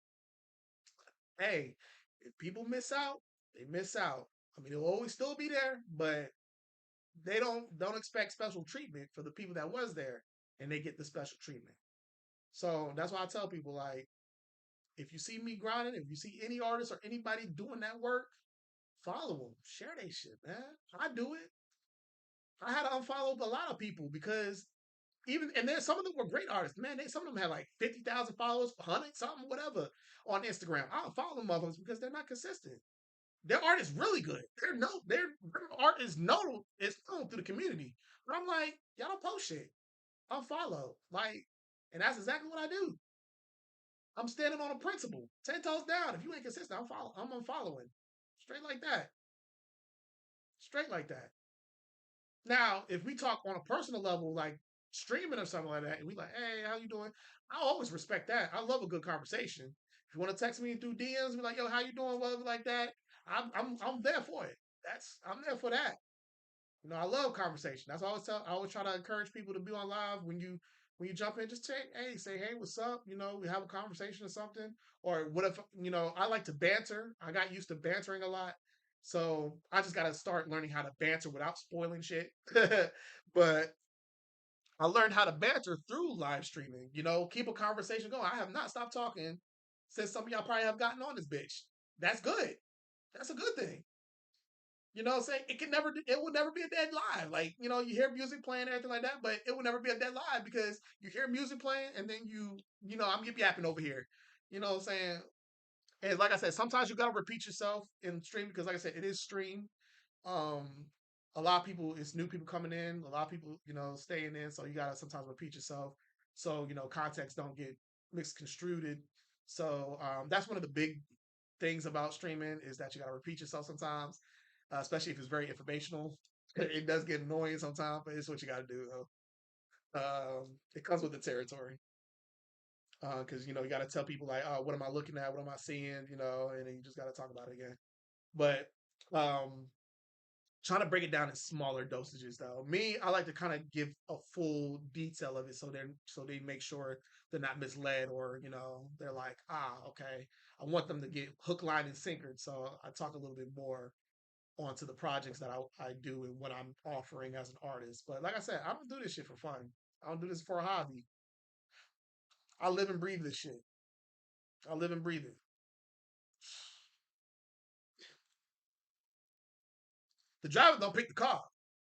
S1: hey, if people miss out, they miss out. I mean, it'll always still be there, but they don't expect special treatment for the people that was there, and they get the special treatment. So that's why I tell people like, if you see me grinding, if you see any artist or anybody doing that work, follow them, share their shit, man. I do it. I had to unfollow a lot of people because even and then some of them were great artists, man. Some of them had like 50,000 followers, 100 something, whatever on Instagram. I don't follow them others because they're not consistent. Their art is really good. Their art is known. It's known through the community. But I'm like, y'all don't post shit. Unfollow. Like, and that's exactly what I do. I'm standing on a principle. 10 toes down. If you ain't consistent, I'm unfollowing. Straight like that. Straight like that. Now, if we talk on a personal level, like streaming or something like that, and we like, hey, how you doing? I always respect that. I love a good conversation. If you want to text me through DMs, be like, yo, how you doing? Whatever like that. I'm there for it. I'm there for that. You know, I love conversation. That's what I always try to encourage people to be on live when you jump in, just say, hey, what's up? You know, we have a conversation or something. Or what if, I like to banter. I got used to bantering a lot. So I just gotta start learning how to banter without spoiling shit. But I learned how to banter through live streaming, keep a conversation going. I have not stopped talking since some of y'all probably have gotten on this bitch. That's good. That's a good thing. You know what I'm saying? It will never be a dead live. Like, you hear music playing and everything like that, but it will never be a dead live because you hear music playing and then I'm yip yapping over here. You know what I'm saying? And like I said, sometimes you gotta repeat yourself in stream because like I said, it is stream. Um, a lot of people, it's new people coming in, a lot of people, staying in, so you gotta sometimes repeat yourself. So, context don't get misconstrued. So that's one of the big things about streaming is that you gotta repeat yourself sometimes, especially if it's very informational. It does get annoying sometimes, but it's what you gotta do though. It comes with the territory. Because you got to tell people like, oh, what am I looking at? What am I seeing? And then you just got to talk about it again. But um, trying to break it down in smaller dosages, though. Me, I like to kind of give a full detail of it, so they make sure they're not misled, or they're like, okay. I want them to get hook, line, and sinker. So I talk a little bit more onto the projects that I do and what I'm offering as an artist. But like I said, I don't do this shit for fun. I don't do this for a hobby. I live and breathe this shit. I live and breathe it. The driver don't pick the car.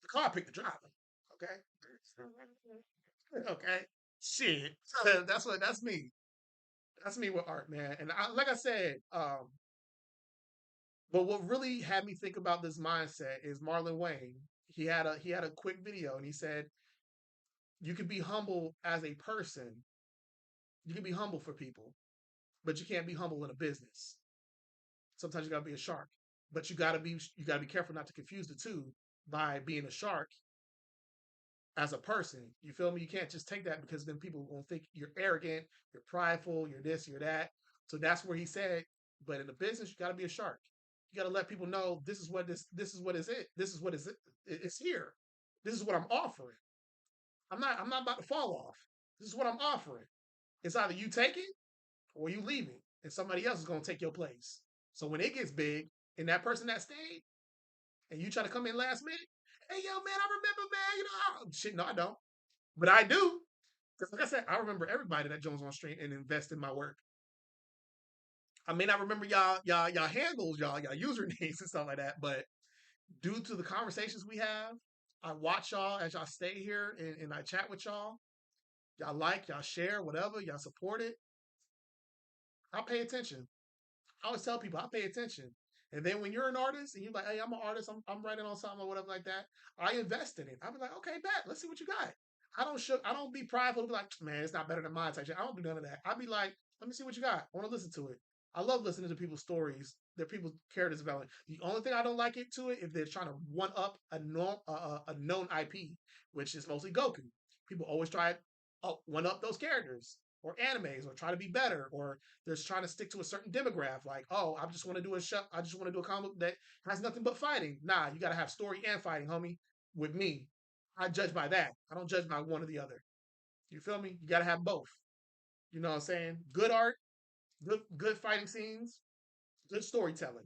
S1: The car pick the driver. Okay. Okay. Shit. That's me. That's me with art, man. And like I said, but what really had me think about this mindset is Marlon Wayne. He had a quick video, and he said you can be humble as a person. You can be humble for people, but you can't be humble in a business. Sometimes you gotta be a shark, but you gotta be careful not to confuse the two by being a shark as a person. You feel me? You can't just take that, because then people will think you're arrogant, you're prideful, you're this, you're that. So that's where he said, but in the business, you got to be a shark. You got to let people know this is what is it. This is what is it. It's here. This is what I'm offering. I'm not about to fall off. This is what I'm offering. It's either you taking or you leaving, and somebody else is going to take your place. So when it gets big, and that person that stayed, and you try to come in last minute, hey yo man, I remember man, shit. No, I don't. But I do. Because like I said, I remember everybody that Jones on stream and invest in my work. I may not remember y'all handles, y'all usernames and stuff like that, but due to the conversations we have, I watch y'all as y'all stay here, and I chat with y'all. Y'all like, y'all share, whatever, y'all support it. I pay attention. I always tell people I pay attention. And then when you're an artist and you're like, hey, I'm an artist, I'm writing on something or whatever like that, I invest in it. I be like, okay, bet, let's see what you got. I don't be prideful to be like, man, it's not better than mine type shit. I don't do none of that. I be like, let me see what you got. I want to listen to it. I love listening to people's stories, their people's character development. The only thing I don't like it to it if they're trying to one up a known IP, which is mostly Goku. People always try to one up those characters or animes, or try to be better, or they're trying to stick to a certain demographic. Like, oh, I just want to do a show. I just want to do a comic that has nothing but fighting. Nah, you got to have story and fighting, homie. With me, I judge by that. I don't judge by one or the other. You feel me? You got to have both. You know what I'm saying? Good art, good fighting scenes, good storytelling,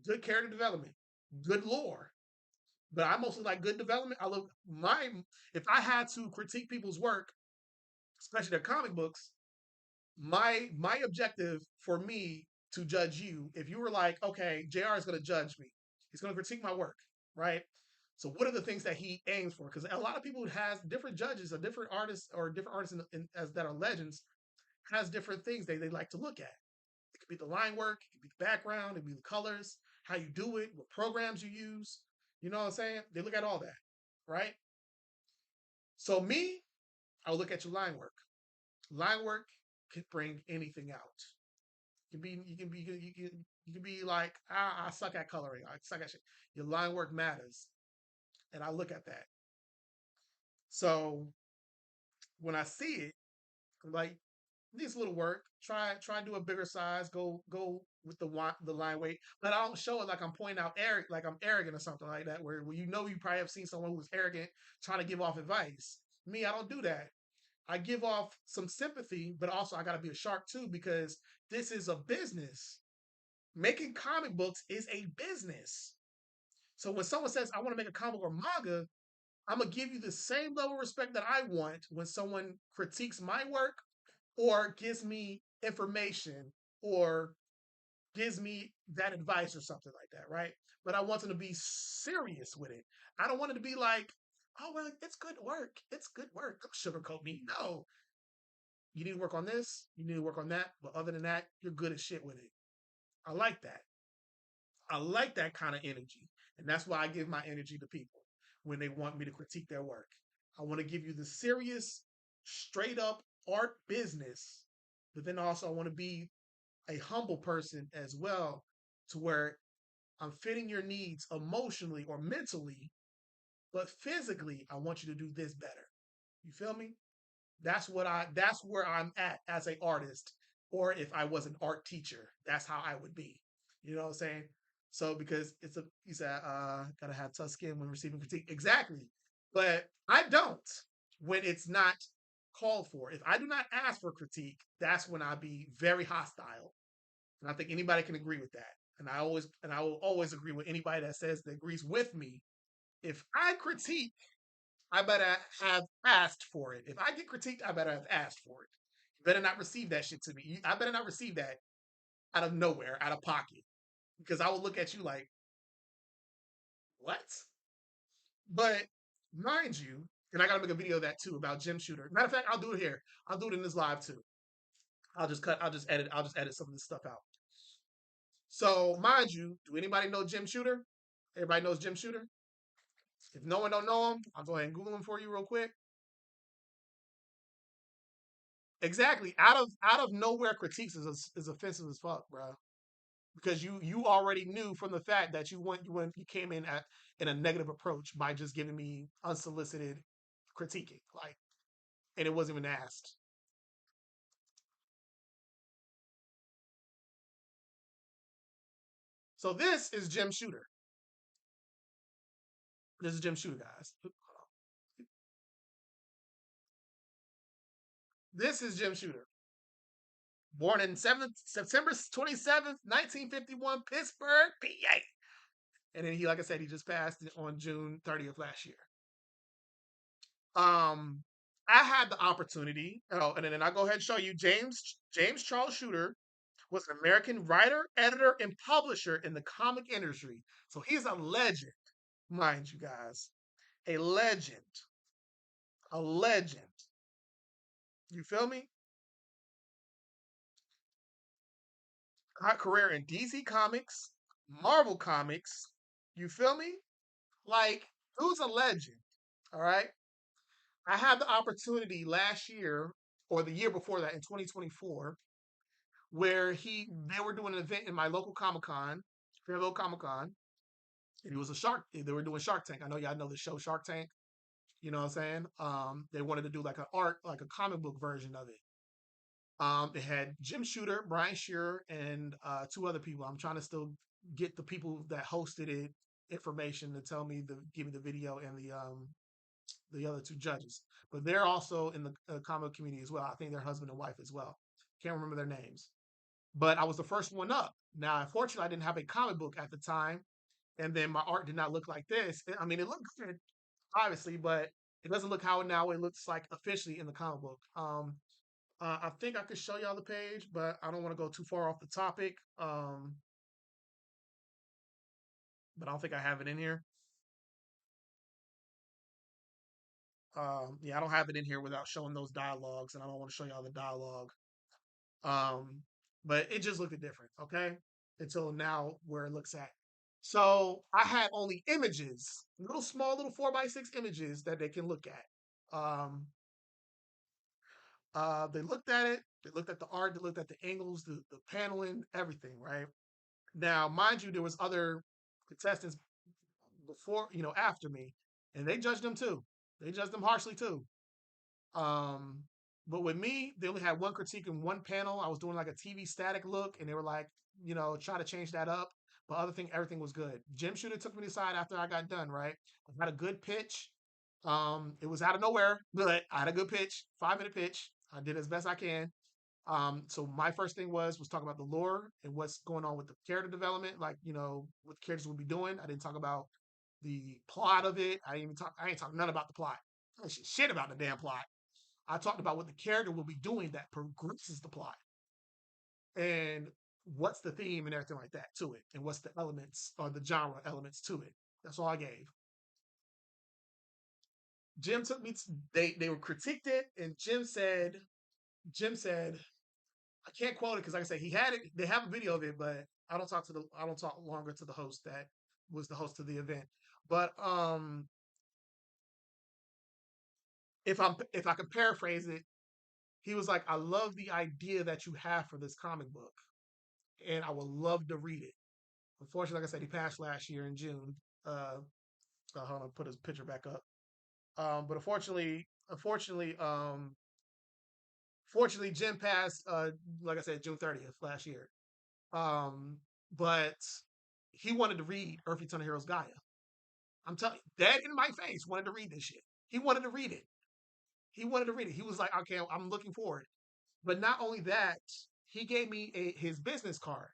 S1: good character development, good lore. But I mostly like good development. I love my. If I had to critique people's work, especially their comic books, my objective for me to judge you, if you were like, okay, JR is going to judge me, he's going to critique my work, right? So what are the things that he aims for? Because a lot of people has different judges, or different artists, as that are legends, has different things they like to look at. It could be the line work, it could be the background, it could be the colors, how you do it, what programs you use. You know what I'm saying? They look at all that, right? So me, I'll look at your line work. Line work can bring anything out. You can be like, I suck at coloring. I suck at shit. Your line work matters, and I look at that. So when I see it, I'm like, needs a little work. Try and do a bigger size. Go with the line weight, but I don't show it like I'm pointing out like I'm arrogant or something like that. Where you probably have seen someone who's arrogant trying to give off advice. Me, I don't do that. I give off some sympathy, but also I got to be a shark too, because this is a business. Making comic books is a business. So when someone says, I want to make a comic or manga, I'm going to give you the same level of respect that I want when someone critiques my work, or gives me information, or gives me that advice or something like that, right? But I want them to be serious with it. I don't want it to be like, oh, well, it's good work. It's good work. Don't sugarcoat me. No, you need to work on this. You need to work on that. But other than that, you're good as shit with it. I like that. I like that kind of energy. And that's why I give my energy to people when they want me to critique their work. I want to give you the serious, straight up art business, but then also I want to be a humble person as well, to where I'm fitting your needs emotionally or mentally, but physically, I want you to do this better. You feel me? That's where I'm at as an artist, or if I was an art teacher, that's how I would be. You know what I'm saying? So because it's a you said gotta have tough skin when receiving critique. Exactly. But I don't when it's not called for. If I do not ask for critique, that's when I be very hostile. And I think anybody can agree with that. And I will always agree with anybody that says that agrees with me. If I critique, I better have asked for it. If I get critiqued, I better have asked for it. You better not receive that shit to me. I better not receive that out of nowhere, out of pocket. Because I will look at you like, what? But mind you, and I gotta make a video of that too about Jim Shooter. Matter of fact, I'll do it here. I'll do it in this live too. I'll just edit some of this stuff out. So mind you, do anybody know Jim Shooter? Everybody knows Jim Shooter? If no one don't know him, I'll go ahead and Google him for you real quick. Exactly. Out of nowhere critiques is offensive as fuck, bro. Because you already knew from the fact that you came in at in a negative approach by just giving me unsolicited critiquing, like, and it wasn't even asked. So this is Jim Shooter. This is Jim Shooter, guys. This is Jim Shooter. Born in September 27th, 1951, Pittsburgh, PA. And then he, like I said, he just passed on June 30th last year. Um, I had the opportunity, and then I go ahead and show you James Charles Shooter was an American writer, editor, and publisher in the comic industry. So he's a legend, mind you guys, a legend, a legend. You feel me? Hot career in DC Comics, Marvel Comics. You feel me? Like, who's a legend? All right. I had the opportunity last year or the year before that in 2024 where he they were doing an event in my local Comic Con, Fayetteville Comic Con, and he was a shark. They were doing Shark Tank. I know y'all know the show Shark Tank. You know what I'm saying? They wanted to do like an art, like a comic book version of it. They had Jim Shooter, Brian Shearer, and two other people. I'm trying to still get the people that hosted it information to tell me give me the video and the other two judges. But they're also in the comic community as well. I think they're husband and wife as well. Can't remember their names. But I was the first one up. Now, unfortunately, I didn't have a comic book at the time, and then my art did not look like this. I mean, it looked good, obviously, but it doesn't look how now it looks like officially in the comic book. I think I could show y'all the page, but I don't want to go too far off the topic. But I don't think I have it in here. Yeah, I don't have it in here without showing those dialogues, and I don't want to show y'all the dialogue. Um, but it just looked different, okay? Until now, where it looks at. So I had only images, little small, little 4x6 images that they can look at. They looked at it. They looked at the art. They looked at the angles, the paneling, everything. Right now, mind you, there was other contestants before, after me, and they judged them too. They judged them harshly too. Um, but with me, they only had one critique in one panel. I was doing like a TV static look, and they were like, try to change that up. But other thing, everything was good. Jim Shooter took me aside after I got done. Right, I had a good pitch. It was out of nowhere, but I had a good pitch, 5 minute pitch. I did as best I can. So my first thing was talk about the lore and what's going on with the character development, like what the characters will be doing. I didn't talk about the plot of it. I ain't talk none about the plot. Shit about the damn plot. I talked about what the character will be doing that progresses the plot and what's the theme and everything like that to it, and what's the elements or the genre elements to it. That's all I gave. Jim took me. They were critiqued it, and Jim said I can't quote it because like I said he had it. They have a video of it, but I don't talk longer to the host that was the host of the event. But if I can paraphrase it, he was like, I love the idea that you have for this comic book, and I would love to read it. Unfortunately, like I said, he passed last year in June. Hold on, put his picture back up. But unfortunately, unfortunately, fortunately, Jim passed. Like I said, June 30th last year. Um, but he wanted to read Earthly Ton of Heroes Gaia. I'm telling you, dead in my face, wanted to read this shit. He wanted to read it. He wanted to read it. He was like, okay, I'm looking forward. But not only that, he gave me his business card,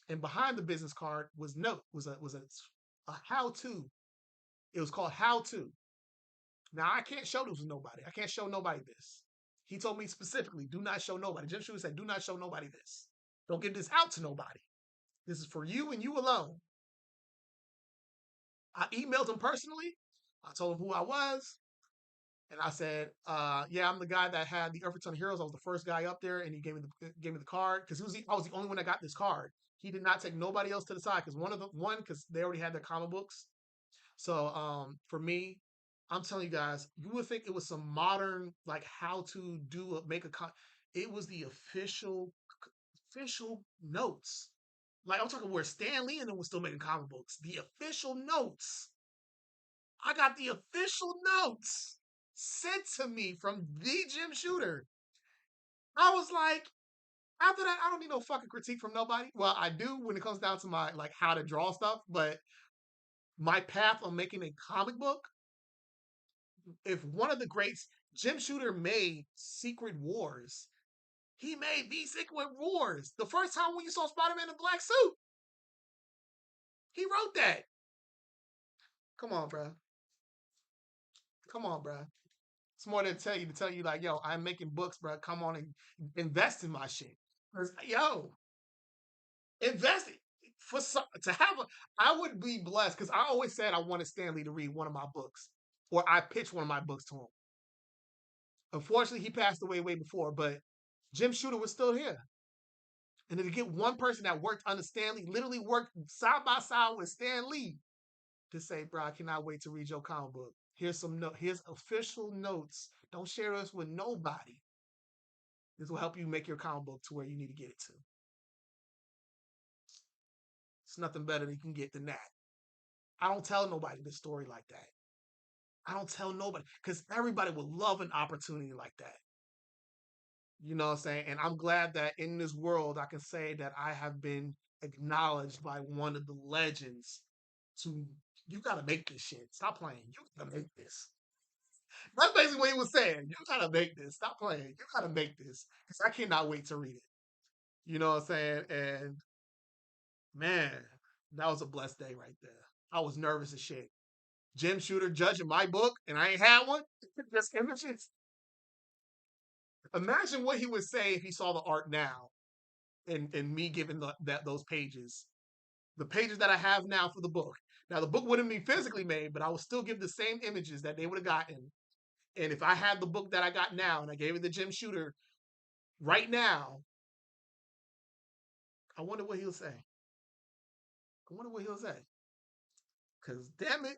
S1: and behind the business card was note was a how to. It was called How to. Now I can't show this to nobody. I can't show nobody this. He told me specifically, do not show nobody. Jim Shooter said, do not show nobody this. Don't give this out to nobody. This is for you and you alone. I emailed him personally. I told him who I was. And I said, yeah, I'm the guy that had the Earth Ton Heroes. I was the first guy up there, and he gave me the card because I was the only one that got this card. He did not take nobody else to the side because because they already had their comic books. So for me, I'm telling you guys, you would think it was some modern like how to make a it was the official notes. Like I'm talking where Stan Lee and them was still making comic books. The official notes. I got the official notes sent to me from the Jim Shooter. I was like, after that, I don't need no fucking critique from nobody. Well, I do when it comes down to my like how to draw stuff, but my path on making a comic book, if one of the greats, Jim Shooter made Secret Wars. He made the Secret Wars. The first time when you saw Spider-Man in a black suit, he wrote that. Come on, bro. Come on, bro. It's more than to tell you like, yo, I'm making books, bro. Come on and invest in my shit. 'Cause, yo, invest it for some, to have a. I would be blessed because I always said I wanted Stanley to read one of my books, or I pitched one of my books to him. Unfortunately, he passed away way before, but Jim Shooter was still here. And to get one person that worked under Stan Lee, literally worked side by side with Stan Lee, to say, bro, I cannot wait to read your comic book. Here's official notes. Don't share this with nobody. This will help you make your comic book to where you need to get it to. It's nothing better than you can get than that. I don't tell nobody this story like that. I don't tell nobody because everybody would love an opportunity like that. You know what I'm saying? And I'm glad that in this world I can say that I have been acknowledged by one of the legends to you gotta make this shit. Stop playing. You gotta make this. That's basically what he was saying. You gotta make this. Stop playing. You gotta make this. Because I cannot wait to read it. You know what I'm saying? And man, that was a blessed day right there. I was nervous as shit. Jim Shooter judging my book and I ain't had one. Just images. Imagine what he would say if he saw the art now and me giving those pages. The pages that I have now for the book. Now the book wouldn't be physically made, but I will still give the same images that they would have gotten. And if I had the book that I got now and I gave it to Jim Shooter right now, I wonder what he'll say. I wonder what he'll say. Cause damn it,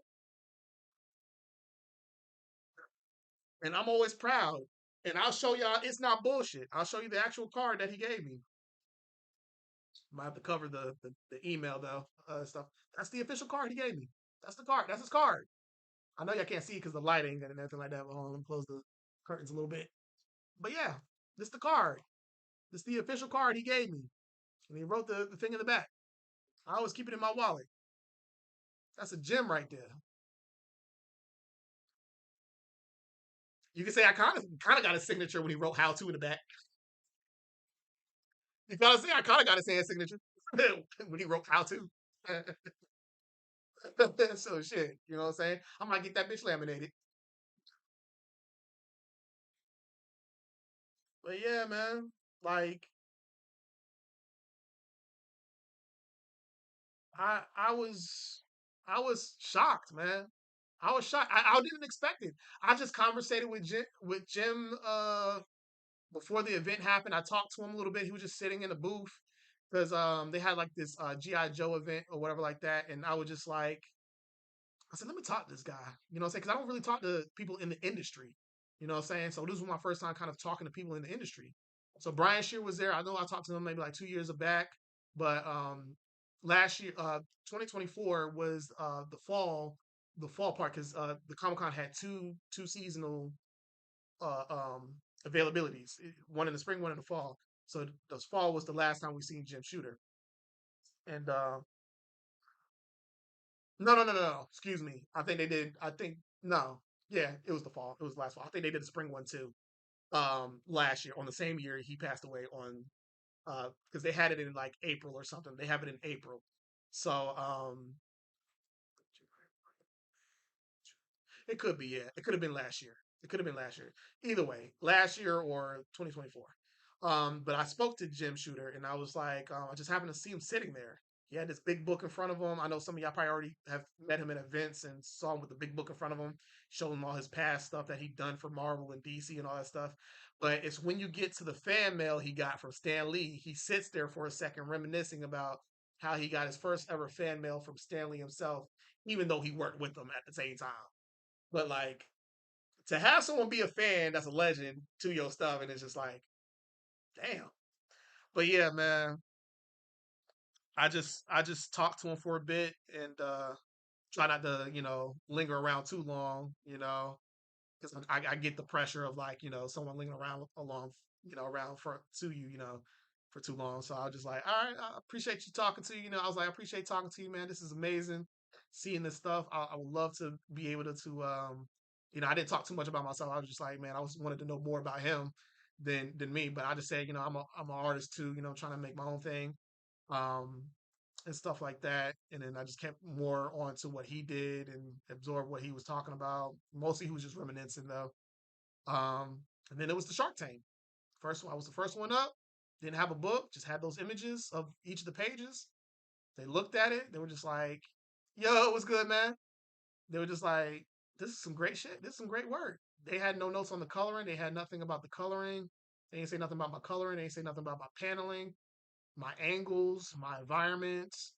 S1: and I'm always proud. And I'll show y'all it's not bullshit. I'll show you the actual card that he gave me. Might have to cover the email though, stuff. That's the official card he gave me. That's the card. That's his card. I know y'all can't see because the lighting and everything like that. But hold on, let me close the curtains a little bit. But yeah, this the card. This the official card he gave me. And he wrote the thing in the back. I always keep it in my wallet. That's a gem right there. You can say I kind of got a signature when he wrote "How to" in the back. You gotta say I kind of got to say a signature when he wrote "How to." So shit, you know what I'm saying? I might get that bitch laminated. But yeah, man, like I was shocked, man. I was shocked. I didn't expect it. I just conversated with Jim before the event happened. I talked to him a little bit. He was just sitting in the booth because they had like this GI Joe event or whatever like that, and I was just like, I said, let me talk to this guy. You know what I'm saying? Because I don't really talk to people in the industry. You know what I'm saying? So this was my first time kind of talking to people in the industry. So Brian Shear was there. I know I talked to him maybe like 2 years back, but last year, 2024 was the fall. the fall part because the Comic Con had two seasonal uh, um, availabilities, one in the spring, one in the fall. So the fall was the last time we seen Jim Shooter, and no, no, no, no, no. Excuse me. I think they did. I think no. Yeah, it was the fall. It was last fall. I think they did the spring one too. Last year on the same year he passed away on because they had it in like April or something. They have it in April. So it could be, yeah. It could have been last year. It could have been last year. Either way, last year or 2024. But I spoke to Jim Shooter and I was like, I just happened to see him sitting there. He had this big book in front of him. I know some of y'all probably already have met him at events and saw him with the big book in front of him, showing him all his past stuff that he'd done for Marvel and DC and all that stuff. But it's when you get to the fan mail he got from Stan Lee, he sits there for a second reminiscing about how he got his first ever fan mail from Stan Lee himself, even though he worked with them at the same time. But like to have someone be a fan that's a legend to your stuff, and it's just like, damn. But yeah, man, I just talked to him for a bit and try not to linger around too long, because I get the pressure of like someone lingering around along around for to you for too long. So I was just like, all right, I appreciate you talking to you. I was like, I appreciate talking to you, man. This is amazing. Seeing this stuff, I would love to be able to I didn't talk too much about myself. I was just like, man, I was wanted to know more about him than me. But I just said, I'm an artist too. Trying to make my own thing. Um, and stuff like that. And then I just kept more on to what he did and absorbed what he was talking about. Mostly he was just reminiscing though. And then it was the Shark Tank. First one, I was the first one up. Didn't have a book, just had those images of each of the pages. They looked at it. They were just like, "Yo, it was good, man." They were just like, "This is some great shit. This is some great work." They had no notes on the coloring. They had nothing about the coloring. They didn't say nothing about my coloring. They didn't say nothing about my paneling, my angles, my environments.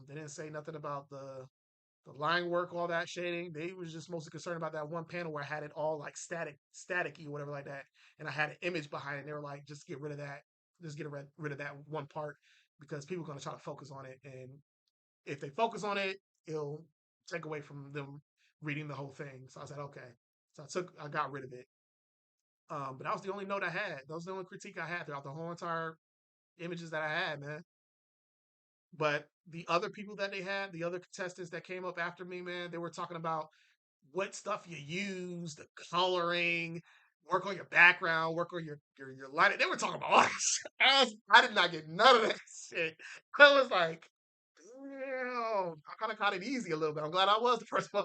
S1: They didn't say nothing about the line work, all that shading. They was just mostly concerned about that one panel where I had it all like staticky or whatever like that, and I had an image behind it. And they were like, just get rid of that, just get rid of that one part because people are going to try to focus on it, and if they focus on it, it'll take away from them reading the whole thing. So I said, okay. So I got rid of it. But that was the only note I had. That was the only critique I had throughout the whole entire images that I had, man. But the other people that they had, the other contestants that came up after me, man, they were talking about what stuff you use, the coloring, work on your background, work on your lighting. They were talking about all that shit. I did not get none of that shit. I was like, damn, I kind of caught it easy a little bit. I'm glad I was the first one.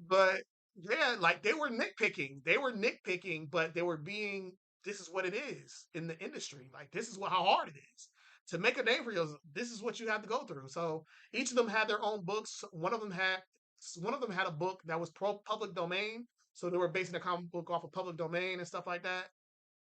S1: But yeah, like they were nitpicking. They were nitpicking, but they were being this is what it is in the industry. Like this is what how hard it is. To make a name for yourself, this is what you have to go through. So each of them had their own books. One of them had a book that was public domain. So they were basing the comic book off of public domain and stuff like that.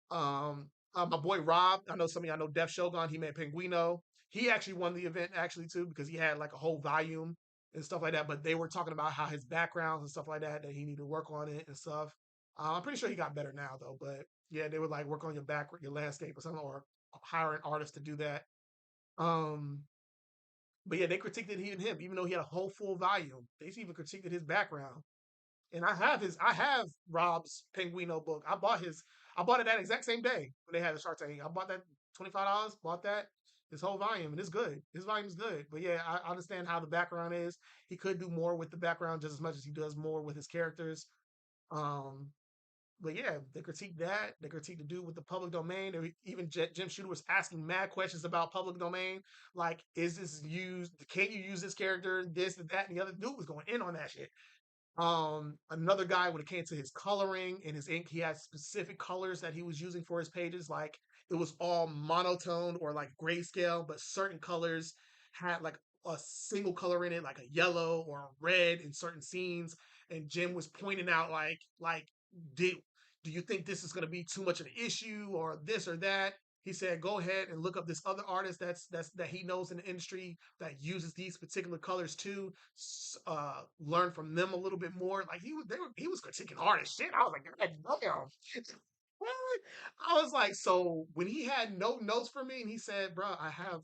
S1: My boy Rob, I know some of y'all know Def Shogun. He made Penguino. He actually won the event actually too because he had like a whole volume and stuff like that. But they were talking about how his backgrounds and stuff like that he needed to work on it and stuff. I'm pretty sure he got better now though. But yeah, they would like work on your back, your landscape or something, or hire an artist to do that. Um, but yeah, they critiqued it even though he had a whole full volume. They even critiqued his background. And I have Rob's Penguino book. I bought it that exact same day when they had the Shark Tank. I bought that $25, bought that his whole volume, and it's good. His volume is good. But yeah, I understand how the background is. He could do more with the background just as much as he does more with his characters. Um, but yeah, they critique that. They critique the dude with the public domain. Even Jim Shooter was asking mad questions about public domain, like, is this used? Can you use this character? This and that and the other dude was going in on that shit. Another guy when it came to his coloring and his ink, he had specific colors that he was using for his pages. Like it was all monotone or like grayscale, but certain colors had like a single color in it, like a yellow or a red in certain scenes. And Jim was pointing out like did do you think this is going to be too much of an issue or this or that? He said, go ahead and look up this other artist that he knows in the industry that uses these particular colors too. Learn from them a little bit more. Like he was critiquing hard as shit. I was like, God damn. What? I was like, so when he had no notes for me, and he said, "Bro, I have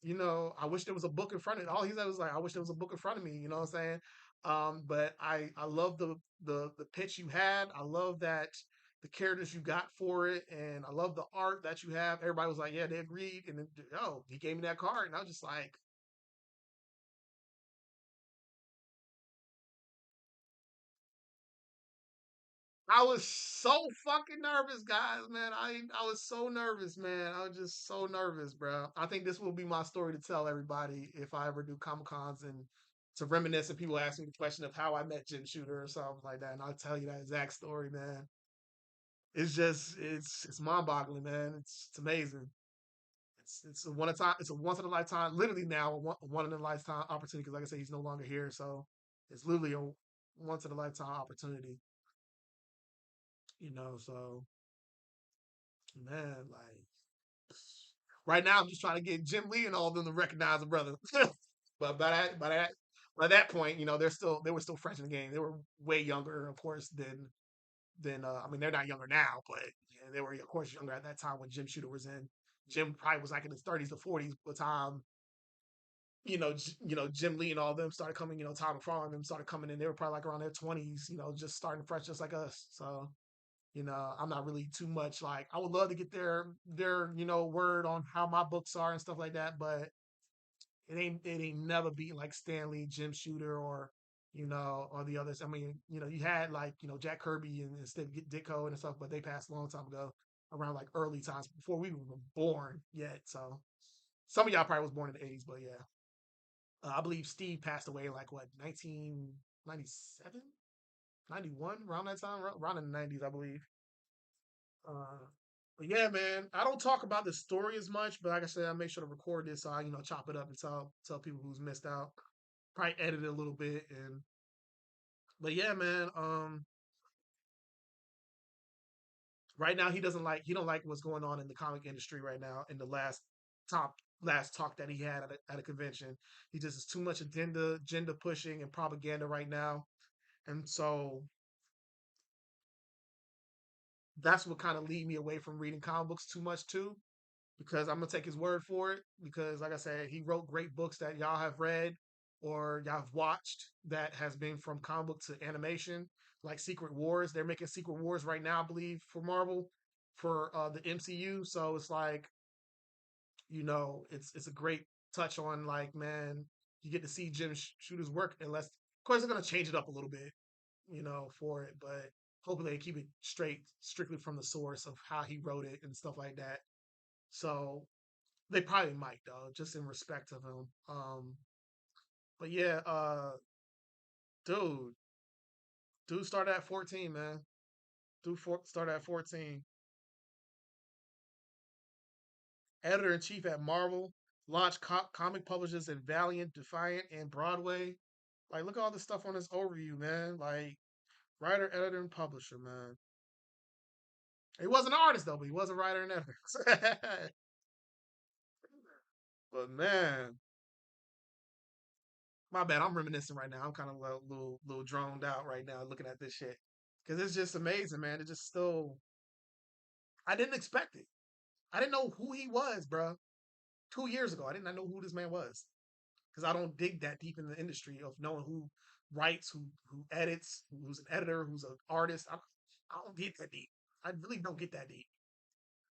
S1: I wish there was a book in front of. All he said was like, I wish there was a book in front of me. You know what I'm saying? But I love the pitch you had. I love that the characters you got for it, and I love the art that you have. Everybody was like, yeah, they agreed, and then he gave me that card, and I was just like, I was so fucking nervous, guys, man. I was so nervous, man. I was just so nervous, bro. I think this will be my story to tell everybody if I ever do Comic Cons and to reminisce and people ask me the question of how I met Jim Shooter or something like that, and I'll tell you that exact story, man. It's mind boggling, man. It's amazing. It's a one of time. It's a once in a lifetime. Literally now one in a lifetime opportunity because, like I said, he's no longer here, so it's literally a once in a lifetime opportunity. So man, like right now, I'm just trying to get Jim Lee and all of them to recognize a brother. but by that point, they were still fresh in the game. They were way younger, of course, than I mean, they're not younger now, but yeah, they were of course younger at that time when Jim Shooter was in. Jim probably was like in his 30s to 40s by the time Jim Lee and all of them started coming. Todd McFarlane and them started coming in. They were probably like around their 20s. Just starting fresh, just like us. So I'm not really too much like I would love to get their word on how my books are and stuff like that, but it ain't never beat like Stanley, Jim Shooter, or the others. I mean, you had like Jack Kirby and Steve Ditko and stuff, but they passed a long time ago, around like early times before we were born yet. So some of y'all probably was born in the '80s, but yeah, I believe Steve passed away in like what 1997, 91, around that time, around in the '90s, I believe. Uh, but yeah, man, I don't talk about the story as much, but like I said, I make sure to record this so I chop it up and tell people who's missed out. Probably edit it a little bit and but yeah, man. Right now he don't like what's going on in the comic industry right now. In the last talk that he had at a convention, he just is too much agenda pushing and propaganda right now, and so that's what kind of lead me away from reading comic books too much too. Because I'm gonna take his word for it. Because like I said, he wrote great books that y'all have read or y'all have watched that has been from comic book to animation, like Secret Wars. They're making Secret Wars right now, I believe, for Marvel, for the MCU. So it's like, it's a great touch on like, man, you get to see Jim Shooter's work, unless of course they're gonna change it up a little bit, for it, but hopefully they keep it strictly from the source of how he wrote it and stuff like that. So they probably might though, just in respect of him. But yeah, dude, dude started at 14, man. Started at 14. Editor in chief at Marvel, launched comic publishers in Valiant, Defiant, and Broadway. Like, look at all this stuff on this overview, man. Like, writer, editor, and publisher, man. He wasn't an artist though, but he was a writer and editor. But man, my bad. I'm reminiscing right now. I'm kind of a little droned out right now looking at this shit because it's just amazing, man. It just still I didn't expect it. I didn't know who he was, bro. 2 years ago, I did not know who this man was because I don't dig that deep in the industry of knowing who writes, who edits, who's an editor, who's an artist. I don't get that deep. I really don't get that deep.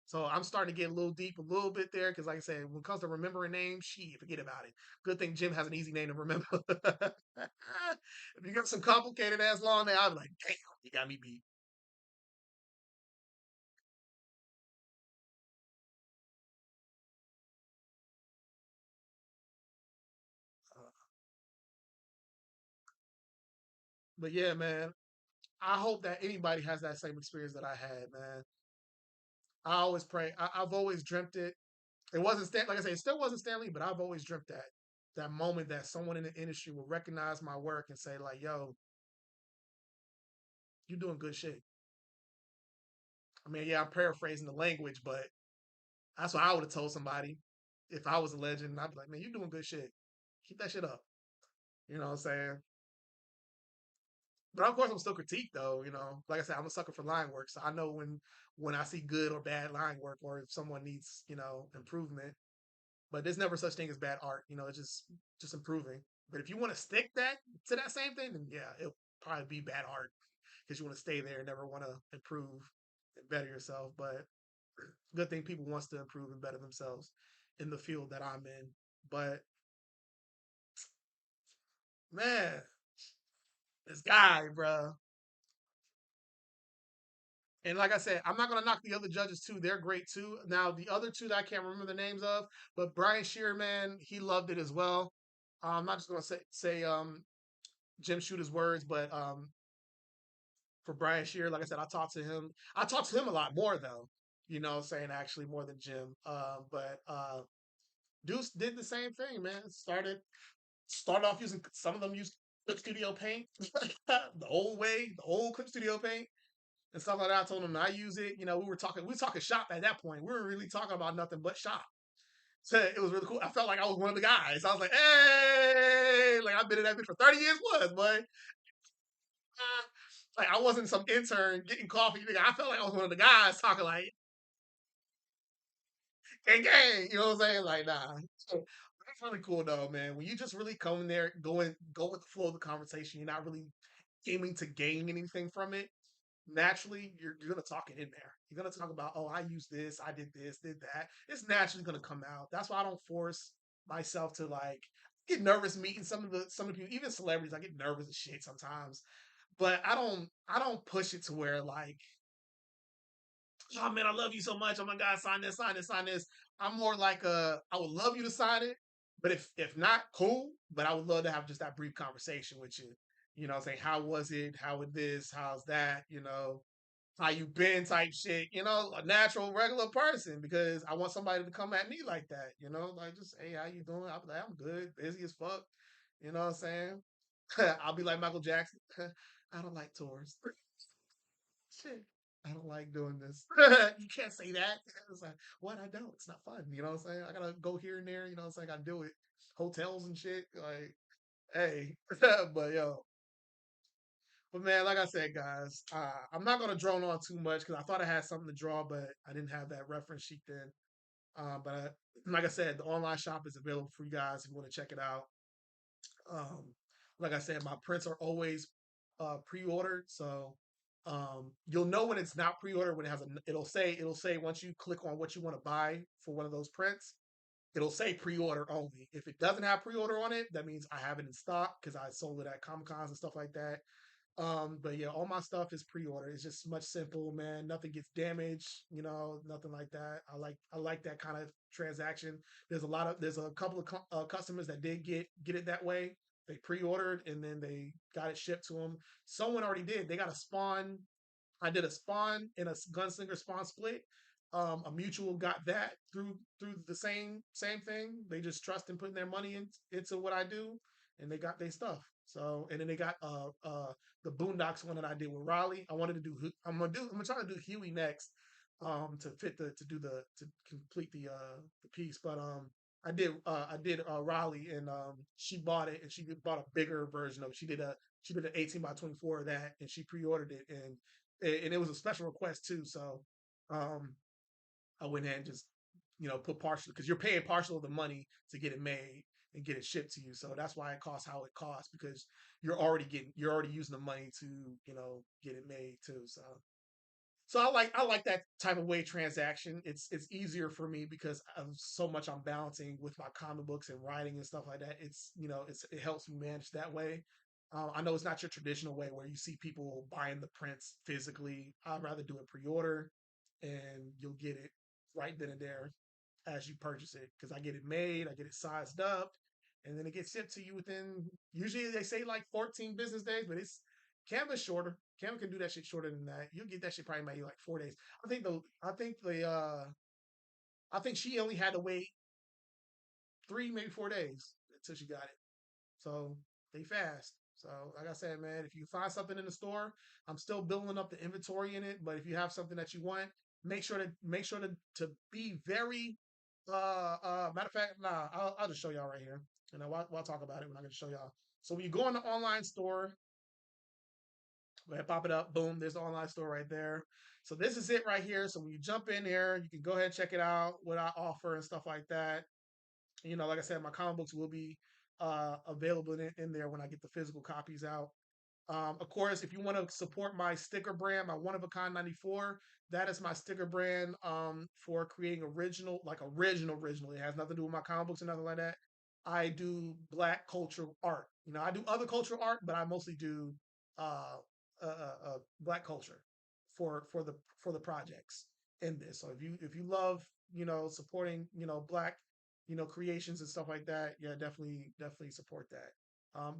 S1: So I'm starting to get a little deep, a little bit there, because like I said, when it comes to remembering names, forget about it. Good thing Jim has an easy name to remember. If you got some complicated ass long name, I'll be like, damn, you got me beat. Uh, but yeah, man, I hope that anybody has that same experience that I had, man. I always pray. I've always dreamt it. It wasn't like I say, it still wasn't Stanley, but I've always dreamt that moment that someone in the industry will recognize my work and say like, "Yo, you doing good shit." I mean, yeah, I'm paraphrasing the language, but that's what I would have told somebody if I was a legend. I'd be like, "Man, you doing good shit. Keep that shit up." You know what I'm saying? But of course, I'm still critiqued though. Like I said, I'm a sucker for line work, so I know when I see good or bad line work, or if someone needs improvement. But there's never such thing as bad art. It's just improving. But if you want to stick that to that same thing, then yeah, it'll probably be bad art because you want to stay there and never want to improve and better yourself. But good thing people wants to improve and better themselves in the field that I'm in. But man, this guy, bro. And like I said, I'm not gonna knock the other judges too. They're great too. Now the other two that I can't remember the names of, but Brian Shearer, man, he loved it as well. I'm not just gonna say Jim Shooter's words, but for Brian Shearer, like I said, I talked to him. I talked to him a lot more though. Saying actually more than Jim. But Deuce did the same thing, man. Started off using some of them used Clip Studio Paint, the old way, the old Clip Studio Paint and stuff like that. I told him I use it. We were talking shop at that point. We were really talking about nothing but shop. So it was really cool. I felt like I was one of the guys. I was like, hey, like I've been in that bitch for 30 years, was, boy. Like I wasn't some intern getting coffee. I felt like I was one of the guys talking like, gang, gang. You know what I'm saying? Like, nah. So that's really cool though, man. When you just really come in there, go with the flow of the conversation, you're not really aiming to gain anything from it. Naturally you're gonna talk it in there. You're gonna talk about, oh, I used this, I did this, did that. It's naturally gonna come out. That's why I don't force myself to like get nervous meeting some of the people, even celebrities. I get nervous and shit sometimes. But I don't push it to where like, oh man, I love you so much. Oh my God, sign this, sign this, sign this. I'm more like I would love you to sign it, but if not, cool. But I would love to have just that brief conversation with you. Saying how was it, how was this, how's that, how you been type shit, a natural regular person because I want somebody to come at me like that, like just hey, how you doing? I'll be like, I'm good, busy as fuck. You know what I'm saying? I'll be like Michael Jackson. I don't like tours. Shit. I don't like doing this. You can't say that. It's like, what? I don't. It's not fun. You know what I'm saying? I gotta go here and there. You know what I'm saying? I gotta do it. Hotels and shit. Like, hey. But yo, but man, like I said, guys, I'm not gonna drone on too much because I thought I had something to draw, but I didn't have that reference sheet then. But like I said, the online shop is available for you guys if you want to check it out. Um, like I said, my prints are always pre-ordered, so you'll know when it's not pre-ordered when it'll say once you click on what you want to buy for one of those prints, it'll say pre-order only. If it doesn't have pre-order on it, that means I have it in stock because I sold it at Comic Cons and stuff like that. But yeah, all my stuff is pre-order. It's just much simple, man. Nothing gets damaged, nothing like that. I like that kind of transaction. There's a couple of customers that did get it that way. They pre-ordered and then they got it shipped to them. Someone already did. They got a spawn. I did a spawn and a gunslinger spawn split. A mutual got that through the same thing. They just trust in putting their money into what I do, and they got their stuff. So and then they got the Boondocks one that I did with Raleigh. I wanted to do. I'm gonna try to do Huey next. To complete the piece, but I did Raleigh and she bought it and she bought a bigger version of it. She did an 18 by 24 of that and she pre-ordered it and it was a special request too. So um, I went ahead and just put partial because you're paying partial of the money to get it made and get it shipped to you. So that's why it costs how it costs because you're already using the money to get it made too. So I like that type of way transaction. It's easier for me because of so much I'm balancing with my comic books and writing and stuff like that. It helps me manage that way. I know it's not your traditional way where you see people buying the prints physically. I'd rather do a pre-order, and you'll get it right then and there as you purchase it because I get it made, I get it sized up, and then it gets shipped to you within. Usually they say like 14 business days, but it's Canva's shorter. Canva can do that shit shorter than that. You'll get that shit probably maybe like 4 days. I think she only had to wait 3, maybe 4 days until she got it. So they fast. So like I said, man, if you find something in the store, I'm still building up the inventory in it. But if you have something that you want, make sure to be very matter of fact, nah, I'll just show y'all right here. And I'll talk about it when I can show y'all. So when you go in the online store, go ahead, pop it up. Boom, there's the online store right there. So this is it right here. So when you jump in here, you can go ahead and check it out, what I offer and stuff like that. Like I said, my comic books will be available in there when I get the physical copies out. Of course, if you want to support my sticker brand, my One of a Kind 94, that is my sticker brand for creating original, like original. It has nothing to do with my comic books or nothing like that. I do Black culture art. I do other cultural art, but I mostly do uh, Black culture for the projects in this. So if you love supporting Black creations and stuff like that, yeah, definitely support that.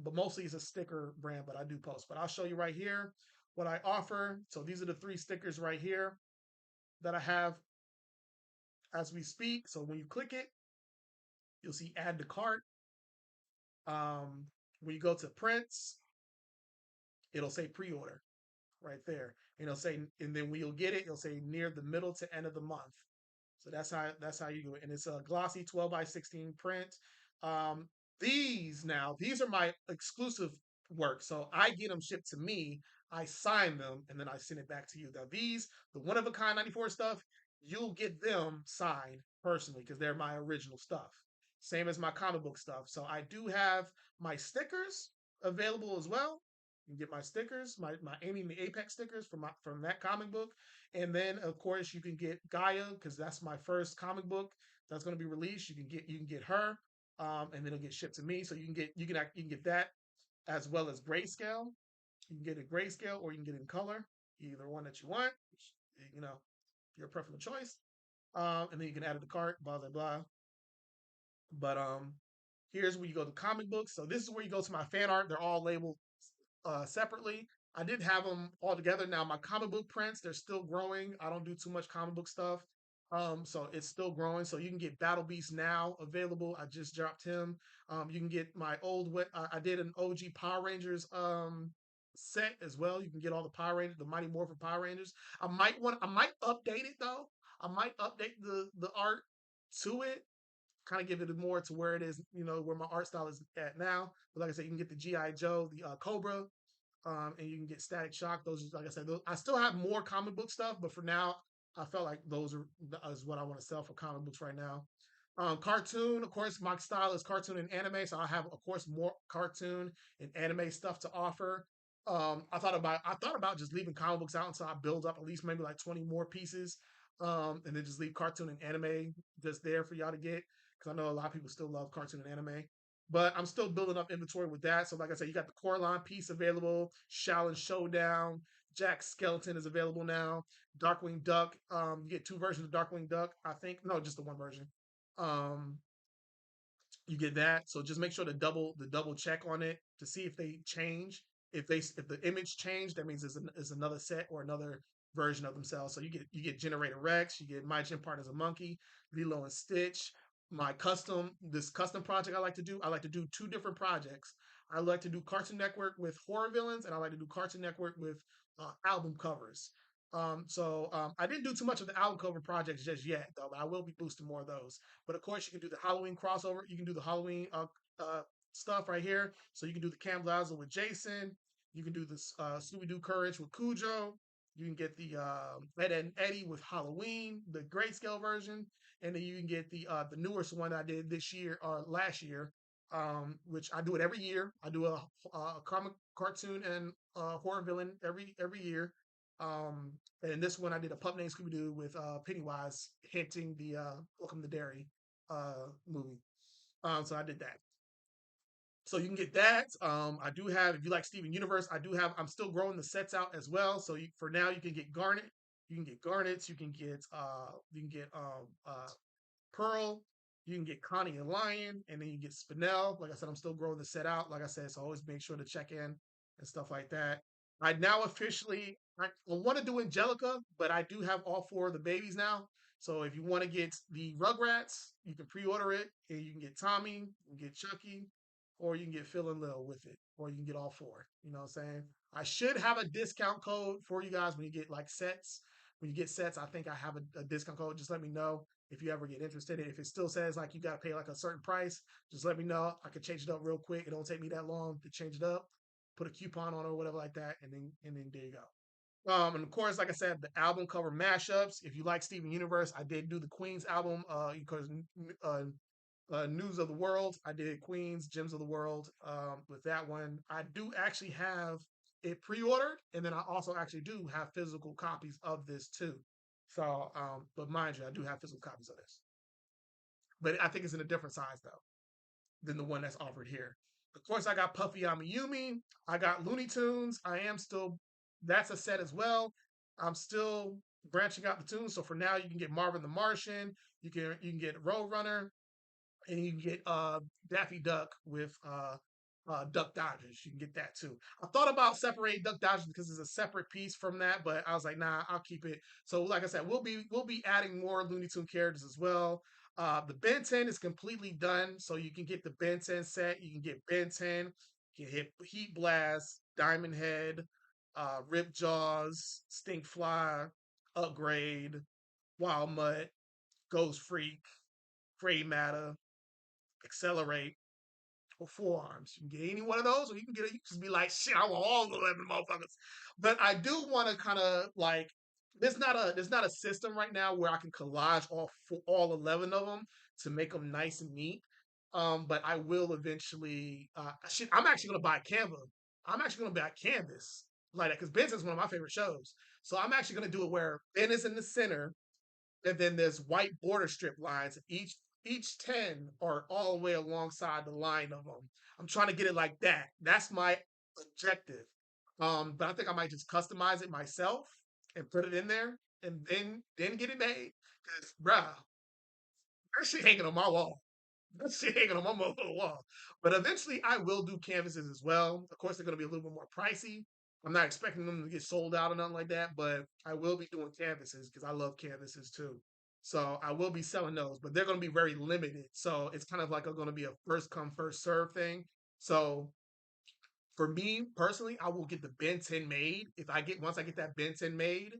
S1: But mostly it's a sticker brand, but I do post. But I'll show you right here what I offer. So these are the 3 stickers right here that I have as we speak. So when you click it, you'll see add to cart. Um, when you go to prints, it'll say pre-order right there. And it'll say, and then when you'll get it, it'll say near the middle to end of the month. So that's how you do it. And it's a glossy 12 by 16 print. Um, these are my exclusive work. So I get them shipped to me, I sign them, and then I send it back to you. Now the one of a kind 94 stuff, you'll get them signed personally because they're my original stuff. Same as my comic book stuff. So I do have my stickers available as well. You can get my stickers, my Amy and the Apex stickers from that comic book. And then of course you can get Gaia because that's my first comic book that's going to be released. You can get her, and then it'll get shipped to me. So you can get that as well as grayscale. You can get it grayscale or you can get it in color, either one that you want. You know, your preferable choice. And then you can add it to cart, blah blah blah. But here's where you go to comic books. So this is where you go to my fan art. They're all labeled separately. I did have them all together. Now my comic book prints, they're still growing. I don't do too much comic book stuff. So it's still growing. So you can get Battle Beast now available. I just dropped him. You can get my I did an OG Power Rangers set as well. You can get all the Power Rangers, the Mighty Morphin Power Rangers. I might update it though. I might update the art to it, kind of give it more to where it is, where my art style is at now. But like I said, you can get the GI Joe, the Cobra, and you can get Static Shock. Like I said, I still have more comic book stuff, but for now, I felt like those is what I want to sell for comic books right now. Cartoon, of course, my style is cartoon and anime, so I have, of course, more cartoon and anime stuff to offer. I thought about just leaving comic books out until I build up at least maybe like 20 more pieces, and then just leave cartoon and anime just there for y'all to get because I know a lot of people still love cartoon and anime. But I'm still building up inventory with that. So, like I said, you got the Coraline piece available, Shaolin Showdown, Jack Skeleton is available now, Darkwing Duck. You get 2 versions of Darkwing Duck, I think. No, just the 1 version. Um, you get that. So just make sure to double check on it to see if they change. If the image changed, that means it's another set or another version of themselves. So you get Generator Rex, you get My Gym Partner's a Monkey, Lilo and Stitch. This custom project I like to do 2 different projects. I like to do Cartoon Network with horror villains, and I like to do Cartoon Network with album covers. I didn't do too much of the album cover projects just yet, though. But I will be boosting more of those. But of course, you can do the Halloween crossover. You can do the Halloween stuff right here. So you can do the Cam Lazo with Jason. You can do this Scooby Doo Courage with Cujo. You can get the Ed and Eddie with Halloween, the grayscale version, and then you can get the newest one I did this year or last year, which I do it every year. I do a comic, cartoon, and horror villain every year. And this one I did a pup named Scooby Doo with Pennywise hinting the Welcome to Derry movie. So I did that. So you can get that. I do have, if you like Steven Universe, I'm still growing the sets out as well. So for now, you can get Garnet, you can get Garnets, you can get Pearl, you can get Connie and Lion, and then you get Spinel. Like I said, I'm still growing the set out. Like I said, so always make sure to check in and stuff like that. I now officially, I want to do Angelica, but I do have all 4 of the babies now. So if you want to get the Rugrats, you can pre-order it, and you can get Tommy, you can get Chucky, or you can get Phil and Lil with it, or you can get all 4. You know what I'm saying? I should have a discount code for you guys when you get like sets. When you get sets, I think I have a discount code. Just let me know if you ever get interested. If it still says like you got to pay like a certain price, just let me know. I can change it up real quick. It don't take me that long to change it up. Put a coupon on it or whatever like that, and then there you go. And of course, like I said, the album cover mashups. If you like Steven Universe, I did do the Queen's album because News of the World. I did Queens Gems of the World with that one. I do actually have it pre-ordered, and then I also actually do have physical copies of this too. So, but mind you, I do have physical copies of this, but I think it's in a different size though than the one that's offered here. Of course, I got Puffy Amiyumi. I got Looney Tunes. I am still, that's a set as well. I'm still branching out the tunes. So for now, you can get Marvin the Martian. You can get Roadrunner, and you can get Daffy Duck with Duck Dodgers. You can get that too. I thought about separating Duck Dodgers because it's a separate piece from that, but I was like, nah, I'll keep it. So, like I said, we'll be adding more Looney Tune characters as well. The Ben 10 is completely done, so you can get the Ben 10 set. You can get Ben 10. You can hit Heat Blast, Diamond Head, Rip Jaws, Stink Fly, Upgrade, Wild Mutt, Ghost Freak, Gray Matter, Accelerate, or Forearms. You can get any one of those, or you can get it. You can just be like, shit, I want all the 11 motherfuckers. But I do want to kind of like there's not a system right now where I can collage all 11 of them to make them nice and neat. But I will eventually. Shit, I'm actually gonna buy Canva. I'm actually gonna buy Canvas like that because Benson's one of my favorite shows. So I'm actually gonna do it where Ben is in the center and then there's white border strip lines. Each 10 are all the way alongside the line of them. I'm trying to get it like that. That's my objective. But I think I might just customize it myself and put it in there and then get it made. Cause bruh, that shit hanging on my wall. That shit hanging on my motherfucking wall. But eventually I will do canvases as well. Of course, they're gonna be a little bit more pricey. I'm not expecting them to get sold out or nothing like that, but I will be doing canvases because I love canvases too. So I will be selling those, but they're going to be very limited. So it's kind of like going to be a first come first serve thing. So for me personally, I will get the Ben 10 made. If I get once I get that Ben 10 made,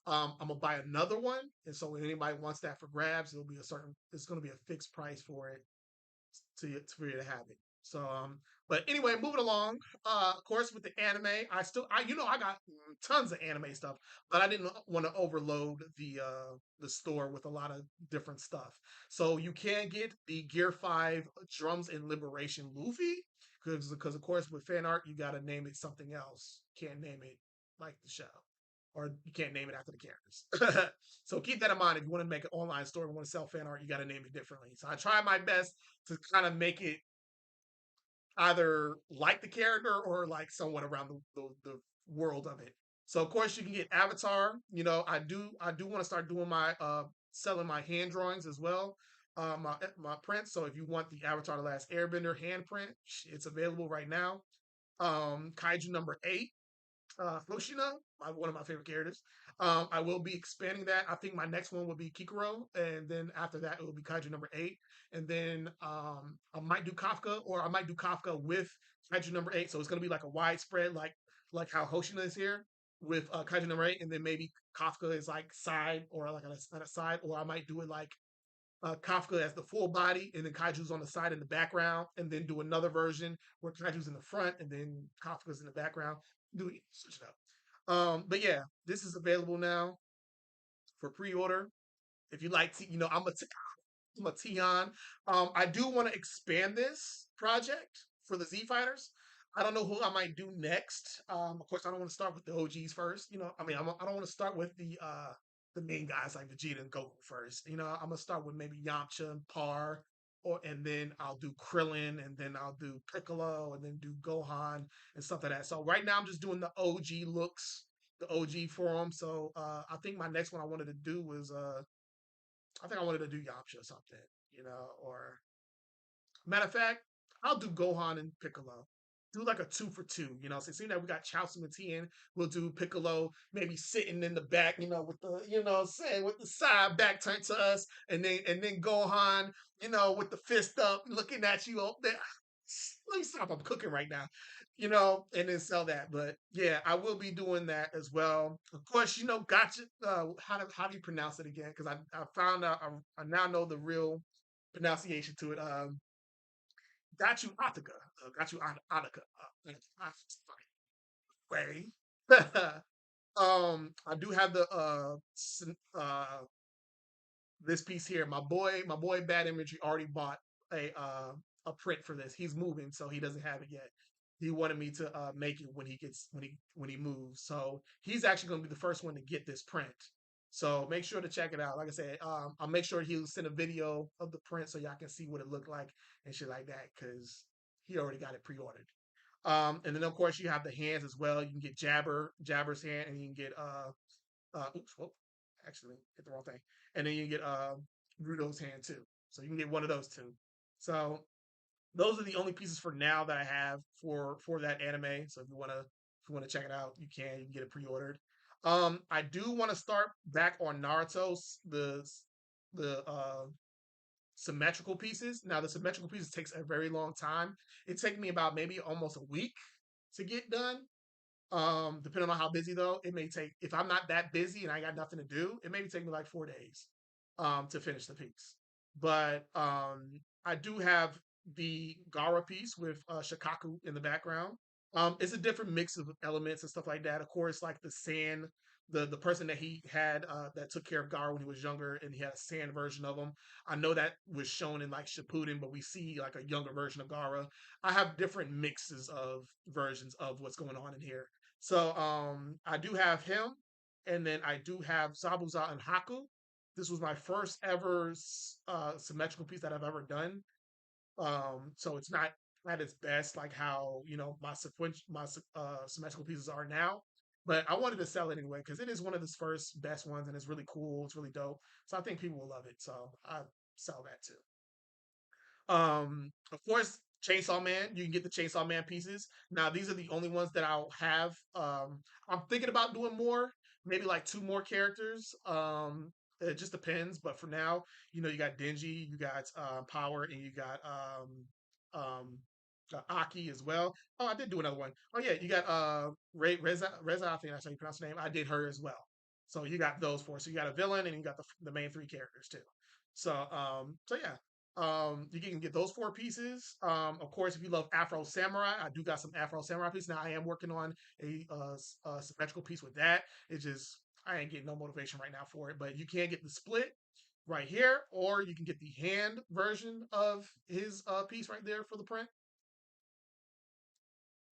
S1: I'm gonna buy another one. And so when anybody wants that for grabs, it's gonna be a fixed price for it for you to have it. So, but anyway, moving along. Of course, with the anime, I got tons of anime stuff, but I didn't want to overload the store with a lot of different stuff. So you can get the Gear 5 Drums and Liberation Luffy because of course with fan art you got to name it something else. You can't name it like the show. Or you can't name it after the characters. So keep that in mind. If you want to make an online store and want to sell fan art, you got to name it differently. So I try my best to kind of make it either like the character or like somewhat around the world of it. So of course you can get Avatar. I do want to start doing my selling my hand drawings as well. My prints. So if you want the Avatar: The Last Airbender hand print, it's available right now. Kaiju number 8, Hoshina, one of my favorite characters. I will be expanding that. I think my next one will be Kikuro, and then after that it will be Kaiju number 8, and then I might do Kafka, or I might do Kafka with Kaiju number 8. So it's going to be like a widespread, like how Hoshina is here with Kaiju number 8, and then maybe Kafka is like side or like on a side, or I might do it like Kafka as the full body, and then Kaiju's on the side in the background, and then do another version where Kaiju's in the front, and then Kafka's in the background. Do it, switch it up. But yeah, this is available now for pre-order. If you like, I'm a Tion. I do want to expand this project for the Z Fighters. I don't know who I might do next. Of course, I don't want to start with the OGs first. I don't want to start with the main guys like Vegeta and Goku first. I'm gonna start with maybe Yamcha and Par, and then I'll do Krillin, and then I'll do Piccolo, and then do Gohan and stuff like that. So right now, I'm just doing the OG looks, the OG form. So I think my next one I wanted to do was I think I wanted to do Yamcha or something, or matter of fact, I'll do Gohan and Piccolo. Do like a two for two, So seeing that we got Chaozu and Tien, we'll do Piccolo maybe sitting in the back, with the, with the side back turned to us, and then Gohan, with the fist up, looking at you up there. Let me stop. I'm cooking right now, and then sell that. But yeah, I will be doing that as well. Of course, gotcha. How do you pronounce it again? Because I found out I now know the real pronunciation to it. Got you Attica. Got you Attica. Way. I do have the this piece here. My boy Bad Imagery already bought a print for this. He's moving, so he doesn't have it yet. He wanted me to make it when he moves. So he's actually going to be the first one to get this print. So make sure to check it out. Like I said, I'll make sure he'll send a video of the print so y'all can see what it looked like and shit like that because he already got it pre-ordered. And then of course you have the hands as well. You can get Jabber's hand, and you can get oops, whoop, actually hit the wrong thing. And then you can get Rudo's hand too. So you can get one of those two. So those are the only pieces for now that I have for that anime. So if you wanna check it out, you can get it pre-ordered. I do want to start back on Naruto, the symmetrical pieces. Now the symmetrical pieces takes a very long time. It takes me about maybe almost a week to get done. Depending on how busy though, it may take if I'm not that busy and I got nothing to do, it may take me like 4 days to finish the piece. But I do have the Gara piece with Shikaku in the background. It's a different mix of elements and stuff like that. Of course, like the sand, the person that he had that took care of Gara when he was younger, and he had a sand version of him. I know that was shown in like Shippuden, but we see like a younger version of Gara. I have different mixes of versions of what's going on in here. So I do have him, and then I do have Zabuza and Haku. This was my first ever symmetrical piece that I've ever done. So it's not at its best like how my symmetrical pieces are now. But I wanted to sell it anyway because it is one of his first best ones, and it's really cool. It's really dope. So I think people will love it. So I sell that too. Of course, Chainsaw Man. You can get the Chainsaw Man pieces. Now, these are the only ones that I'll have. I'm thinking about doing more, maybe like two more characters. It just depends. But for now, you got Denji, you got Power, and you got Aki as well. Oh, I did do another one. Oh yeah, you got Reza. I think that's how you pronounce her name. I did her as well. So you got those four. So you got a villain, and you got the main three characters too. So yeah, you can get those four pieces. Of course, if you love Afro Samurai, I do got some Afro Samurai pieces. Now I am working on a symmetrical piece with that. It's just I ain't getting no motivation right now for it. But you can get the split right here, or you can get the hand version of his piece right there for the print.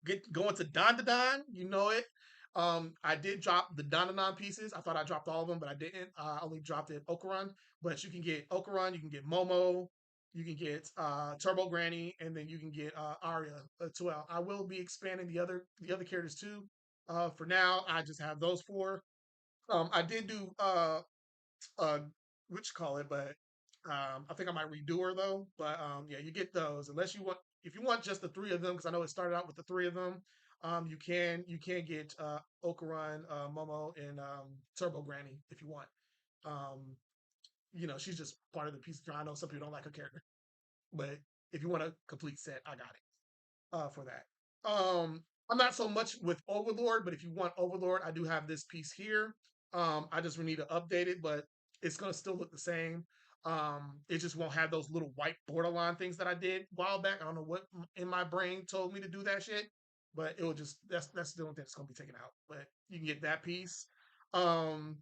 S1: Get going to Don Don, you know it. I did drop the Don pieces. I thought I dropped all of them, but I didn't. I only dropped it Okuran. But you can get Okuran, you can get Momo, you can get Turbo Granny, and then you can get Arya as well. I will be expanding the other characters too. For now, I just have those four. I did do uh what you call it, but I think I might redo her though. But yeah, you get those unless you want if you want just the three of them because I know it started out with the three of them. You can get Okuran, Momo, and Turbo Granny if you want. Um, she's just part of the piece. I know some people don't like her character, but if you want a complete set, I got it for that. I'm not so much with Overlord, but if you want Overlord, I do have this piece here. I just need to update it, but it's gonna still look the same. It just won't have those little white borderline things that I did a while back. I don't know what in my brain told me to do that shit, but it will just that's the only thing that's gonna be taken out. But you can get that piece. Um,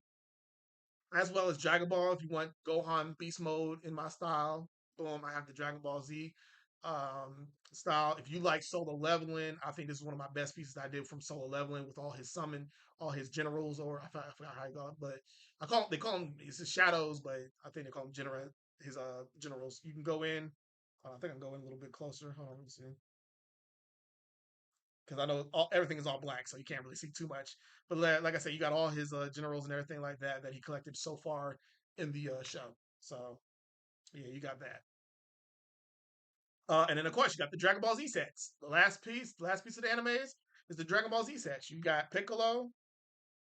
S1: as well as Dragon Ball. If you want Gohan Beast Mode in my style, boom, I have the Dragon Ball Z style. If you like solo leveling, I think this is one of my best pieces I did from solo leveling with all his summon, all his generals, or I forgot how you call it, but they call them it's his shadows, but I think they call them his generals. You can go in. I think I'm going a little bit closer. Hold on, let me see because I know everything is all black, so you can't really see too much. But like I said, you got all his generals and everything like that he collected so far in the show. So yeah, you got that. And then of course you got the Dragon Ball Z sets. The last piece of the animes is the Dragon Ball Z sets. You got Piccolo.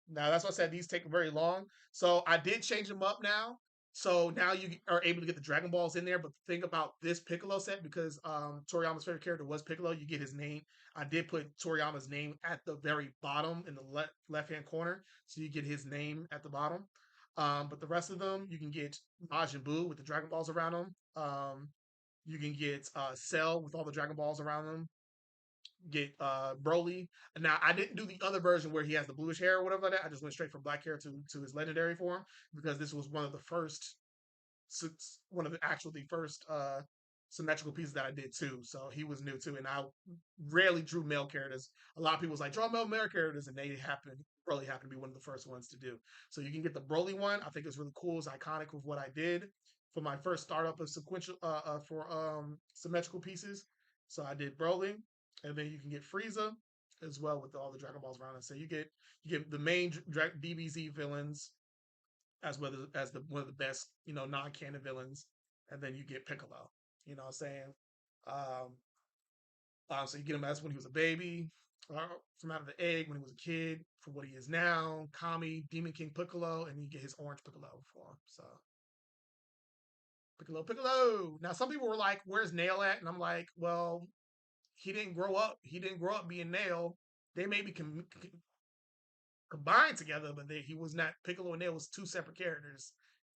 S1: Now that's what I said. These take very long. So I did change them up now. So now you are able to get the Dragon Balls in there. But the thing about this Piccolo set, because Toriyama's favorite character was Piccolo, you get his name. I did put Toriyama's name at the very bottom in the left hand corner, so you get his name at the bottom. But the rest of them, you can get Majin Buu with the Dragon Balls around him. You can get Cell with all the Dragon Balls around him. Get Broly. Now I didn't do the other version where he has the bluish hair or whatever like that. I just went straight from black hair to his legendary form because this was one of the first symmetrical pieces that I did too. So he was new too, and I rarely drew male characters. A lot of people was like draw male characters, and they happened to be one of the first ones to do. So you can get the Broly one. I think it's really cool. It's iconic with what I did for my first startup of sequential for symmetrical pieces. So I did Broly, and then you can get Frieza as well with all the Dragon Balls around it. So you get the main DBZ villains as well as the one of the best non-canon villains, and then you get Piccolo. You know what I'm saying? Um, so you get him as when he was a baby, from out of the egg when he was a kid, for what he is now, Kami, Demon King Piccolo, and you get his orange Piccolo for him. So Piccolo. Now some people were like, "Where's Nail at?" And I'm like, "Well, he didn't grow up. He didn't grow up being Nail. They maybe combined together, but he was not. Piccolo and Nail was two separate characters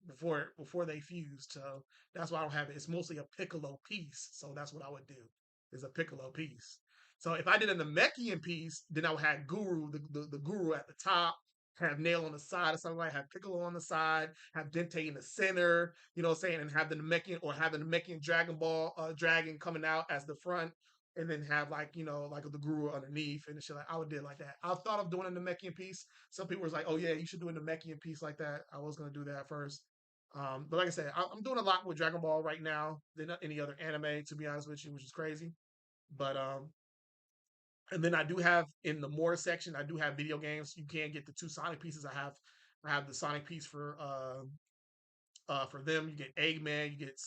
S1: before they fused. So that's why I don't have it. It's mostly a Piccolo piece. So that's what I would do is a Piccolo piece. So if I did a Namekian piece, then I would have Guru, the Guru at the top, have Nail on the side or something like have Piccolo on the side, have Dente in the center, you know what I'm saying, and have the Namekian or have the Namekian Dragon Ball dragon coming out as the front, and then have like the Guru underneath and shit. Like I would do it like that. I thought of doing a Namekian piece. Some people was like, "Oh yeah, you should do a Namekian piece like that." I was gonna do that first, but like I said, I'm doing a lot with Dragon Ball right now than any other anime, to be honest with you, which is crazy. But and then I do have in the more section, I do have video games. You can get the two Sonic pieces. I have the Sonic piece for them. You get Eggman, you get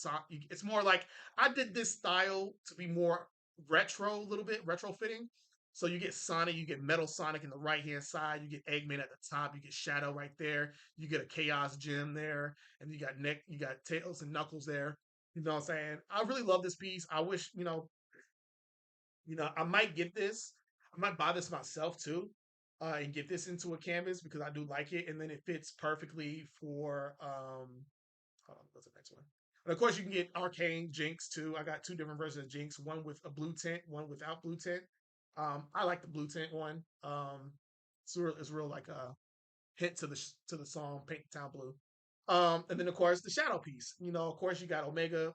S1: it's more like I did this style to be more retro, a little bit retrofitting. So you get Sonic, you get Metal Sonic in the right hand side, you get Eggman at the top, you get Shadow right there, you get a Chaos Gem there, and you got Tails and Knuckles there. You know what I'm saying? I really love this piece. I wish, I might get this. I might buy this myself too, and get this into a canvas because I do like it, and then it fits perfectly for hold on, what's the next one? And of course, you can get Arcane Jinx too. I got two different versions of Jinx, one with a blue tint, one without blue tint. I like the blue tint one. It's real like a hit to the song "Paint the Town Blue." And then of course the shadow piece. Of course you got Omega,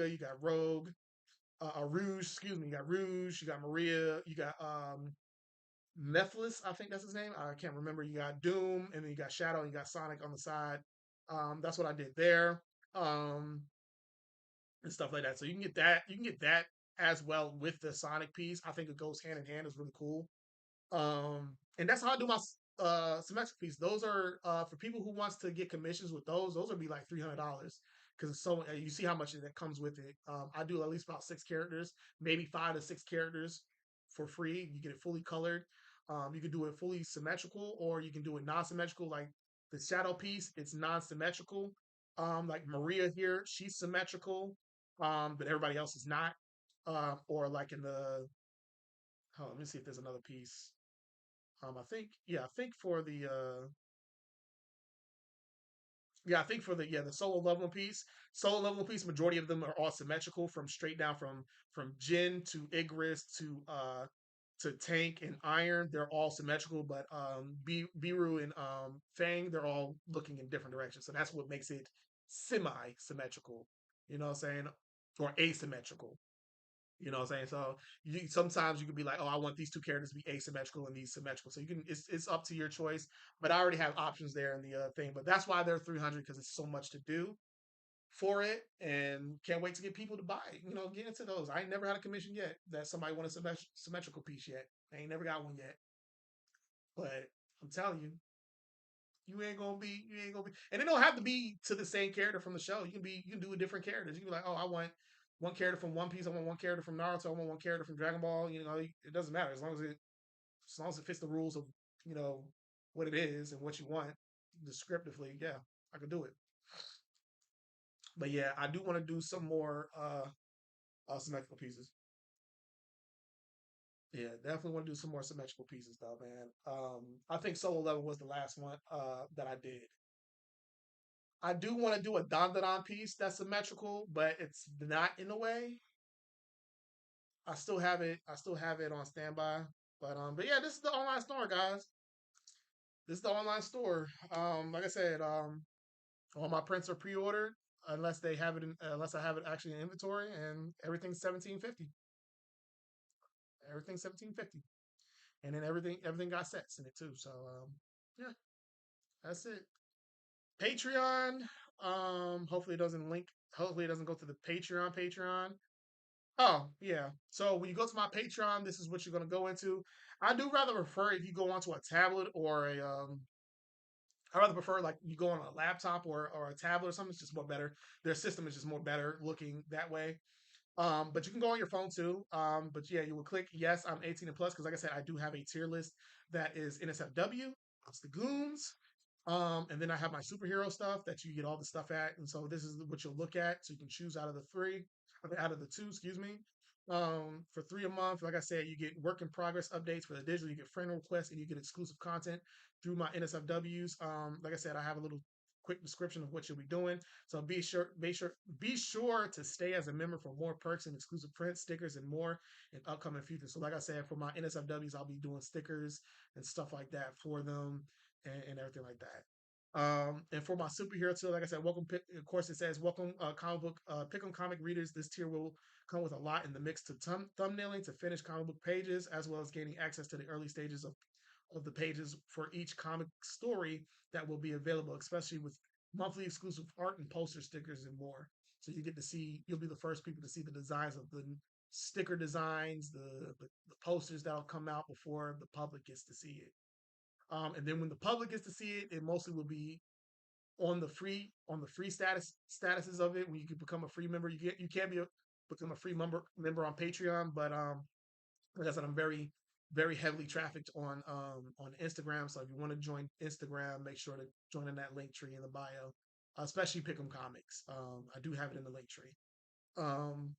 S1: you got Rogue, Rouge. Excuse me, you got Rouge, you got Maria, you got Mephiles, I think that's his name. I can't remember. You got Doom, and then you got Shadow, and you got Sonic on the side. That's what I did there, um, and stuff like that. So you can get that. You can get that as well with the Sonic piece. I think it goes hand in hand. It's really cool. And that's how I do my semester piece. Those are for people who wants to get commissions with those. Those would be like $300 because so you see how much that comes with it. I do at least about 6 characters, maybe 5 to 6 characters for free. You get it fully colored. You can do it fully symmetrical, or you can do it non-symmetrical. Like the shadow piece, it's non-symmetrical. Like Maria here, she's symmetrical, but everybody else is not. Or like in the, oh, let me see if there's another piece. I think for the I think for the solo level piece, majority of them are all symmetrical from straight down from Jin to Igris to Tank and Iron. They're all symmetrical, but Biru and Fang, they're all looking in different directions. So that's what makes it semi symmetrical. You know what I'm saying? Or asymmetrical. You know what I'm saying? So sometimes you could be like, oh, I want these two characters to be asymmetrical and these symmetrical. So you can it's up to your choice. But I already have options there in the thing. But that's why they're 300 because it's so much to do for it, and can't wait to get people to buy. Get into those. I ain't never had a commission yet that somebody want a symmetrical piece yet. I ain't never got one yet. But I'm telling you, you ain't gonna be, and it don't have to be to the same character from the show. You can do a different characters. You can be like, oh, I want one character from One Piece. I want one character from Naruto. I want one character from Dragon Ball. It doesn't matter as long as it fits the rules of you know what it is and what you want descriptively. Yeah, I can do it. But yeah, I do want to do some more symmetrical pieces. Yeah, definitely want to do some more symmetrical pieces though, man. I think Solo Level was the last one that I did. I do want to do a Dandadan piece that's symmetrical, but it's not in a way. I still have it. I still have it on standby. But yeah, this is the online store, guys. This is the online store. Like I said, all my prints are pre-ordered. unless they have it in, unless I have it actually in inventory, and everything's 1750. Everything's 1750, and then everything got sets in it too. So yeah, that's it. Patreon. Hopefully it doesn't link. Hopefully it doesn't go to the Patreon. Oh yeah. So when you go to my Patreon, this is what you're gonna go into. I do rather prefer if you go onto a tablet or a I rather prefer like you go on a laptop or a tablet or something. It's just more better. Their system is just more better looking that way. But you can go on your phone too. But yeah, you will click yes, I'm 18 and plus because like I said, I do have a tier list that is NSFW. It's the goons. And then I have my superhero stuff that you get all the stuff at. And so this is what you'll look at. So you can choose out of the three, out of the two, excuse me. For three a month, like I said, you get work in progress updates for the digital, you get friend requests, and you get exclusive content through my NSFWs. Like I said, I have a little quick description of what you'll be doing. So be sure to stay as a member for more perks and exclusive prints, stickers, and more in upcoming futures. So, like I said, for my NSFWs, I'll be doing stickers and stuff like that for them and everything like that. And for my superhero tier, like I said, welcome. Of course, it says welcome comic book pick'em comic readers. This tier will come with a lot in the mix to thumbnailing to finished comic book pages, as well as gaining access to the early stages of the pages for each comic story that will be available, especially with monthly exclusive art and poster stickers and more. So you get to see, you'll be the first people to see the designs of the sticker designs, the posters that'll come out before the public gets to see it. And then when the public gets to see it, it mostly will be on the free statuses of it. When you can become a free member, you can become a free member on Patreon. But like I said, I'm very heavily trafficked on Instagram. So if you want to join Instagram, make sure to join in that link tree in the bio, especially Pick'em Comics. I do have it in the link tree. Um,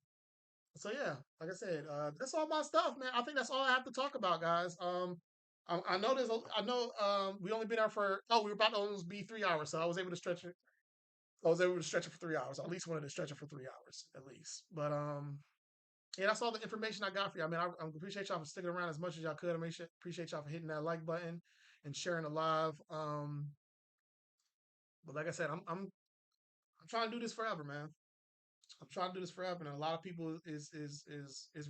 S1: so yeah, like I said, that's all my stuff, man. I think that's all I have to talk about, guys. I know I know we only been out for we were about to almost be 3 hours, so I was able to stretch it. I was able to stretch it for 3 hours. I at least wanted to stretch it for 3 hours at least. But yeah, that's all the information I got for you. I mean, I appreciate y'all for sticking around as much as y'all could. Appreciate y'all for hitting that like button and sharing the live. But like I said, I'm trying to do this forever, man. I'm trying to do this forever, and a lot of people is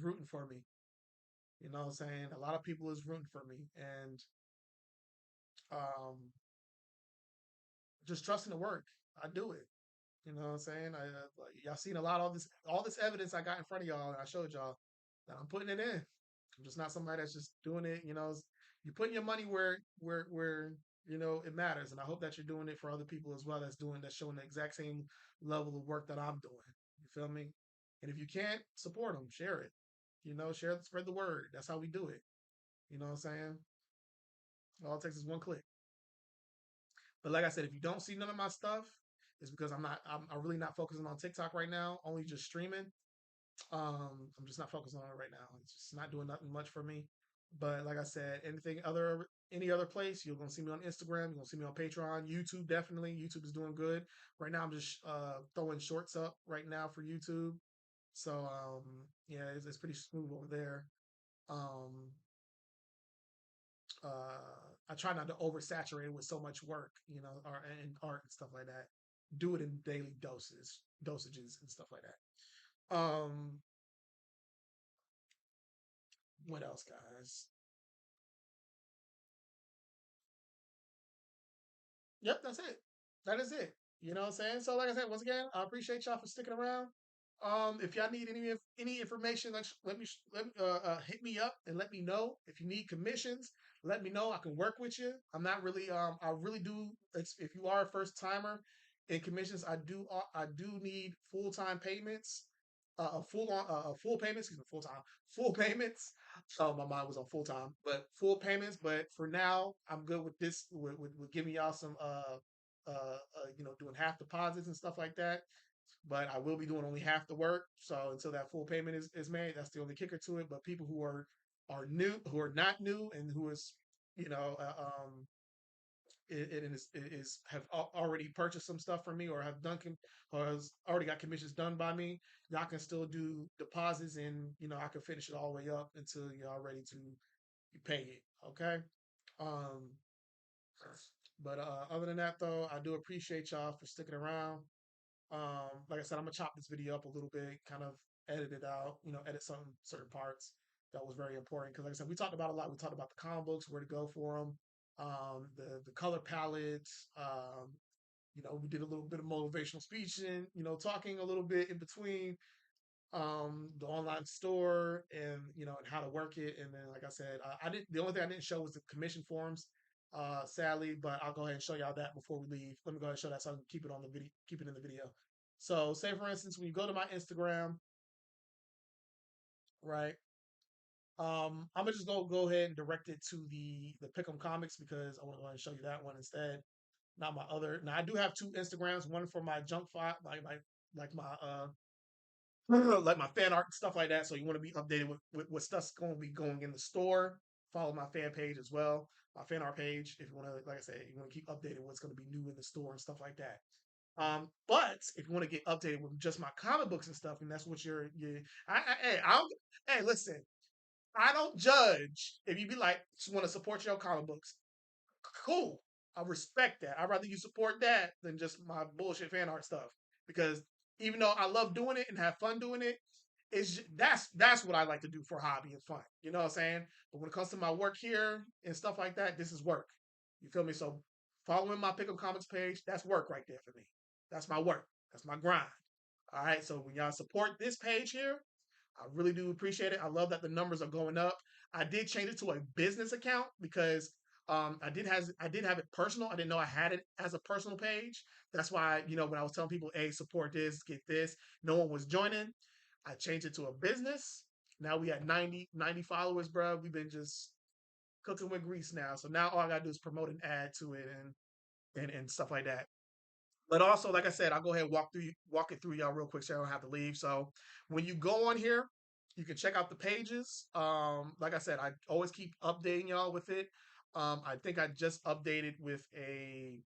S1: rooting for me. You know what I'm saying? A lot of people is rooting for me, and um, just trusting the work. I do it. You know what I'm saying? Like, y'all seen a lot of all this evidence I got in front of y'all, and I showed y'all that I'm putting it in. I'm just not somebody that's just doing it. You know, you're putting your money where you know it matters, and I hope that you're doing it for other people as well. That's showing the exact same level of work that I'm doing. You feel me? And if you can't support them, share it. You know, spread the word. That's how we do it. You know what I'm saying? All it takes is one click. But like I said, if you don't see none of my stuff, it's because I'm really not focusing on TikTok right now, only just streaming. I'm just not focusing on it right now. It's just not doing nothing much for me. But like I said, any other place, you're gonna see me on Instagram, you're gonna see me on Patreon, YouTube definitely. YouTube is doing good. Right now I'm just throwing shorts up right now for YouTube. So yeah, it's pretty smooth over there. Um I try not to oversaturate it with so much work, you know, and art and stuff like that. Do it in daily dosages and stuff like that. What else, guys? Yep, that's it. That is it. You know what I'm saying? So, like I said, once again, I appreciate y'all for sticking around. If y'all need any information, like let me hit me up and let me know. If you need commissions, let me know. I can work with you. I'm not really I really do. If you are a first timer in commissions, I do need full time payments. Full payments, excuse me, full payments. Oh, my mind was on full time, but full payments. But for now, I'm good with this. With giving y'all some you know, doing half deposits and stuff like that. But I will be doing only half the work. So until that full payment is made, that's the only kicker to it. But people who are new, who are not new, and who is you know it is have already purchased some stuff from me or have done or has already got commissions done by me, y'all can still do deposits and you know I can finish it all the way up until y'all ready to pay it. Okay. Um, but other than that though, I do appreciate y'all for sticking around. Like I said, I'm gonna chop this video up a little bit, kind of edit it out, edit some certain parts that was very important. Because like I said, we talked about a lot. We talked about the comic books, where to go for them, the color palettes. We did a little bit of motivational speech and talking a little bit in between the online store and how to work it. And then, like I said, I did the only thing I didn't show was the commission forms, sadly. But I'll go ahead and show y'all that before we leave. Let me go ahead and show that so I can keep it on the video, keep it in the video. So, say for instance, when you go to my Instagram, right? I'm gonna just go ahead and direct it to the Pick'em Comics because I want to go ahead and show you that one instead. Not my other. Now I do have two Instagrams. One for my junk file, like my like my fan art and stuff like that. So you want to be updated with what stuff's going to be going in the store. Follow my fan page as well, my fan art page. If you want to, like I said, you want to keep updated what's going to be new in the store and stuff like that. But if you want to get updated with just my comic books and stuff, and that's what hey, listen, I don't judge if you be like, just want to support your comic books. Cool. I respect that. I'd rather you support that than just my bullshit fan art stuff. Because even though I love doing it and have fun doing it, that's what I like to do for hobby and fun. You know what I'm saying? But when it comes to my work here and stuff like that, this is work. You feel me? So following my Pickup Comics page, that's work right there for me. That's my work. That's my grind. All right. So when y'all support this page here, I really do appreciate it. I love that the numbers are going up. I did change it to a business account because I did have it personal. I didn't know I had it as a personal page. That's why when I was telling people, "Hey, support this, get this," no one was joining. I changed it to a business. Now we had 90 followers, bro. We've been just cooking with grease now. So now all I gotta do is promote and add to it and stuff like that. But also, like I said, I'll go ahead and walk it through y'all real quick so I don't have to leave. So when you go on here, you can check out the pages. Like I said, I always keep updating y'all with it. I think I just updated with a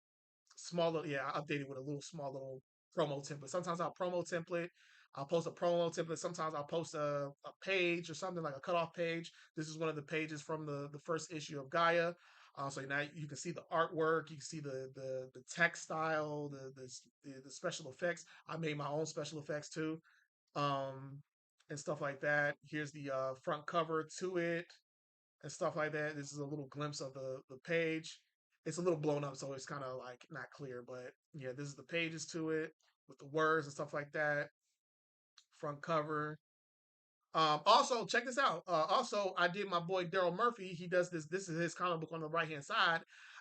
S1: I updated with a small little promo template. Sometimes I'll promo template. I'll post a promo template. Sometimes I'll post a page or something like a cutoff page. This is one of the pages from the first issue of Gaia. So now you can see the artwork, you can see the textile, the special effects. I made my own special effects too, um, and stuff like that. Here's the front cover to it and stuff like that. This is a little glimpse of the page. It's a little blown up, so it's kind of like not clear, but yeah, this is the pages to it with the words and stuff like that. Front cover. Also, check this out. Also, I did my boy Daryl Murphy. He does this. This is his comic book on the right hand side.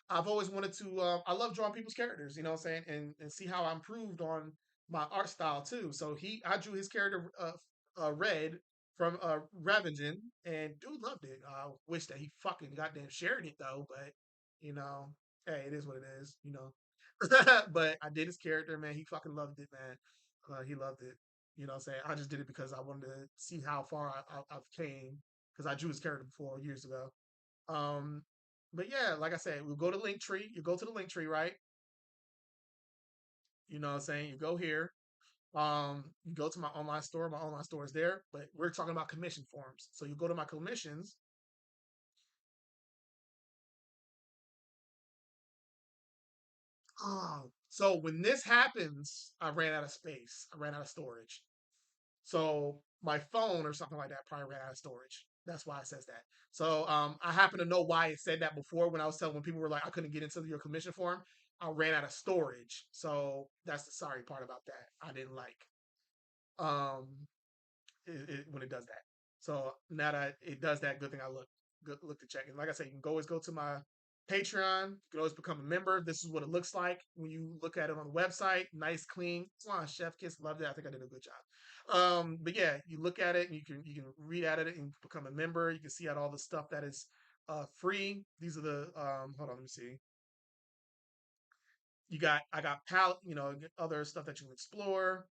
S1: I've always wanted to. I love drawing people's characters. You know what I'm saying, and see how I improved on my art style too. So I drew his character Red from Ravingen, and dude loved it. I wish that he fucking goddamn shared it though, but you know, hey, it is what it is. But I did his character, man. He fucking loved it, man. He loved it. You know what I'm saying? I just did it because I wanted to see how far I've came because I drew his character before years ago. Um, but yeah, like I said, we'll go to Linktree. You go to the Linktree, right? You know what I'm saying? You go here. You go to my online store. My online store is there, but we're talking about commission forms. So you go to my commissions. So when this happens, I ran out of space. I ran out of storage. So my phone or something like that probably ran out of storage. That's why it says that. So I happen to know why it said that before when people were like, I couldn't get into your commission form. I ran out of storage. So that's the sorry part about that. I didn't like um, when it does that. So now that it does that, good thing I look to check. And like I said, you can always go to my Patreon. You can always become a member. This is what it looks like when you look at it on the website. Nice, clean. Wow, Chef Kiss loved it. I think I did a good job. But yeah, you look at it and you can read at it and become a member. You can see out all the stuff that is free. These are the hold on, let me see. I got palette, other stuff that you can explore.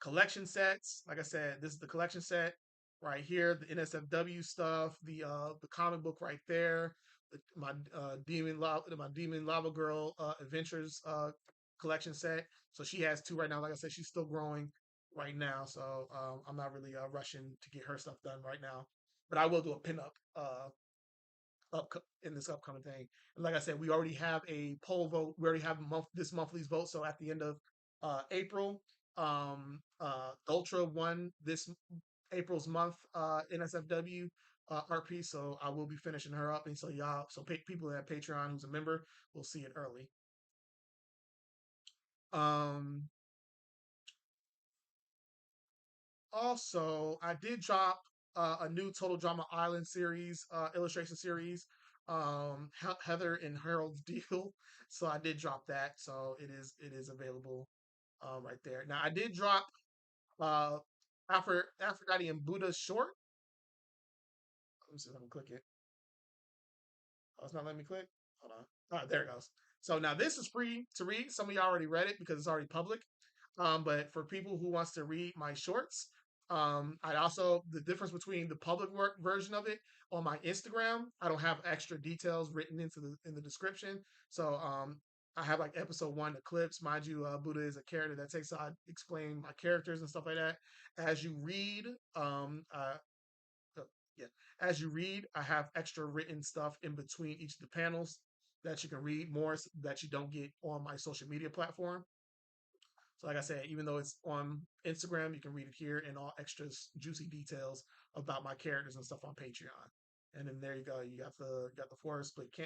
S1: Collection sets. Like I said, this is the collection set right here. The NSFW stuff, the comic book right there. My Demon Lava Girl Adventures collection set. So she has two right now. Like I said, she's still growing right now. So I'm not really rushing to get her stuff done right now. But I will do a pinup up in this upcoming thing. And like I said, we already have a poll vote. We already have this monthly's vote. So at the end of April. Ultra won this April's month NSFW art piece, so I will be finishing her up, and so y'all, so people that Patreon who's a member will see it early. Um, Also, I did drop a new Total Drama Island series, illustration series, Heather and Harold's Deal. So I did drop that, so it is available right there. Now I did drop uh, Aphrodite and Buddha short. Let me see if I can click it. Oh, it's not letting me click. Hold on. All right, there it goes. So now this is free to read. Some of y'all already read it because it's already public. But for people who wants to read my shorts, I also the difference between the public work version of it on my Instagram. I don't have extra details written into the in the description. So I have like episode one, the clips. Mind you, Buddha is a character that takes I explain my characters and stuff like that. As you read, uh, yeah. As you read, I have extra written stuff in between each of the panels that you can read more that you don't get on my social media platform. So, like I said, even though it's on Instagram, you can read it here and all extra juicy details about my characters and stuff on Patreon. And then there you go. You got the four split can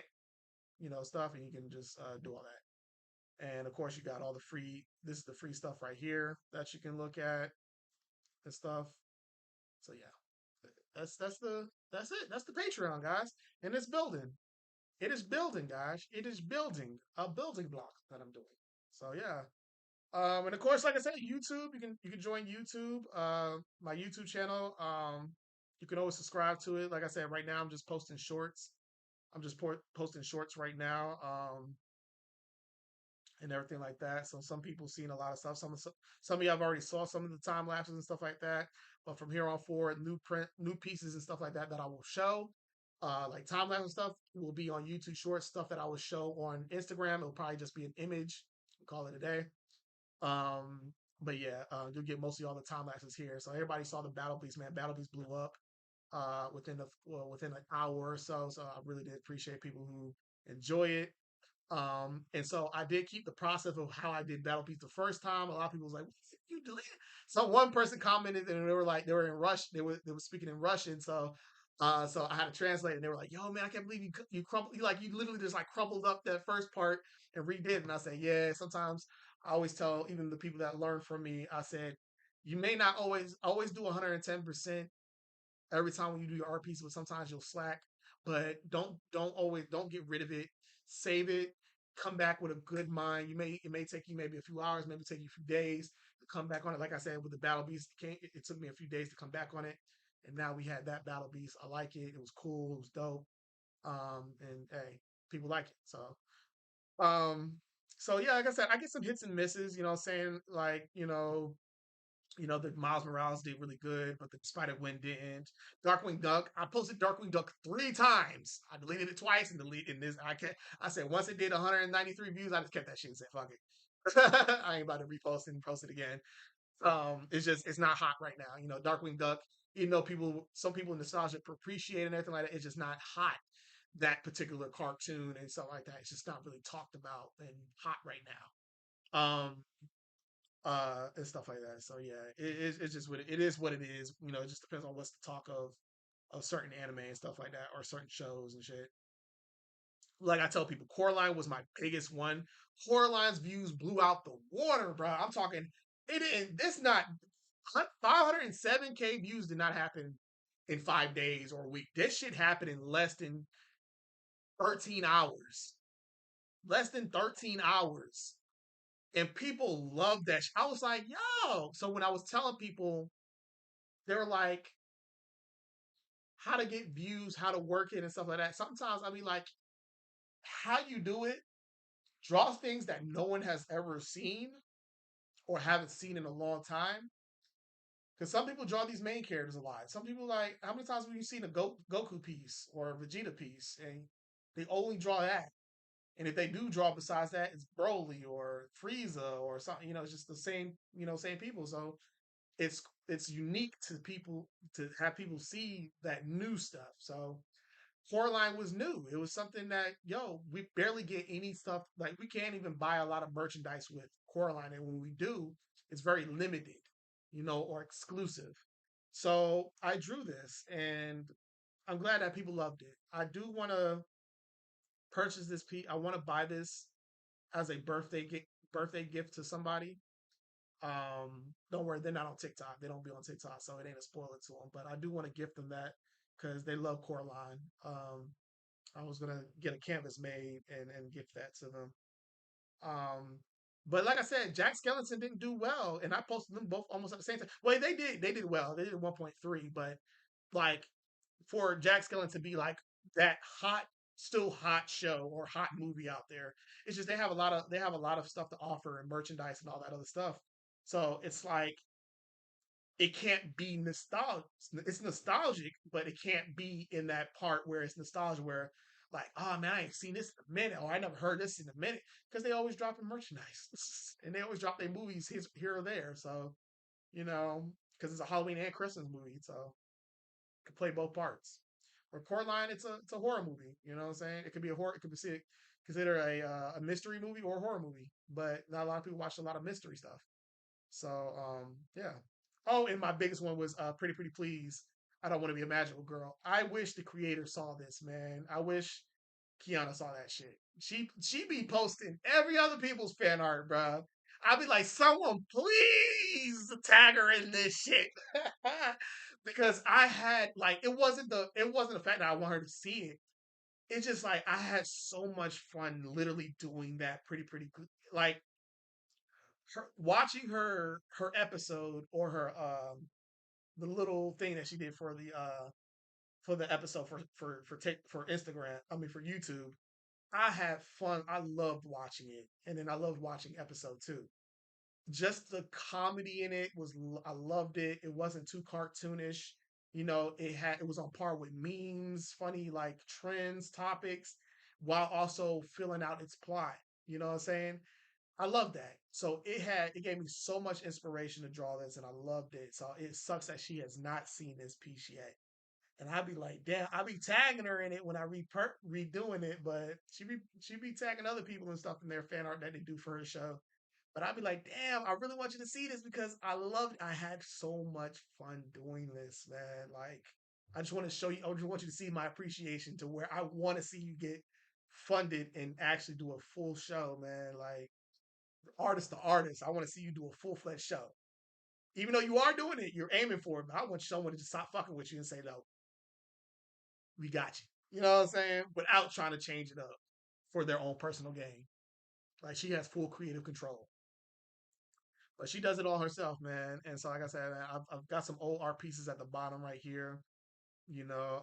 S1: stuff, and you can just do all that. And of course, you got all the free. This is the free stuff right here that you can look at and stuff. So yeah, that's it. That's the Patreon, guys, and it's building. It is building, guys. It is building a building block that I'm doing. So yeah. And of course, like I said, YouTube. You can join YouTube. My YouTube channel. You can always subscribe to it. Like I said, right now I'm just posting shorts. I'm just posting shorts right now. And everything like that. So some people seen a lot of stuff. Some of you have already saw some of the time lapses and stuff like that. But from here on forward, new pieces and stuff like that I will show. Like time lapse and stuff will be on YouTube Shorts. Stuff that I will show on Instagram, it'll probably just be an image. We'll call it a day. Um, but yeah, you'll get mostly all the time lapses here. So everybody saw the Battle Beast, man. Battle Beast blew up within an hour or so. So I really did appreciate people who enjoy it. And so I did keep the process of how I did Battle Piece the first time. A lot of people was like, "You deleted?" So one person commented, and they were like, they were in Rush. They were speaking in Russian. So I had to translate, and they were like, "Yo, man, I can't believe you crumbled. You literally just like crumbled up that first part and redid." It. And I said, "Yeah." Sometimes I always tell even the people that learn from me, I said, "You may not always do 110% every time when you do your art piece, but sometimes you'll slack. But don't get rid of it. Save it. Come back with a good mind. It may take you maybe a few hours, maybe take you a few days to come back on it. Like I said, with the Battle Beast, it took me a few days to come back on it, and now we had that Battle Beast. I like it. It was cool. It was dope. And hey, people like it. Um, so yeah, like I said, I get some hits and misses. Saying like the Miles Morales did really good, but the Spider Gwen didn't. Darkwing Duck, I posted Darkwing Duck 3 times. I deleted it twice and deleted this. I said once it did 193 views, I just kept that shit and said fuck it. I ain't about to repost and post it again. It's not hot right now. Darkwing Duck. Some people nostalgia appreciate and everything like that. It's just not hot. That particular cartoon and stuff like that. It's just not really talked about and hot right now. And stuff like that. So yeah, it's just it is what it is. It just depends on what's the talk of certain anime and stuff like that, or certain shows and shit. Like I tell people, Coraline was my biggest one. Coraline's views blew out the water, bro. I'm talking it didn't. This not 507K views did not happen in 5 days or a week. This shit happened in less than 13 hours. Less than 13 hours. And people love that. I was like, yo. So when I was telling people, they're like, how to get views, how to work it, and stuff like that. Sometimes I be like, how you do it, draw things that no one has ever seen or haven't seen in a long time. Because some people draw these main characters a lot. Some people like, how many times have you seen a Goku piece or a Vegeta piece, and they only draw that. And if they do draw besides that, it's Broly or Frieza or something. It's just the same, same people. So it's unique to people to have people see that new stuff. So Coraline was new. It was something that, yo, we barely get any stuff. Like, we can't even buy a lot of merchandise with Coraline. And when we do, it's very limited, or exclusive. So I drew this and I'm glad that people loved it. I do want to purchase this piece. I want to buy this as a birthday gift to somebody. Don't worry, they're not on TikTok. They don't be on TikTok, so it ain't a spoiler to them. But I do want to gift them that because they love Coraline. I was gonna get a canvas made and gift that to them. Um, but like I said, Jack Skellington didn't do well, and I posted them both almost at the same time. Well, they did. They did well. They did 1.3, but like for Jack Skellington to be like that hot, still hot show or hot movie out there, it's just they have a lot of stuff to offer and merchandise and all that other stuff. So it's like it can't be nostalgic. It's nostalgic, but it can't be in that part where it's nostalgia, where like, oh man, I ain't seen this in a minute, or I never heard this in a minute, because they always dropping merchandise and they always drop their movies here or there. So because it's a Halloween and Christmas movie, so it can play both parts. Or Coraline, it's a horror movie. You know what I'm saying? It could be a horror. It could be considered a mystery movie or a horror movie, but not a lot of people watch a lot of mystery stuff. So yeah. Oh, and my biggest one was Pretty Please. I don't want to be a magical girl. I wish the creator saw this, man. I wish Kiana saw that shit. She be posting every other people's fan art, bro. I'd be like, someone please tag her in this shit. Because I had like it wasn't the fact that I want her to see it. It's just like I had so much fun literally doing that like watching her episode or her the little thing that she did for the episode for Instagram. I mean for YouTube. I had fun. I loved watching it, and then I loved watching episode two. Just the comedy in it I loved it. It wasn't too cartoonish. It was on par with memes, funny like trends, topics, while also filling out its plot. You know what I'm saying? I love that. So it gave me so much inspiration to draw this, and I loved it. So it sucks that she has not seen this piece yet. And I'd be like, damn, I'd be tagging her in it when I redoing it, but she be tagging other people and stuff in their fan art that they do for her show. But I'd be like, damn, I really want you to see this because I had so much fun doing this, man. Like, I just want to show you, I just want you to see my appreciation to where I want to see you get funded and actually do a full show, man. Like, artist to artist. I want to see you do a full fledged show. Even though you are doing it, you're aiming for it. But I want someone to just stop fucking with you and say, no, we got you. You know what I'm saying? Without trying to change it up for their own personal gain. Like she has full creative control. But she does it all herself, man. And so, like I said, man, I've got some old art pieces at the bottom right here. You know,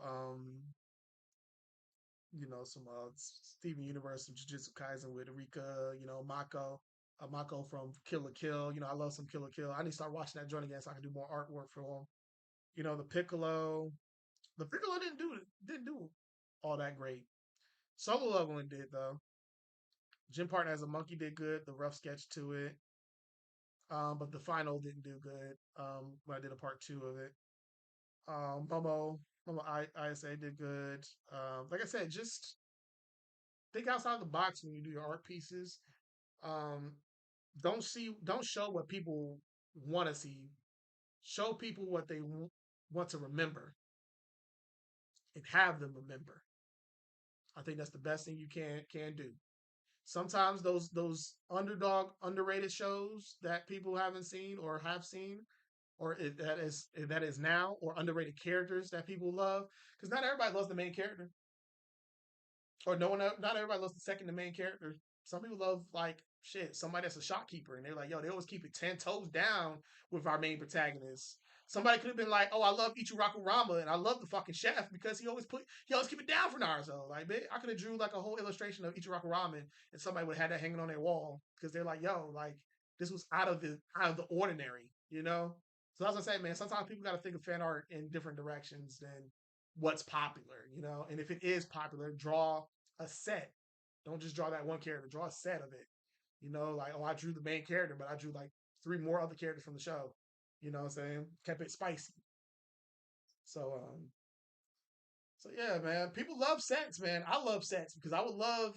S1: some Steven Universe, some Jujutsu Kaisen with Rika. Mako. Mako from Kill la Kill. I love some Kill la Kill. I need to start watching that joint again so I can do more artwork for him. The Piccolo. The Piccolo didn't do all that great. Solo Leveling did though. Gym Partner as a Monkey did good. The rough sketch to it, but the final didn't do good. When I did a part two of it, Momo ISA did good. Like I said, just think outside the box when you do your art pieces. Um, don't show what people want to see. Show people what they want to remember and have them remember. I think that's the best thing you can do. Sometimes those underdog underrated shows that people haven't seen or have seen or that is now or underrated characters that people love because not everybody loves the main character or no one not everybody loves the second to main character. Some people love like shit somebody that's a shopkeeper and they're like yo they always keep it 10 toes down with our main protagonist. Somebody could have been like, "Oh, I love Ichiraku Rama and I love the fucking chef because he always keep it down for Naruto." Like, man, I could have drew like a whole illustration of Ichiraku Ramen and somebody would have had that hanging on their wall because they're like, "Yo, like this was out of the ordinary," you know. So as I say, man, sometimes people got to think of fan art in different directions than what's popular, you know. And if it is popular, draw a set. Don't just draw that one character. Draw a set of it. Like I drew the main character, but I drew like three more other characters from the show. You know what I'm saying? Kept it spicy. So So yeah, man. People love sets, man. I love sets because I would love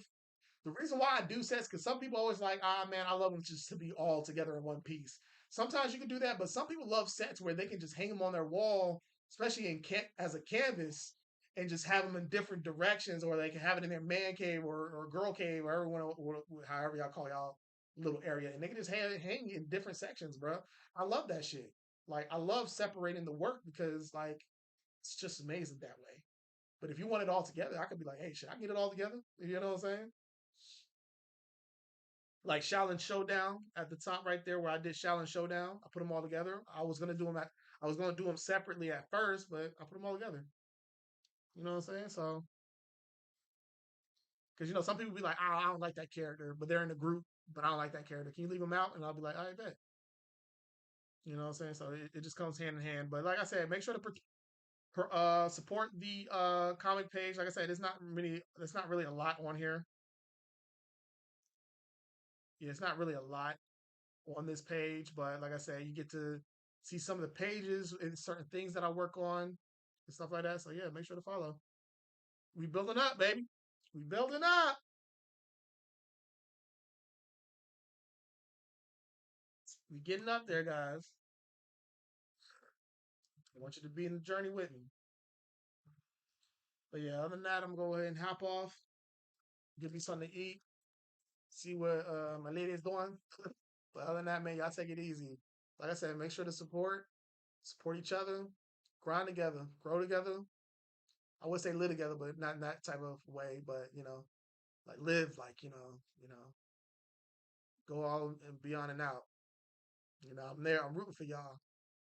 S1: the reason why I do sets because some people always like, ah, man, I love them just to be all together in one piece. Sometimes you can do that, but some people love sets where they can just hang them on their wall, especially as a canvas, and just have them in different directions, or they can have it in their man cave or girl cave, or everyone, or however y'all call y'all little area, and they can just hang in different sections, bro. I love that shit. Like I love separating the work because like it's just amazing that way. But if you want it all together, I could be like, hey, should I get it all together? You know what I'm saying? Like Shaolin Showdown at the top right there, where I did Shaolin Showdown. I put them all together. I was gonna do them separately at first, but I put them all together. You know what I'm saying? So, because some people be like, oh, I don't like that character, but they're in the group, but I don't like that character. Can you leave them out? And I'll be like, I bet. You know what I'm saying? So it just comes hand in hand. But like I said, make sure to support the comic page. Like I said, it's not really a lot on here. Yeah, it's not really a lot on this page, but like I said, you get to see some of the pages and certain things that I work on and stuff like that. So yeah, make sure to follow. We building up, baby. We building up. We getting up there, guys. I want you to be in the journey with me. But yeah, other than that, I'm gonna go ahead and hop off, give me something to eat, see what my lady is doing. But other than that, man, y'all take it easy. Like I said, make sure to support each other, grind together, grow together. I would say live together, but not in that type of way. But like live, like go all and beyond and out. I'm there. I'm rooting for y'all.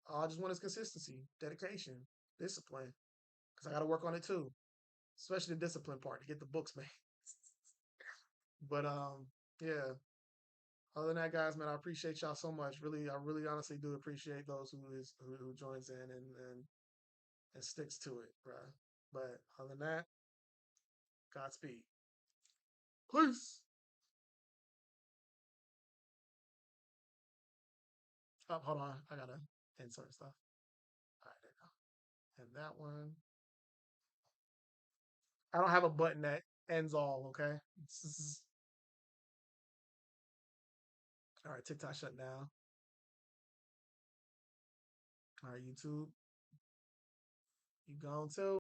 S1: All I just want is consistency, dedication, discipline, because I got to work on it too, especially the discipline part to get the books made. But yeah. Other than that, guys, man, I appreciate y'all so much. Really, I really honestly do appreciate those who joins in and sticks to it, bro. But other than that, Godspeed. Peace. Oh, hold on, I gotta insert stuff. All right, there you go. And that one, I don't have a button that ends all. Okay. All right. TikTok shut down. All right, YouTube, you gone too.